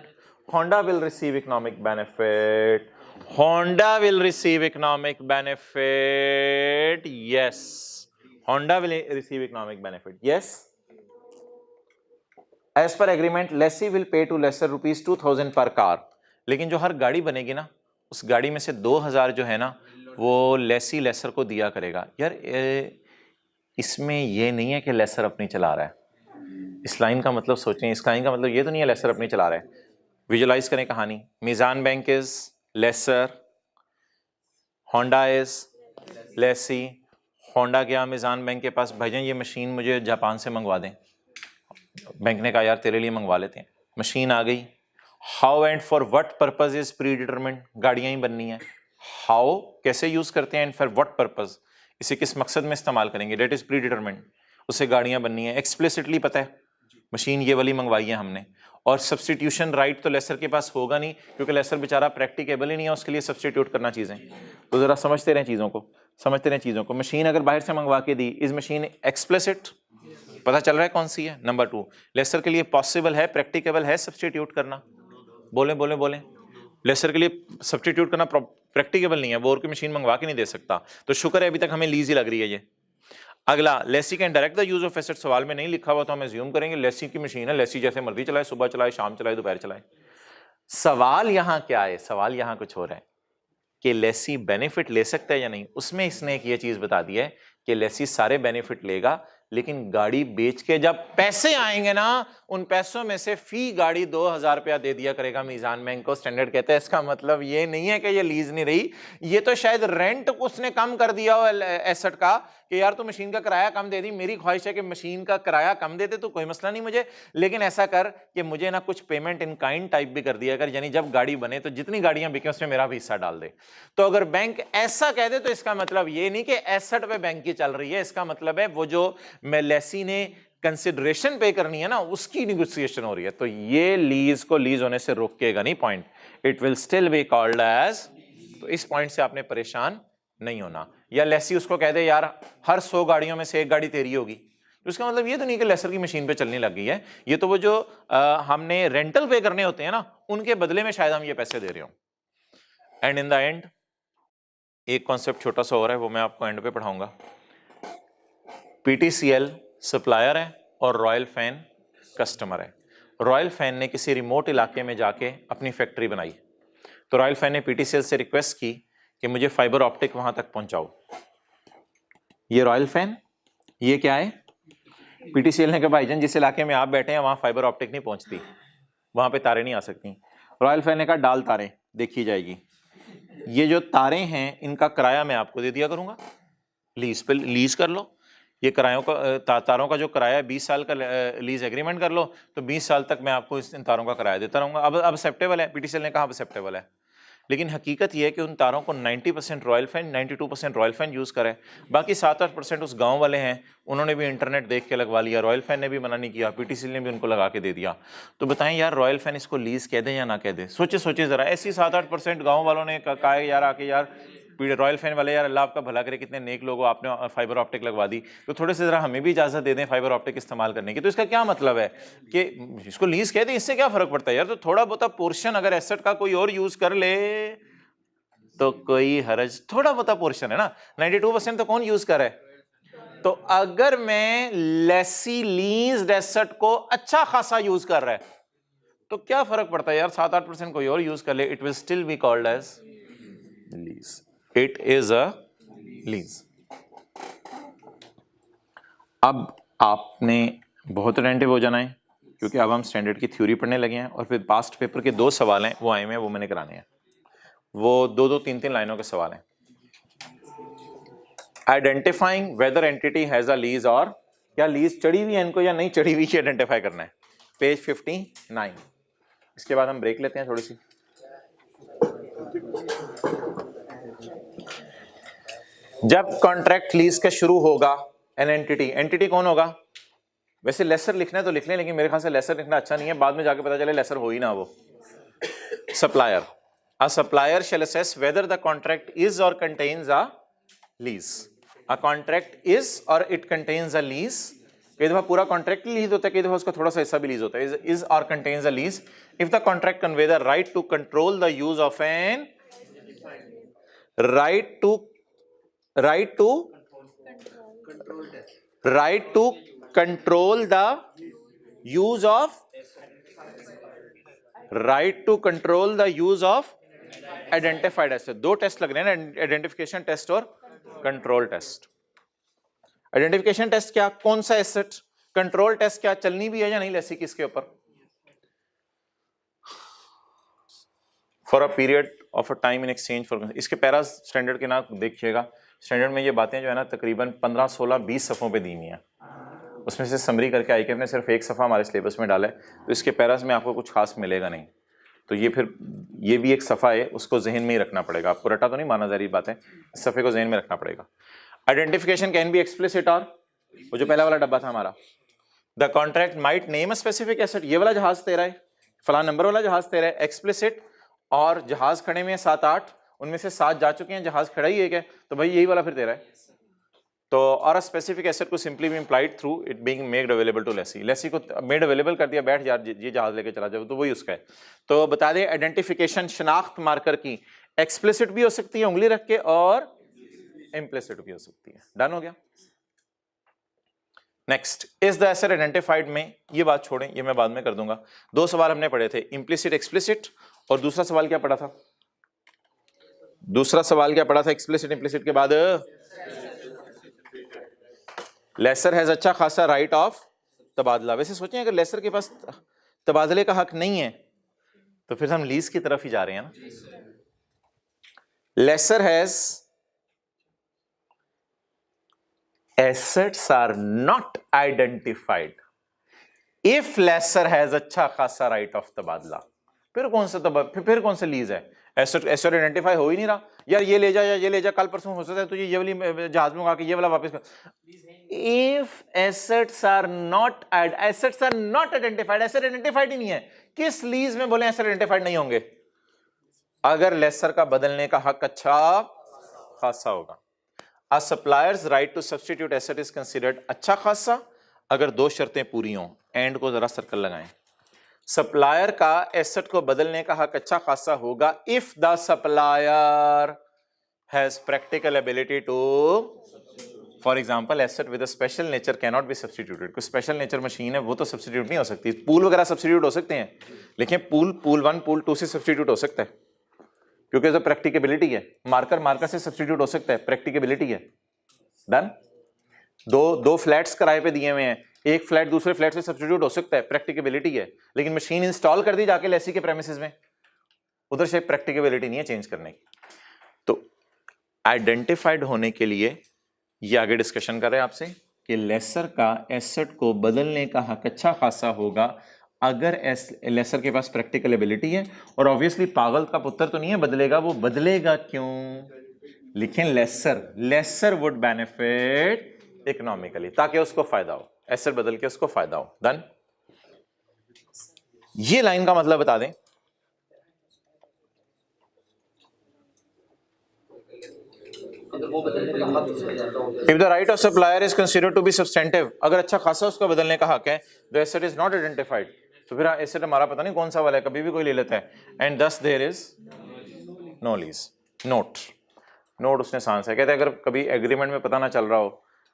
Honda will receive economic benefit, Honda will receive economic benefit, yes, Honda will receive economic benefit, yes. As per agreement lessee will pay to lessor ₹2,000 per car, लेकिन जो हर गाड़ी बनेगी ना उस गाड़ी में से 2,000 जो है ना वो लेसी लेसर को दिया करेगा। यार इसमें ये नहीं है कि लेसर अपनी चला रहा है, इस लाइन का मतलब सोचें, इस लाइन का मतलब ये तो नहीं है लेसर अपनी चला रहा है। विजुलाइज करें कहानी, Meezan bank is lessor, Honda is lessee, Honda गया मिजान बैंक के पास, भाईजान ये मशीन मुझे जापान से मंगवा दें। बैंक ने कहा यार तेरे लिए मंगवा लेते हैं, मशीन आ गई। How and for what purpose is pre determined, गाड़ियां ही बननी है। हाउ कैसे यूज करते हैं एंड फॉर व्हाट पर्पस, इसे किस मकसद में इस्तेमाल करेंगे, डेट इज प्री डिटरमिन्ड, उससे गाड़ियां बननी है, एक्सप्लिसिटली पता है मशीन ये वाली मंगवाई है हमने। और सब्सटीट्यूशन राइट तो लेसर के पास होगा नहीं, क्योंकि लेसर बेचारा प्रैक्टिकेबल ही नहीं है उसके लिए सब्सटीट्यूट करना चीजें। तो जरा समझते रहें चीजों को, समझते रहें चीजों को। मशीन अगर बाहर से मंगवा के दी, इज मशीन एक्सप्लिसिट, पता चल रहा है कौन सी है। नंबर 2, लेसर के लिए पॉसिबल है, प्रैक्टिकेबल है सब्सटीट्यूट करना, बोले बोले बोले, लेसर के लिए सब्सटीट्यूट करना प्रैक्टिकेबल नहीं है, वो और की मशीन मंगवा के नहीं दे सकता। तो शुक्र है अभी तक हमें लीज ही लग रही है ये। अगला, lessee can direct the use of asset, सवाल में नहीं लिखा हुआ तो हम एज्यूम करेंगे लेसी की मशीन है, लेसी जैसे मर्जी चलाए, सुबह चलाए, शाम चलाए, दोपहर चलाए। सवाल यहां क्या है, सवाल यहां कुछ हो रहा है कि लेसी बेनिफिट ले सकता है या नहीं। उसमें इसने एक ये चीज बता दी है कि लेसी सारे बेनिफिट लेगा, लेकिन गाड़ी बेच के जब पैसे आएंगे ना उन पैसों में से फी गाड़ी 2,000 रुपया दे दिया करेगा मिजान बैंक को। स्टैंडर्ड कहता है इसका मतलब ये नहीं है कि ये लीज नहीं रही, ये तो शायद रेंट उसने कम कर दिया हो एसेट का, कि यार तू मशीन का किराया कम दे दी, मेरी ख्वाहिश है कि मशीन का किराया कम दे दे तो कोई मसला नहीं मुझे, लेकिन ऐसा कर कि मुझे ना कुछ पेमेंट इन काइंड टाइप भी कर दिया कर, यानी जब गाड़ी बने तो जितनी गाड़ियां बिके उसमें मेरा भी हिस्सा डाल दे। तो अगर बैंक ऐसा कह दे तो इसका मतलब ये नहीं कि एसेट पे बैंक की चल रही है, इसका मतलब है वो जो लेसी ने कंसिडरेशन पे करनी है ना उसकी निगोशिएशन हो रही है। तो ये लीज को लीज होने से रोकेगा नहीं point, it will still be called as. तो इस पॉइंट से आपने परेशान नहीं होना। या लेसी उसको कह दे यार हर 100 गाड़ियों में से एक गाड़ी तेरी होगी, तो इसका मतलब ये तो नहीं कि लेसर की मशीन पे चलने लग गई है, ये तो वो जो हमने रेंटल पे करने होते हैं ना उनके बदले में शायद हम ये पैसे दे रहे हो। एंड इन द एंड एक कॉन्सेप्ट छोटा सा हो रहा है, वो मैं आपको एंड पे पढ़ाऊंगा। पीटीसीएल सप्लायर है और रॉयल फैन कस्टमर है। रॉयल फैन ने किसी रिमोट इलाके में जाके अपनी फैक्ट्री बनाई, तो रॉयल फैन ने पीटीसीएल से रिक्वेस्ट की कि मुझे फाइबर ऑप्टिक वहां तक पहुंचाओ। ये रॉयल फैन, ये क्या है, पीटीसीएल ने कहा भाईजान जिस इलाके में आप बैठे हैं वहां फाइबर ऑप्टिक नहीं पहुंचती, वहां पे तारे नहीं आ सकती। रॉयल फैन ने कहा डाल तारे देखी जाएगी, ये जो तारे हैं इनका किराया मैं आपको दे दिया करूंगा, लीज पे लीज कर लो, ये किरायों का तारों का जो किराया है 20 साल का लीज एग्रीमेंट कर लो, तो 20 साल तक मैं आपको इन तारों का किराया देता रहूंगा। अब एक्सेप्टेबल है, पीटीसीएल ने कहा एक्सेप्टेबल है, लेकिन हकीकत यह है कि उन तारों को 90% royal fan 92% royal fan use करे, बाकी 7-8% उस गांव वाले हैं उन्होंने भी इंटरनेट देख के लगवा लिया, रॉयल फैन ने भी मना नहीं किया, पीटीसीएल ने भी उनको लगा के दे दिया। तो बताएं यार रॉयल फैन इसको लीज कह दें या ना कह दें, सोचे सोचे जरा। ऐसी 7-8% गाँव वालों ने कहा यार आके यार रॉयल फैन वाले यार अल्लाह आपका भला करे, कितने नेक लोग हो, आपने फाइबर ऑप्टिक लगवा दी, तो थोड़े से जरा हमें भी इजाजत दे दें फाइबर ऑप्टिक इस्तेमाल करने की। तो इसका क्या मतलब है कि इसको लीज कह दें, इससे क्या फर्क पड़ता है यार, तो थोड़ा बहुत पोर्शन अगर एसेट का कोई और यूज कर ले तो कोई हरज, थोड़ा बहुत पोर्शन है ना, 92% तो कौन यूज करे। तो अगर मैं लेसी लीज एसेट को अच्छा खासा यूज कर रहा है तो क्या फर्क पड़ता है यार, 7-8% कोई और यूज कर ले, it will still be called as lease, it is a lease. अब आपने बहुत अटेंटिव हो जाना है, क्योंकि अब हम स्टैंडर्ड की थ्योरी पढ़ने लगे हैं और फिर पास्ट पेपर के 2 सवाल हैं वो आए हुए हैं, वो मैंने कराने हैं, वो 2-2, 3-3 लाइनों के सवाल हैं। Identifying whether entity has a lease, और क्या लीज चढ़ी हुई है इनको या नहीं चढ़ी हुई, आइडेंटिफाई करना है, पेज 59। इसके बाद हम ब्रेक लेते हैं थोड़ी सी। जब कॉन्ट्रैक्ट लीज का शुरू होगा, एन एंटिटी, एंटिटी कौन होगा, वैसे लेसर लिखना है तो लिख लें, लेकिन मेरे ख्याल से लेसर लिखना अच्छा नहीं है, बाद में जाके पता चले लेसर हो ही ना वो, supplier. A supplier shall assess whether the contract is or contains a lease. A contract is or it contains a lease. कई दफा पूरा कॉन्ट्रैक्ट लीज होता है, कई दफा उसका थोड़ा सा हिस्सा भी लीज होता है. Is or contains a lease if the contract convey the right to control the use of an right to control the use of identified asset. दो टेस्ट लग रहे हैं ना, आइडेंटिफिकेशन टेस्ट और कंट्रोल टेस्ट. आइडेंटिफिकेशन टेस्ट क्या, कौन सा asset. Control test क्या, चलनी भी है या नहीं लेसी की इसके ऊपर. For a period of a time in exchange for. इसके पैरा स्टैंडर्ड के ना देखिएगा, स्टैंडर्ड में ये बातें जो है ना तकरीबन 15, 16, 20 सफ़ों पे दी हुई हैं. उसमें से समरी करके आई के ने सिर्फ एक सफ़ा हमारे सिलेबस में डाला है, तो इसके पैरास में आपको कुछ खास मिलेगा नहीं. तो ये फिर ये भी एक सफ़ा है, उसको जहन में ही रखना पड़ेगा. आपको रटा तो नहीं माना जा रही बात है, इस सफ़े को जहन में रखना पड़ेगा. आइडेंटिफिकेशन कैन बी एक्सप्लिसिट और वो जो पहला वाला डब्बा था हमारा, the contract might name a specific asset. ये वाला जहाज तेरा है, फला नंबर वाला जहाज तेरा है. एक्सप्लिसिट और जहाज खड़े में है 7-8, उनमें से 7 जा चुके हैं, जहाज खड़ा ही एक है, तो भाई यही वाला फिर तेरा है. तो और स्पेसिफिक एसेट को सिंपली भी implied through it being made available to lessee. Lessee को मेड अवेलेबल कर दिया, बैठ यार ये जहाज लेके चला जाओ, तो वही उसका है. तो बता दें आइडेंटिफिकेशन शनाख्त मार्कर की एक्सप्लिसिट भी हो सकती है उंगली रख के, और इम्प्लिसिट भी हो सकती है. डन हो गया. Next, is the asset identified में, ये बात छोड़ें, ये मैं बाद में कर दूंगा. 2 सवाल हमने पढ़े थे, इम्प्लिसिट एक्सप्लिसिट, और दूसरा सवाल क्या पढ़ा था, एक्सप्लिसिट इम्प्लिसिट के बाद लेसर हैज अच्छा खासा राइट ऑफ तबादला. वैसे सोचें अगर लेसर के पास तबादले का हक नहीं है तो फिर हम लीज की तरफ ही जा रहे हैं ना. Lessor has assets are not identified if lesser has अच्छा खासा right of तबादला. फिर कौन सा लीज है. एसेट आइडेंटिफाई हो ही नहीं रहा. यार ये ले जा या ये ले जा, कल परसों हो सकता है तुझे ये वाली जहाज में आके ये वाला वापस कर. If assets are not identified, asset identified ही नहीं है, किस लीज में बोले एसेट आइडेंटिफाइड नहीं होंगे. अगर लेसर का बदलने का हक अच्छा खासा होगा. A supplier's right to substitute asset is considered अच्छा खासा अगर 2 शर्तें पूरी हों. एंड को जरा सर्कल लगाएं. सप्लायर का एसेट को बदलने का हक अच्छा खासा होगा if the supplier has practical ability to, for example asset with a special nature can not be substituted. कोई स्पेशल नेचर मशीन है वो तो सब्स्टिट्यूट नहीं हो सकती. पूल वगैरह सब्स्टिट्यूट हो सकते हैं, लेकिन पूल 1 पूल 2 से सब्स्टिट्यूट हो सकता है क्योंकि तो प्रैक्टिकेबिलिटी है. मार्कर से सब्स्टिट्यूट हो सकता है, प्रैक्टिकेबिलिटी है. डन. दो फ्लैट्स किराए पे दिए हुए हैं, एक फ्लैट दूसरे फ्लैट से सब्स्टिट्यूट हो सकता है, प्रैक्टिकेबिलिटी है. लेकिन मशीन इंस्टॉल कर दी जाके लेसी के प्रेमिसेस में, उधर से प्रैक्टिकेबिलिटी नहीं है चेंज करने की. तो आइडेंटिफाइड होने के लिए ये आगे डिस्कशन कर रहे हैं आपसे कि लेसर का एसेट को बदलने का हक अच्छा खासा होगा अगर लेसर के पास प्रैक्टिकल एबिलिटी है. और ऑब्वियसली पागल का पुत्र तो नहीं है बदलेगा, वो बदलेगा क्यों, लिखें लेसर वुड बेनिफिट इकोनॉमिकली, ताकि उसको फायदा हो, एसेट बदल के उसको फायदा हो. डन. ये लाइन का मतलब बता दें. If the right of supplier is considered to be substantive, अगर अच्छा खासा उसका बदलने का हक है, the asset is not identified, तो फिर एसेट हमारा पता नहीं कौन सा वाला है, कभी भी कोई ले लेता है. And thus there is no lease. Note उसने सांस है. कहते हैं अगर कभी एग्रीमेंट में पता ना चल रहा हो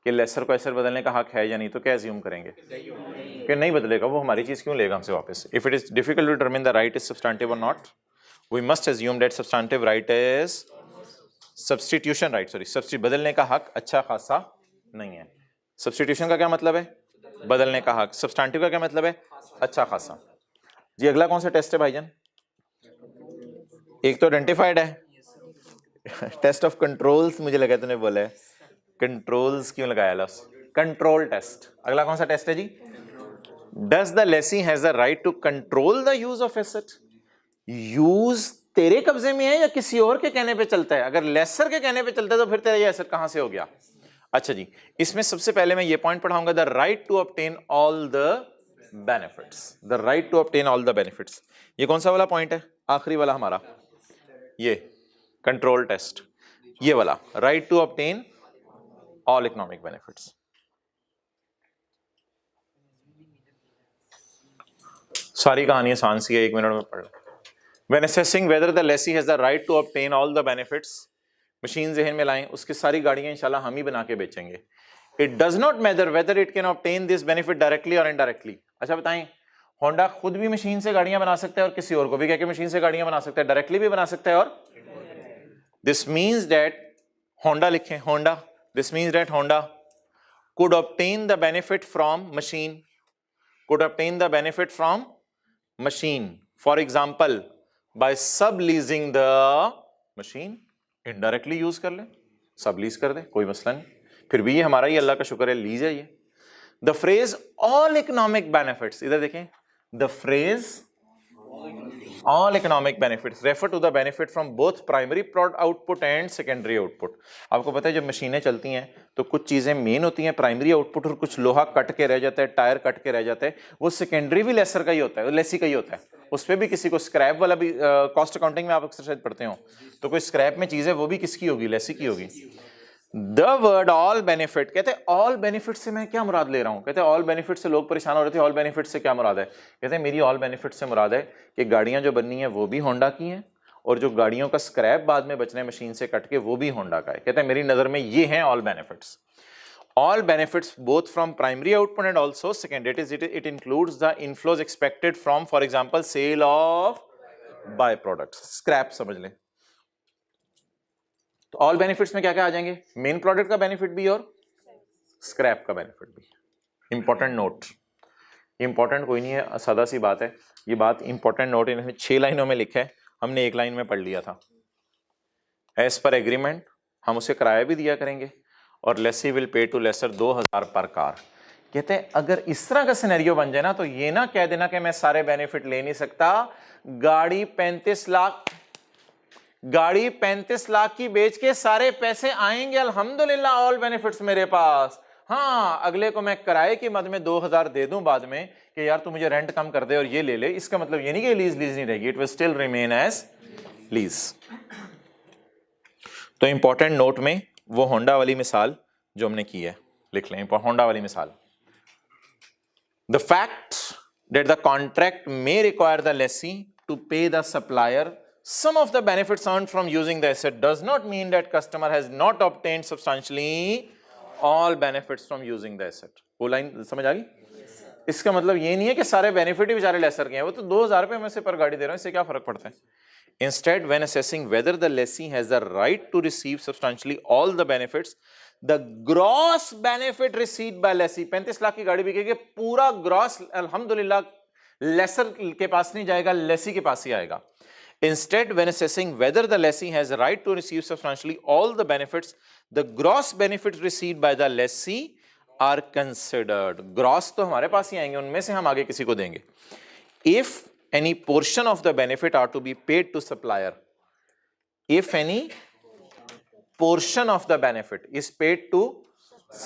कि लेसर को एसेट बदलने का हक है या नहीं, तो क्या एज्यूम करेंगे कि नहीं बदलेगा, वो हमारी चीज क्यों लेगा हमसे वापस. If it is difficult to determine the right is substantive और not, we must assume that substantive right is substitution right, substitute बदलने का हक अच्छा खासा नहीं है. सब्स्टिट्यूशन का क्या मतलब है, बदलने का हक. सब्सटेंटिव का क्या मतलब है, अच्छा खासा. जी अगला कौन सा टेस्ट है भाईजान. एक तो आइडेंटिफाइड है, टेस्ट ऑफ कंट्रोल्स मुझे लगा तूने बोला है, कंट्रोल्स क्यों लगाया लॉस, कंट्रोल टेस्ट. अगला कौन सा टेस्ट है जी, does the lessee has the right to control the use of asset. Use तेरे कब्जे में है या किसी और के कहने पे चलता है. अगर लेसर के कहने पे चलता है तो फिर तेरा ये एसेट कहां से हो गया. अच्छा जी, इसमें सबसे पहले मैं ये पॉइंट पढ़ाऊंगा, the right to obtain all the benefits. The right to obtain all the benefits, ये कौन सा वाला पॉइंट है, आखिरी वाला हमारा. ये कंट्रोल टेस्ट, ये वाला right to obtain all economic benefits. सारी कहानी आसान सी है, 1 मिनट में पढ़ लो। When assessing whether the lessee has the right to obtain all the benefits, machine जहन में लाएं, उसकी सारी गाड़ियां इंशाल्लाह हम ही बना के बेचेंगे। It does not matter whether it can obtain this benefit directly or indirectly। अच्छा बताएं, होंडा खुद भी मशीन से गाड़ियां बना सकता है और किसी और को भी कह के मशीन से गाड़ियां बना सकता है, डायरेक्टली भी बना सकता है। और this means that होंडा लिखें, Honda, this means that Honda could obtain the benefit from machine, could obtain the benefit from machine, for example by subleasing the machine। Indirectly use कर ले, सब लीज कर दे, कोई मसला नहीं, फिर भी ये हमारा ही अल्लाह का शुक्र है लीज है ये। The phrase all economic benefits, इधर देखें, the phrase all economic benefits refer to the benefit from both primary output and secondary output. आपको पता है जब मशीनें चलती हैं तो कुछ चीजें मेन होती हैं प्राइमरी आउटपुट और कुछ लोहा कट के रह जाता है, टायर कट के रह जाता है, वो सेकेंडरी भी लेसर का ही होता है, लेसी का ही होता है। उस पर भी किसी को स्क्रैप वाला भी कॉस्ट अकाउंटिंग में आप अक्सर शायद पढ़ते हो, तो कोई स्क्रैप में चीज है वो भी किसकी होगी, लेसी की होगी। द वर्ड ऑल बेनिफिट, कहते हैं ऑल बेनिफिट से मैं क्या मुराद ले रहा हूं, कहते हैं ऑल बेनिफिट से लोग परेशान हो रहे थे, ऑल बेनिफिट से क्या मुराद है, कहते हैं मेरी ऑल बेनिफिट से मुराद है कि गाड़ियां जो बननी है वो भी होंडा की हैं और जो गाड़ियों का स्क्रैप बाद में बचने मशीन से कट के वो भी होंडा का है। कहते हैं मेरी नजर में ये हैं all benefits. All benefits both from primary output and also secondary, it includes the inflows expected from, for example, sale of byproducts, scrap समझ लें। तो ऑल बेनिफिट्स में क्या क्या आ जाएंगे, मेन प्रोडक्ट का बेनिफिट भी और स्क्रैप का बेनिफिट भी। इंपॉर्टेंट नोट, इंपॉर्टेंट कोई नहीं है, सादा सी बात है ये बात, इंपॉर्टेंट नोट इन्होंने 6 लाइनों में लिखा है, हमने 1 लाइन में पढ़ लिया था। एज पर एग्रीमेंट हम उसे किराया भी दिया करेंगे और lessee will pay to lessor 2000 per car. कहते हैं अगर इस तरह का सिनेरियो बन जाए ना तो ये ना कह देना कि मैं सारे बेनिफिट ले नहीं सकता, गाड़ी 35 लाख की बेच के सारे पैसे आएंगे अल्हम्दुलिल्लाह, ऑल बेनिफिट्स मेरे पास। हाँ, अगले को मैं किराए की मद में 2000 दे दूं बाद में कि यार तू मुझे रेंट कम कर दे और ये ले ले, इसका मतलब ये नहीं कि लीज नहीं रहेगी, it will still remain as lease. तो इंपॉर्टेंट नोट में वो होंडा वाली मिसाल जो हमने की है लिख लें, होंडा वाली मिसाल। The fact that the contract may require the lessee to pay the supplier some of the benefits earned from using the asset does not mean that customer has not obtained substantially all benefits from using the asset। वो line समझ आ गई? इसका मतलब ये नहीं है कि सारे बेनिफिट ही बेचारे लेसर के हैं, वो तो 2000 रुपए में से पर गाड़ी दे रहा हूं, इससे क्या फर्क पड़ता है। Instead, when assessing whether the lessee has the right to receive substantially all the benefits, the gross benefit received by lessee, 35 lakh की गाड़ी बिकेगी, पूरा ग्रॉस अल्हम्दुलिल्लाह लेसर के पास नहीं जाएगा, लेसी के पास ही आएगा। Instead, when assessing whether the lessee has the right to receive substantially all the benefits, the gross benefits received by the lessee are considered। gross तो हमारे पास ही आएंगे, उनमें से हम आगे किसी को देंगे। If any portion of the benefit are to be paid to supplier, if any portion of the benefit is paid to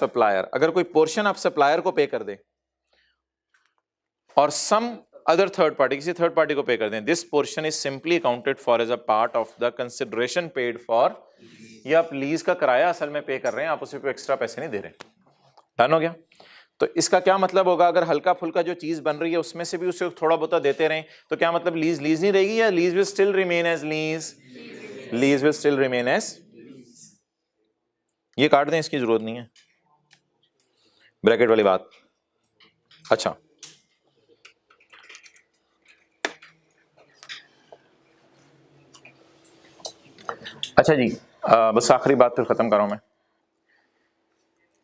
supplier, अगर कोई portion आप supplier को पे कर दे और some other third party, किसी थर्ड पार्टी को पे कर दें, this portion is simply accounted for as a part of the consideration paid for। ये आप लीज का किराया असल में पे कर रहे हैं, आप उसे कोई एक्स्ट्रा पैसे नहीं दे रहे। डन हो गया? तो इसका क्या मतलब होगा, अगर हल्का फुल्का जो चीज बन रही है उसमें से भी उसे थोड़ा बहुत देते रहें तो क्या मतलब लीज नहीं रहेगी, या lease will still remain as lease will still remain as. ये काट दें, इसकी जरूरत नहीं है ब्रैकेट वाली बात। अच्छा, अच्छा जी, बस आखिरी बात फिर खत्म कर रहा हूं मैं।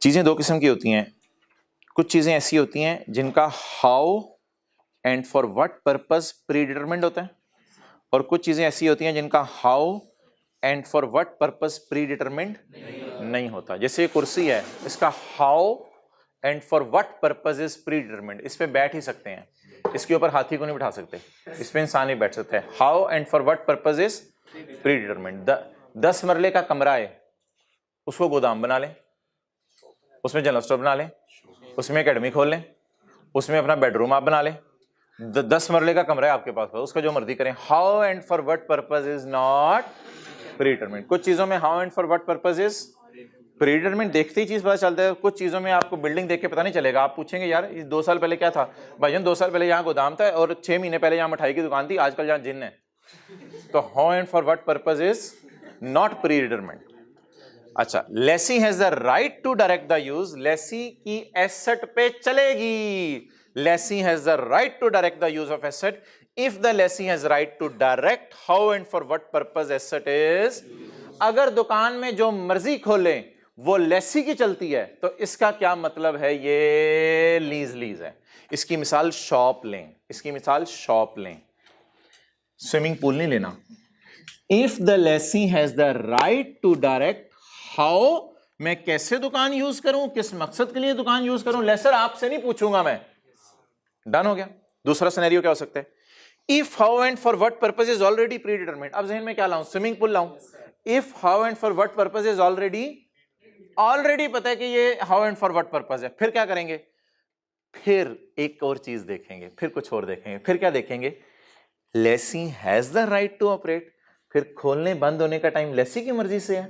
चीजें 2 किस्म की होती हैं, कुछ चीजें ऐसी होती हैं जिनका how and for what purpose pre determined होता है, और कुछ चीजें ऐसी होती हैं जिनका how and for what purpose pre determined नहीं होता। जैसे ये कुर्सी है, इसका how and for what purpose is pre determined, इस पे बैठ ही सकते हैं, इसके ऊपर हाथी को नहीं बिठा सकते, इस पे इंसान ही बैठ सकते हैं। How and for what purpose is pre determined. 10 मरले का कमरा है, उसको गोदाम बना लें, उसमें जनरल स्टोर बना लें, उसमें एकेडमी खोल लें, उसमें अपना बेडरूम आप बना लें, 10 मरले का कमरा है आपके पास, उसका जो मर्जी करें। How and for what purpose is not predetermined. कुछ चीजों में how and for what purpose is predetermined, देखते ही चीज पता चलता है। कुछ चीजों में आपको बिल्डिंग देख के पता नहीं चलेगा, आप पूछेंगे यार इस 2 साल पहले क्या था, भाईजान 2 साल पहले यहाँ गोदाम था और 6 महीने पहले यहाँ मिठाई की दुकान थी, आजकल यहाँ जिन है। तो how and for what purpose is not predetermined. अच्छा, lessee has the right to direct the use, lessee की एसेट पे चलेगी। Lessee has the right to direct the use of asset if the lessee has right to direct how and for what purpose asset is. अगर दुकान में जो मर्जी खोले वो लेसी की चलती है तो इसका क्या मतलब है, ये लीज है। इसकी मिसाल शॉप लें, इसकी मिसाल शॉप लें, स्विमिंग पूल नहीं लेना। If the lessee has the right to direct how, मैं कैसे दुकान यूज करूं, किस मकसद के लिए दुकान यूज करूं, लेसर आपसे नहीं पूछूंगा मैं। डन हो गया। दूसरा सिनेरियो क्या हो सकता है, if how and for what purpose is already predetermined. अब जहन में क्या लाऊं, स्विमिंग पूल लाऊं। If how and for what purpose is already पता है कि ये how and for what purpose है, फिर क्या करेंगे, फिर एक और चीज देखेंगे, फिर कुछ और देखेंगे। फिर क्या देखेंगे, lessee has the right to operate. फिर खोलने बंद होने का टाइम लेसी की मर्जी से है,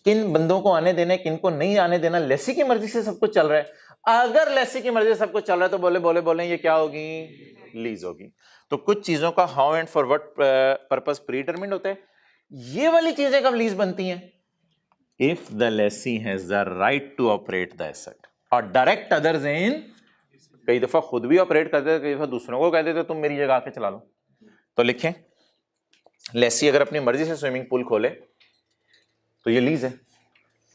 किन बंदों को आने देना है किन को नहीं आने देना, लेसी की मर्जी से सब कुछ चल रहा है। अगर लेसी की मर्जी से सब कुछ चल रहा है तो बोले ये क्या होगी, लीज होगी। तो कुछ चीजों का how and for what purpose predetermined होता है। ये वाली चीजें कब लीज बनती हैं, if the lessee has the right to operate the asset और डायरेक्ट अदर्स इन। कई दफा खुद भी ऑपरेट करते थे, कई दफा दूसरों को कहते थे तुम मेरी जगह आके चला लो। तो लिखें, लेसी अगर अपनी मर्जी से स्विमिंग पूल खोले तो ये लीज है।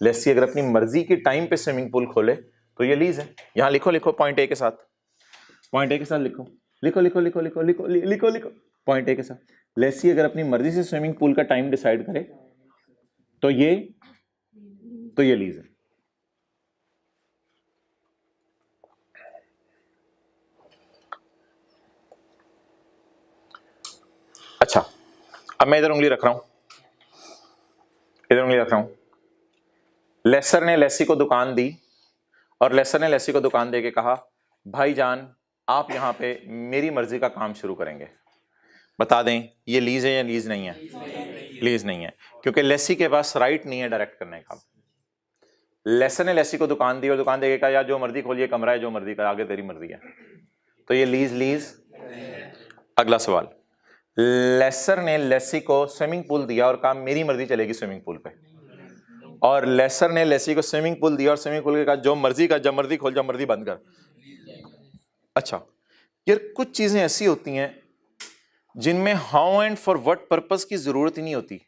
लेसी अगर अपनी मर्जी के टाइम पे स्विमिंग पूल खोले तो ये लीज है। यहां लिखो पॉइंट ए के साथ, पॉइंट ए के साथ लिखो पॉइंट ए के साथ। लेसी अगर अपनी मर्जी से स्विमिंग पूल का टाइम डिसाइड करे तो ये लीज है। अच्छा, अब मैं इधर उंगली रख रहा हूं, लेसर ने लेसी को दुकान दी और लेसर ने लेसी को दुकान देके कहा भाईजान आप यहां पे मेरी मर्जी का काम शुरू करेंगे, बता दें ये लीज है या लीज नहीं है, लीज नहीं है, क्योंकि लेसी के पास राइट नहीं है डायरेक्ट करने का। लेसर ने लेसी को दुकान दी और दुकान देके कहा यार जो मर्जी खोलिए, कमरा है जो मर्जी कर, आगे तेरी मर्जी है। तो ये लीज। अगला सवाल, लेसर ने लेसी को स्विमिंग पूल दिया और कहा मेरी मर्जी चलेगी स्विमिंग पूल पे, और लेसर ने लेसी को स्विमिंग पूल दिया और स्विमिंग पूल के कहा जो मर्जी कर, जब मर्जी खोल, जब मर्जी बंद कर। अच्छा यार, कुछ चीजें ऐसी होती हैं जिनमें how and for what purpose की जरूरत ही नहीं होती,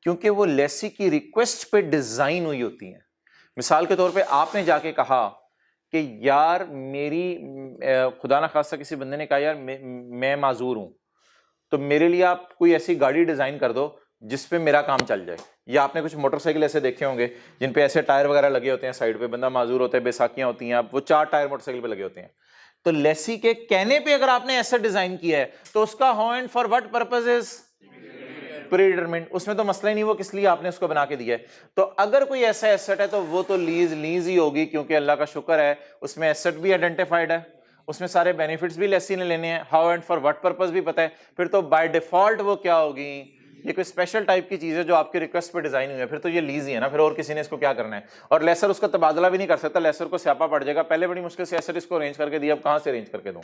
क्योंकि वो लेसी की रिक्वेस्ट पे डिजाइन हुई होती हैं। मिसाल के तौर पे आपने जाके कहा कि यार मेरी खुदा ना खास्ता किसी बंदे ने कहा यार मैं माजूर हूं, तो मेरे लिए आप कोई ऐसी गाड़ी डिजाइन कर दो जिसपे मेरा काम चल जाए। या आपने कुछ मोटरसाइकिल ऐसे देखे होंगे जिन पे ऐसे टायर वगैरह लगे होते हैं साइड पे, बंदा माजूर होता है, बैसाखियां होती हैं, वो 4 टायर मोटरसाइकिल पे लगे होते हैं। तो लेसी के कहने पे अगर आपने ऐसा डिजाइन किया है तो उसका how and for what purpose is predetermined. उसमें तो मसला ही नहीं वो किस लिए आपने उसको बना के दिया है। तो अगर कोई ऐसा एसेट है तो वो तो लीज ही होगी, क्योंकि अल्लाह का शुक्र है उसमें एसेट भी आइडेंटिफाइड है, उसमें सारे बेनिफिट्स भी लेसी ने लेने हैं, how and for what purpose भी पता है। फिर तो बाय डिफॉल्ट वो क्या होगी, ये कोई स्पेशल टाइप की चीज है जो आपकी रिक्वेस्ट पे डिजाइन हुई है, फिर तो ये लीज ही है ना, फिर और किसी ने इसको क्या करना है। और लेसर उसका तबादला भी नहीं कर सकता, लेसर को स्यापा पड़ जाएगा, पहले बड़ी मुश्किल से एसेट इसको अरेंज करके दिया, अब कहां से अरेंज करके दूं।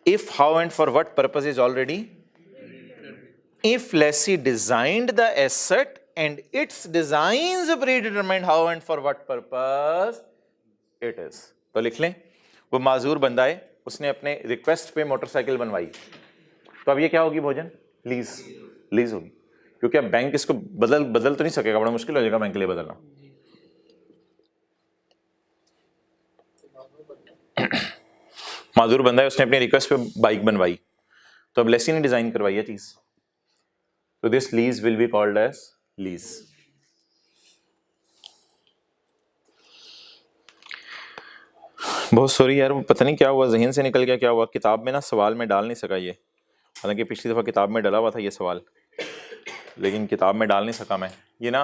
If how and for what purpose is already, if lessee designed the asset and its designs predetermined how and for what purpose it is। तो लिख लें, वो माजूर बंदा है, उसने अपने रिक्वेस्ट पे मोटरसाइकिल बनवाई, तो अब ये क्या होगी भोजन, लीज होगी, क्योंकि अब बैंक इसको बदल तो नहीं सकेगा, बड़ा मुश्किल हो जाएगा बैंक के लिए बदलना। माजूर बंदा है, उसने अपनी रिक्वेस्ट पे बाइक बनवाई, तो अब लेसी ने डिजाइन करवाई है चीज, तो this lease will be called as lease. बहुत सॉरी यार, पता नहीं क्या हुआ, जहन से निकल गया, क्या हुआ, किताब में ना सवाल में डाल नहीं सका ये, हालांकि पिछली दफा किताब में डाला हुआ था ये सवाल, लेकिन किताब में डाल नहीं सका मैं। ये ना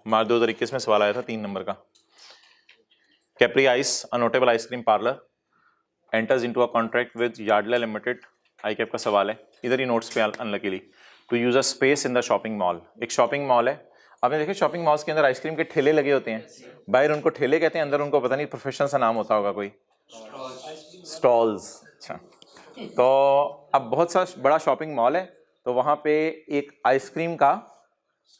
मार्च 2021 में सवाल आया था 3 नंबर का। Capri ice, a notable ice cream parlour, enters into a contract with Yardley Limited, ICAP का सवाल है, इधर ही नोट्स पे unluckily, to use a space in the shopping mall। एक शॉपिंग मॉल है, आपने देखे शॉपिंग मॉल्स के अंदर आइसक्रीम के ठेले लगे होते हैं, बाहर उनको ठेले कहते हैं, अंदर उनको पता नहीं प्रोफेशन सा नाम होता होगा कोई, स्टॉल्स। अच्छा, तो अब बहुत सा बड़ा शॉपिंग मॉल है, तो वहाँ पे एक आइसक्रीम का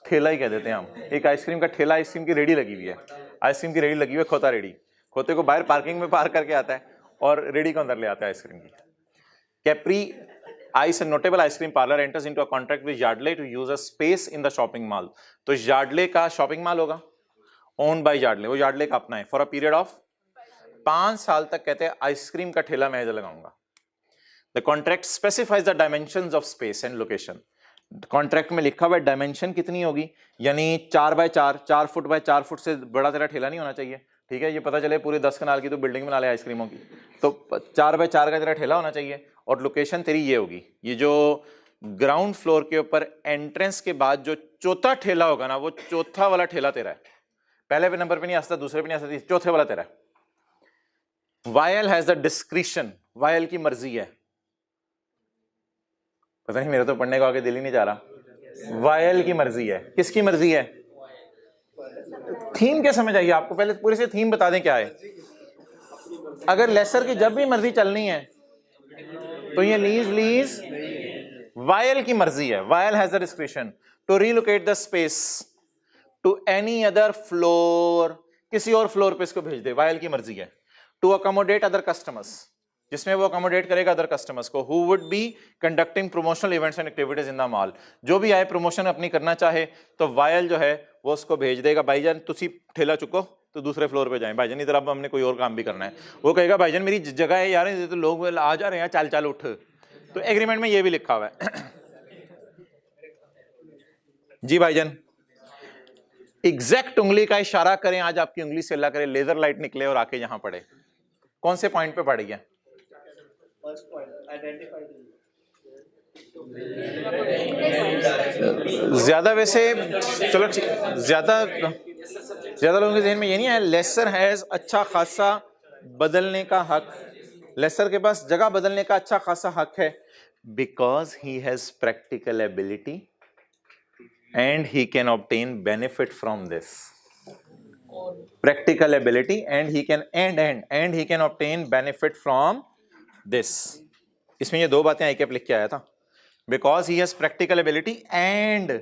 ठेला ही कह देते हैं हम, एक आइसक्रीम का ठेला, आइसक्रीम की रेडी लगी हुई है, आइसक्रीम की रेडी लगी हुई है, खोता रेडी, खोते को बाहर पार्किंग में पार्क करके आता है और रेडी को अंदर ले आता है आइसक्रीम की। Capri ice and notable ice cream parlour enters into a contract with Yardley to use a space in the shopping mall. तो यार्डले का शॉपिंग मॉल होगा, ओन्ड बाय यार्डले, वो यार्डले का अपना है, फॉर अ पीरियड ऑफ 5 साल तक कहते हैं आइसक्रीम का ठेला मैं इधर लगाऊंगा। The contract specifies the dimensions of space and location. Contract में लिखा हुआ है डायमेंशन कितनी होगी, यानी 4 बाय 4, 4 फुट बाय 4 फुट से बड़ा तेरा ठेला नहीं होना चाहिए, ठीक है, ये पता चले पूरे 10 कनाल की तो बिल्डिंग बना ले आइसक्रीमों की, तो 4 बाय 4 का तेरा ठेला होना चाहिए, और लोकेशन तेरी ये होगी, ये जो ग्राउंड फ्लोर के ऊपर एंट्रेंस के बाद जो चौथा ठेला होगा ना, वो चौथा वाला ठेला तेरा है, पहले पे नंबर पे नहीं आ सकता, दूसरे पे नहीं आ सकती, चौथे वाला तेरा है। Vyle has the discretion, Vyle की मर्जी है, पता नहीं मेरे तो पढ़ने को आगे दिल ही नहीं जा रहा, वायल की मर्जी है, किसकी मर्जी है, थीम क्या समझ आइए आपको, पहले पूरे से थीम बता दें क्या है। अगर लेसर की जब भी मर्जी चलनी है तो ये लीज वायल की मर्जी है, Vyle has the discretion to relocate the space to any other floor, किसी और फ्लोर पे इसको भेज दे, वायल की मर्जी है। टू अकोमोडेट अदर कस्टमर्स, जिसमें वो अकोमोडेट करेगा अदर कस्टमर्स को, who would be conducting promotional events and activities in the mall, जो भी आए प्रमोशन अपनी करना चाहे तो वायल जो है वो उसको भेज देगा, भाईजान तुसी ठेला चुको तो दूसरे फ्लोर पे जाएं, भाईजान इधर अब हमने कोई और काम भी करना है, वो कहेगा भाईजान मेरी जगह है यार, तो लोग आ जा रहे हैं, चाल चाल उठ, तो एग्रीमेंट में ये भी लिखा हुआ है। जी भाईजान, एग्जैक्ट उंगली का इशारा करें, आज आपकी उंगली से अल्लाह करे लेजर लाइट निकले और आके यहां पड़े, कौन से पॉइंट पे पड़ी है? ज्यादा वैसे चलो ज्यादा लोगों के जहन में ये नहीं है, लेसर हैज अच्छा खासा बदलने का हक, लेसर के पास जगह बदलने का अच्छा खासा हक है, because he has practical ability and he can obtain benefit from this, practical ability and he can obtain benefit from this। इसमें ये दो बातें आईकेप लिख के आया था, because he has practical ability and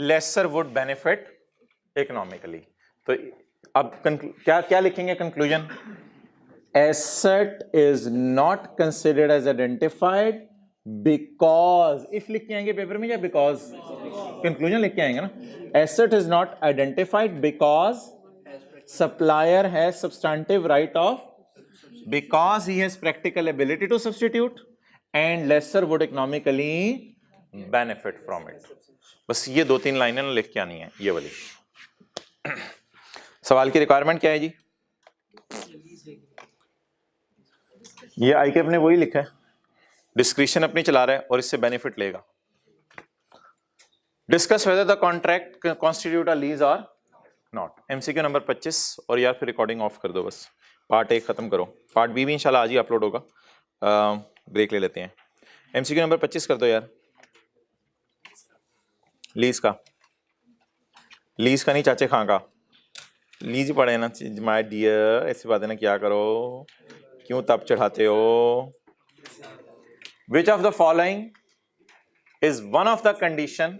lesser would benefit economically। तो अब क्या लिखेंगे conclusion? Asset is not considered as identified because, if लिख के आएंगे पेपर में या because, कंक्लूजन लिख के आएंगे ना, asset is not identified because supplier has substantive right of, because he has practical ability to substitute and lesser would economically benefit from it। बस ये 2-3 लाइनें लिख के आनी है, ये वाली। सवाल की रिक्वायरमेंट क्या है जी? ये आईकेप ने वही लिखा है, डिस्क्रिप्शन अपनी चला रहा है और इससे बेनिफिट लेगा। Discuss whether the contract constitute a lease और नॉट, एमसीक्यू नंबर 25, और यार फिर रिकॉर्डिंग ऑफ कर दो, बस पार्ट 1 खत्म करो, पार्ट बी भी इंशाल्लाह आज ही अपलोड होगा, ब्रेक ले लेते हैं। एमसीक्यू नंबर 25 कर दो यार, लीज का नहीं, चाचे खां का लीज ही पड़े ना माय डियर, ऐसी बातें ना क्या करो, क्यों तब चढ़ाते हो। Which of the following is one of the condition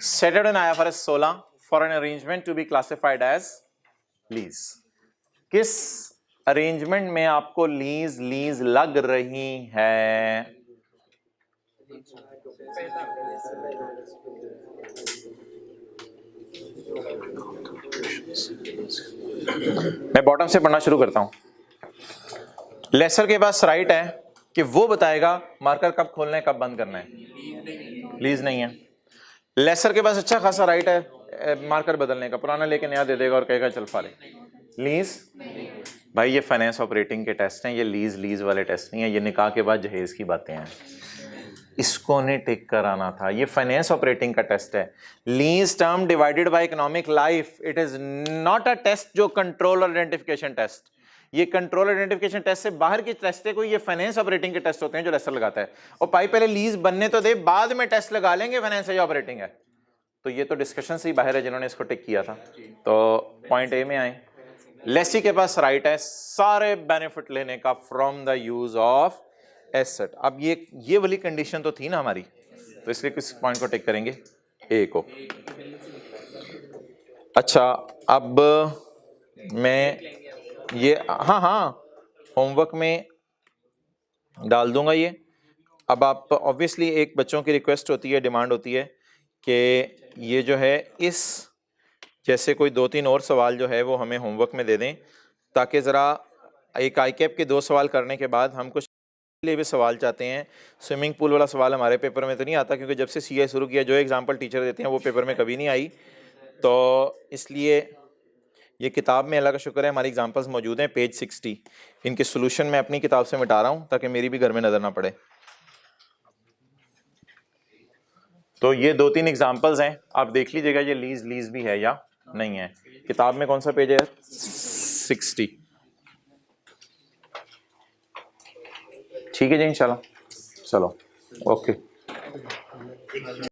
stated in IFRS 16 for an arrangement to be classified as lease? किस अरेंजमेंट में आपको लीज लग रही है? मैं बॉटम से पढ़ना शुरू करता हूं। लेसर के पास राइट है कि वो बताएगा मार्कर कब खोलना है कब बंद करना है, लीज नहीं है। लेसर के पास अच्छा खासा राइट है मार्कर बदलने का, पुराना लेके नया दे देगा और कहेगा चल फाले। लीज भाई ये फाइनेंस ऑपरेटिंग के टेस्ट हैं, ये लीज वाले टेस्ट नहीं है, ये निकाह के बाद जहेज की बातें हैं, इसको नहीं टिक कराना था, ये फाइनेंस ऑपरेटिंग का टेस्ट है। Lease term divided by economic life, it is not a test जो कंट्रोल और आइडेंटिफिकेशन टेस्ट, ये कंट्रोल आइडेंटिफिकेशन टेस्ट से बाहर के टेस्ट है, कोई ये फाइनेंस ऑपरेटिंग के टेस्ट होते हैं जो लेसर लगाता है। और भाई पहले लीज बनने तो दे, बाद में टेस्ट लगा लेंगे फाइनेंस है या ऑपरेटिंग है। तो ये तो डिस्कशन से ही बाहर है जिन्होंने इसको टिक किया था। तो पॉइंट ए में आए, लेसी के पास राइट है सारे बेनिफिट लेने का from the use of asset. अब ये वाली कंडीशन तो थी ना हमारी, तो इसलिए किस पॉइंट को टिक करेंगे, ए को। अच्छा अब मैं ये हाँ होमवर्क में डाल दूंगा ये। अब आप ऑब्वियसली एक बच्चों की रिक्वेस्ट होती है, डिमांड होती है कि ये जो है इस जैसे कोई 2-3 और सवाल जो है वो हमें होमवर्क में दे दें, ताकि ज़रा एक आईकैप के 2 सवाल करने के बाद हम कुछ लिए भी सवाल चाहते हैं। स्विमिंग पूल वाला सवाल हमारे पेपर में तो नहीं आता, क्योंकि जब से सीए शुरू किया जो एग्जाम्पल टीचर देते हैं वो पेपर में कभी नहीं आई। तो इसलिए ये किताब में अल्लाह का शुक्र है हमारी एग्जाम्पल्स मौजूद हैं, पेज 60। इनके सोल्यूशन मैं अपनी किताब से मिटा रहा हूँ ताकि मेरी भी घर में नज़र ना पड़े। तो ये 2-3 एग्जाम्पल्स हैं, आप देख लीजिएगा ये लीज भी है या नहीं है। किताब में कौन सा पेज है, 60। ठीक है जी, इंशाल्लाह। चलो ओके।